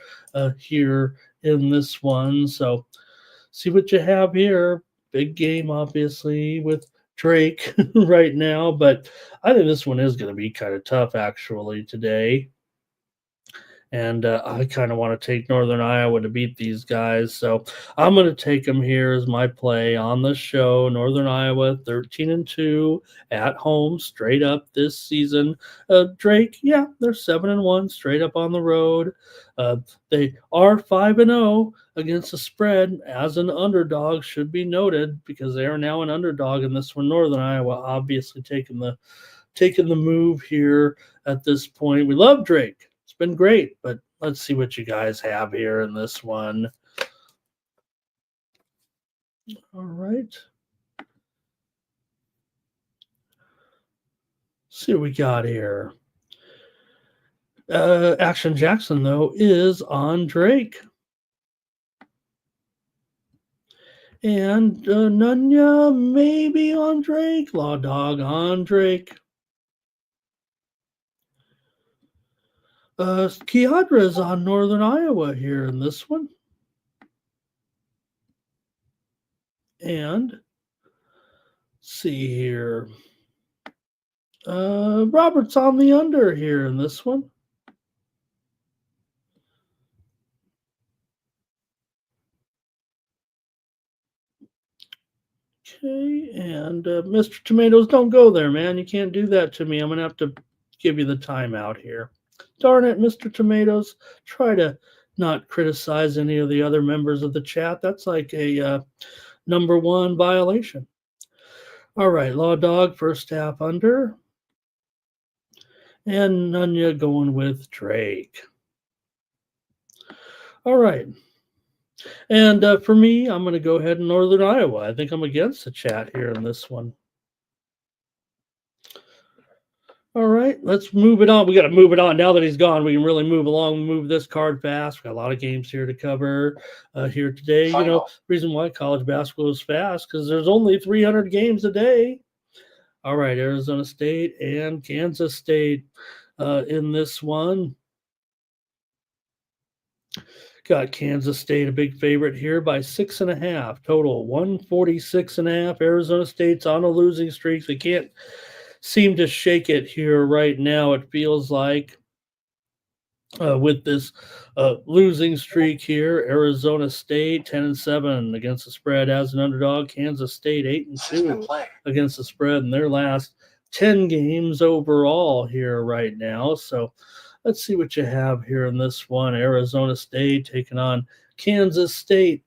here in this one. So see what you have here. Big game, obviously, with Drake right now, but I think this one is going to be kind of tough actually today. And I kind of want to take Northern Iowa to beat these guys. So I'm going to take them here as my play on the show. Northern Iowa 13-2 at home, straight up this season. Drake, yeah, they're 7-1 straight up on the road. They are 5-0 against the spread as an underdog, should be noted, because they are now an underdog in this one. Northern Iowa obviously taking the move here at this point. We love Drake. It's been great, but let's see what you guys have here in this one. All right. See what we got here. Action Jackson, though, is on Drake. And Nunya maybe on Drake. Law Dog on Drake. Kiadra's on Northern Iowa here in this one. And see here. Robert's on the under here in this one. Okay, and Mr. Tomatoes, don't go there, man. You can't do that to me. I'm going to have to give you the timeout here. Darn it, Mr. Tomatoes. Try to not criticize any of the other members of the chat. That's like a number one violation. All right, Law Dog, first half under. And Nunya going with Drake. All right. And for me, I'm going to go ahead in Northern Iowa. I think I'm against the chat here in this one. All right, let's move it on. We got to move it on. Now that he's gone, we can really move along, move this card fast. We got a lot of games here to cover here today. Final. You know, reason why college basketball is fast, because there's only 300 games a day. All right, Arizona State and Kansas State in this one. Got Kansas State a big favorite here by 6.5. Total 146.5. Arizona State's on a losing streak. They can't seem to shake it here right now, it feels like, with this losing streak here. Arizona State 10-7 against the spread as an underdog. Kansas State 8-2 against the spread in their last 10 games overall here right now. So let's see what you have here in this one. Arizona State taking on Kansas State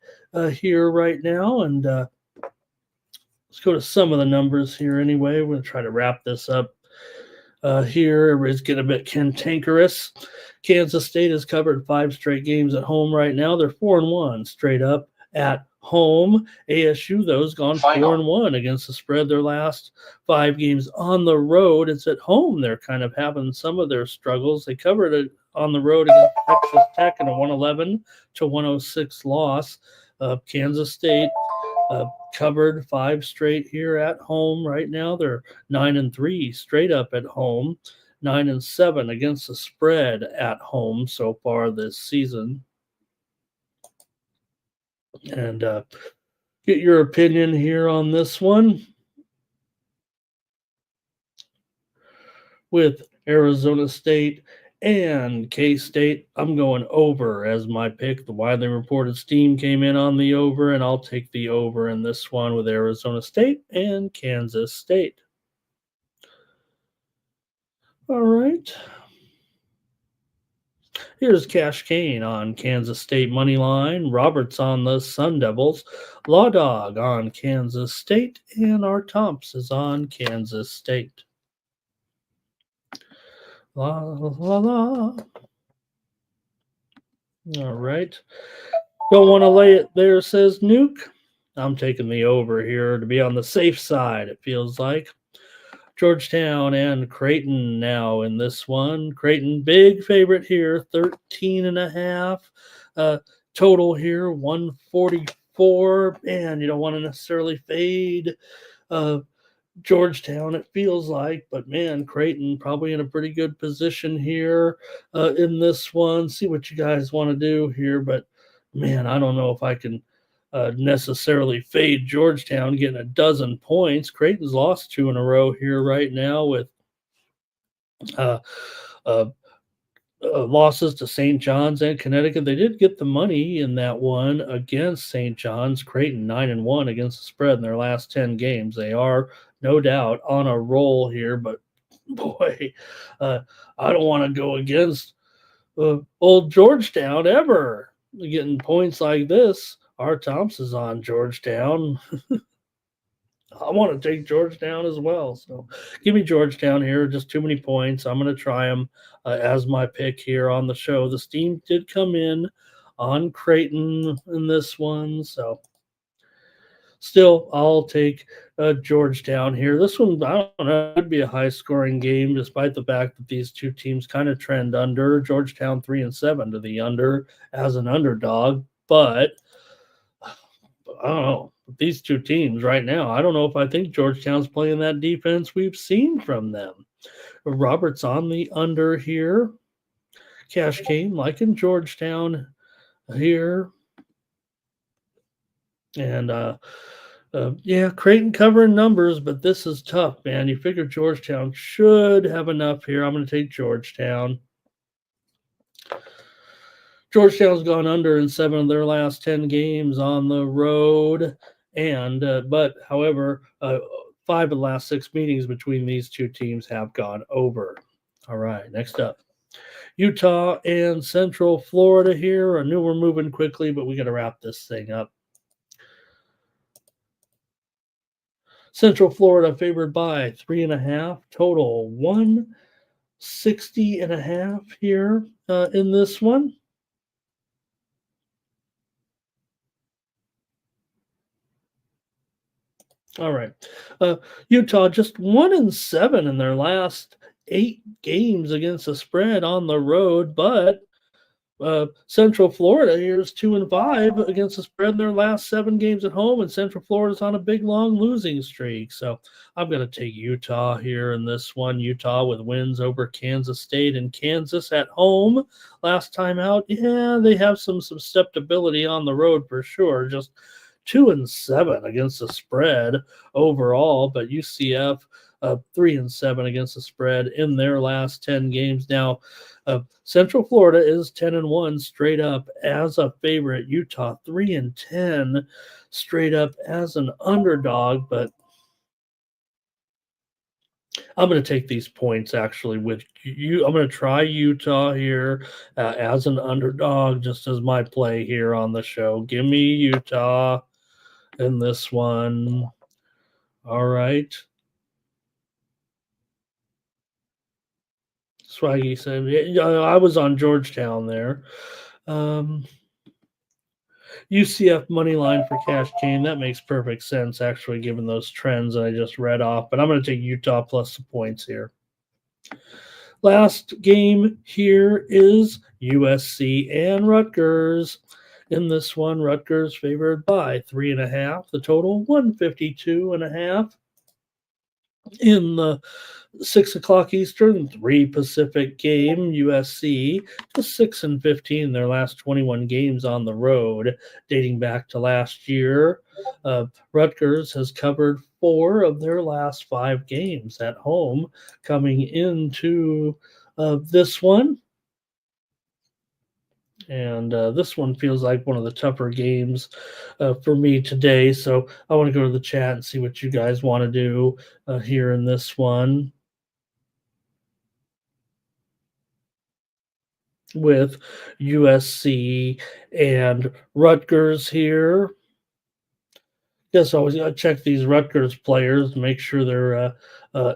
here right now. And let's go to some of the numbers here anyway. We're going to try to wrap this up here. Everybody's getting a bit cantankerous. Kansas State has covered 5 straight games at home right now. They're 4-1 straight up at home. ASU, though, has gone 4-1 against the spread their last 5 games on the road. It's at home they're kind of having some of their struggles. They covered it on the road against Texas Tech in a 111-106 loss. Kansas State covered 5 straight here at home right now. They're 9-3 straight up at home, 9-7 against the spread at home so far this season. And get your opinion here on this one. With Arizona State and K-State, I'm going over as my pick. The widely reported steam came in on the over, and I'll take the over in this one with Arizona State and Kansas State. All right. Here's Cash Kane on Kansas State money line. Roberts on the Sun Devils. Law Dog on Kansas State. And our Tomps is on Kansas State. La, la, la. All right. Don't want to lay it there, says Nuke. I'm taking the over here to be on the safe side, it feels like. Georgetown and Creighton now in this one. Creighton, big favorite here, 13.5. Total here, 144. And you don't want to necessarily fade Georgetown, it feels like, but man, Creighton probably in a pretty good position here in this one. See what you guys want to do here, but man, I don't know if I can necessarily fade Georgetown getting a dozen points. Creighton's lost 2 in a row here right now with uh, uh, losses to St. John's and Connecticut. They did get the money in that one against St. John's. Creighton 9-1 against the spread in their last 10 games. They are no doubt on a roll here, but boy, I don't want to go against old Georgetown ever. Getting points like this. R. Thompson's on Georgetown. I want to take Georgetown as well. So give me Georgetown here. Just too many points. I'm going to try them as my pick here on the show. The steam did come in on Creighton in this one. So still, I'll take Georgetown here. This one, I don't know, could be a high-scoring game despite the fact that these two teams kind of trend under. Georgetown 3-7 to the under as an underdog. But I don't know. These two teams right now, I don't know if I think Georgetown's playing that defense we've seen from them. Roberts on the under here. Cash game like in Georgetown here. And yeah, Creighton covering numbers, but this is tough, man. You figure Georgetown should have enough here. I'm going to take Georgetown. Georgetown's gone under in 7 of their last 10 games on the road. And but however, 5 of the last 6 meetings between these two teams have gone over. All right, next up, Utah and Central Florida here. I knew we're moving quickly, but we got to wrap this thing up. Central Florida favored by 3.5. Total 160.5 here in this one. All right. Utah just 1-7 in their last 8 games against the spread on the road, but Central Florida here is 2-5 against the spread in their last 7 games at home, and Central Florida's on a big long losing streak. So I'm going to take Utah here in this one. Utah with wins over Kansas State and Kansas at home last time out. Yeah, they have some susceptibility on the road for sure. Just 2-7 against the spread overall, but UCF 3-7 against the spread in their last 10 games. Now, Central Florida is 10-1 straight up as a favorite. Utah 3-10 straight up as an underdog, but I'm going to take these points actually with you. I'm going to try Utah here as an underdog, just as my play here on the show. Give me Utah in this one. All right. Swaggy said, yeah, I was on Georgetown there. UCF money line for cash game. That makes perfect sense, actually, given those trends that I just read off. But I'm going to take Utah plus the points here. Last game here is USC and Rutgers. In this one, Rutgers favored by 3.5. The total 152.5. In the 6 o'clock Eastern, 3 Pacific game, USC just 6-15 in their last 21 games on the road, dating back to last year. Rutgers has covered 4 of their last 5 games at home coming into this one. And this one feels like one of the tougher games for me today. So I want to go to the chat and see what you guys want to do here in this one. With USC and Rutgers here. Guess always got to check these Rutgers players to make sure they're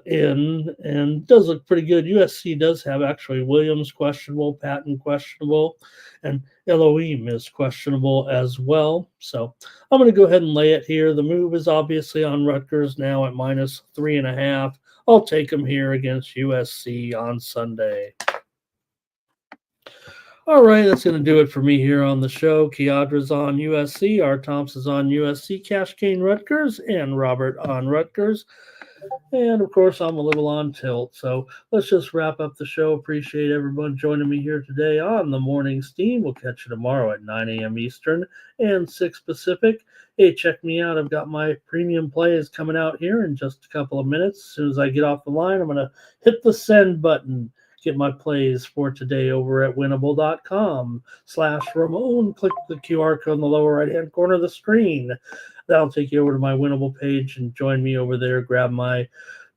in, and it does look pretty good. USC does have actually Williams questionable, Patton questionable, and Elohim is questionable as well. So I'm going to go ahead and lay it here. The move is obviously on Rutgers now at -3.5. I'll take them here against USC on Sunday. All right, that's going to do it for me here on the show. Kiadra's on USC, R. Thompson's on USC, Cash Kane Rutgers, and Robert on Rutgers. And, of course, I'm a little on tilt. So let's just wrap up the show. Appreciate everyone joining me here today on the Morning Steam. We'll catch you tomorrow at 9 a.m. Eastern and 6 Pacific. Hey, check me out. I've got my premium plays coming out here in just a couple of minutes. As soon as I get off the line, I'm going to hit the send button. Get my plays for today over at winnable.com/Ramon. Click the QR code in the lower right-hand corner of the screen. That'll take you over to my winnable page and join me over there. Grab my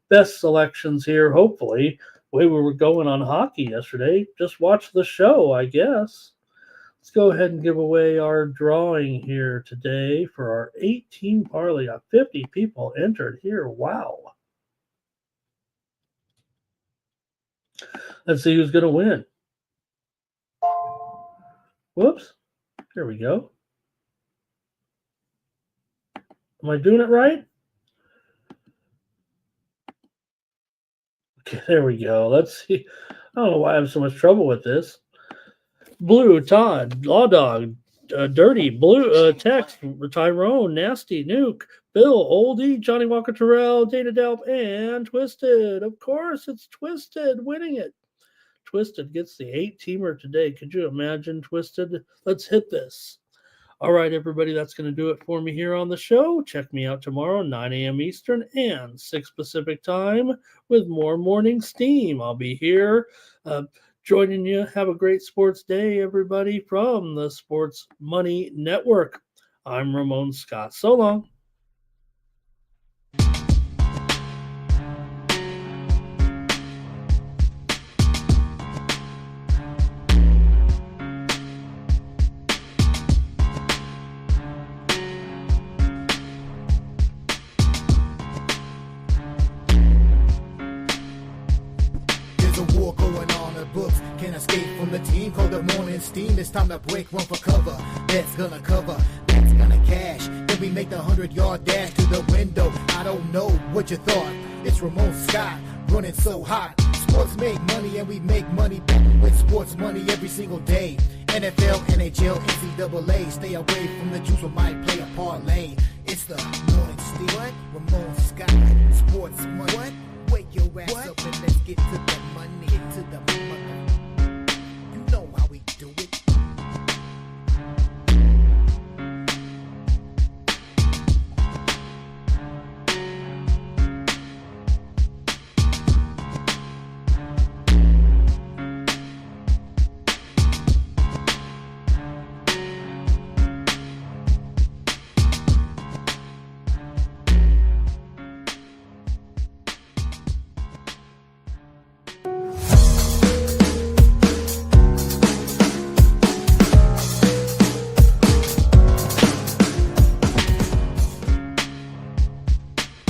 best selections here, hopefully. The way we were going on hockey yesterday, just watch the show, I guess. Let's go ahead and give away our drawing here today for our 18 parlay. Got 50 people entered here. Wow. Let's see who's going to win. Whoops. There we go. Am I doing it right? Okay, there we go. Let's see. I don't know why I have so much trouble with this. Blue, Todd, Law Dog, Dirty, Blue, Text, Tyrone, Nasty, Nuke, Bill, Oldie, Johnny Walker Terrell, Dana Delp, and Twisted. Of course, it's Twisted winning it. Twisted gets the 8-teamer today. Could you imagine, Twisted? Let's hit this. All right, everybody, that's going to do it for me here on the show. Check me out tomorrow, 9 a.m. Eastern and 6 Pacific time with more Morning Steam. I'll be here joining you. Have a great sports day, everybody, from the Sports Money Network. I'm Ramon Scott. So long. Steam, it's time to break one for cover. That's gonna cover, that's gonna cash. Then we make the 100-yard dash to the window. I don't know what you thought. It's Ramon Scott running so hot. Sports make money and we make money back with sports money every single day. NFL, NHL, NCAA. Stay away from the juice or might play a parlay. It's the Morning Steam. What? Ramon Scott. Sports money. What? Wake your ass up and let's get to the money. Get to the money.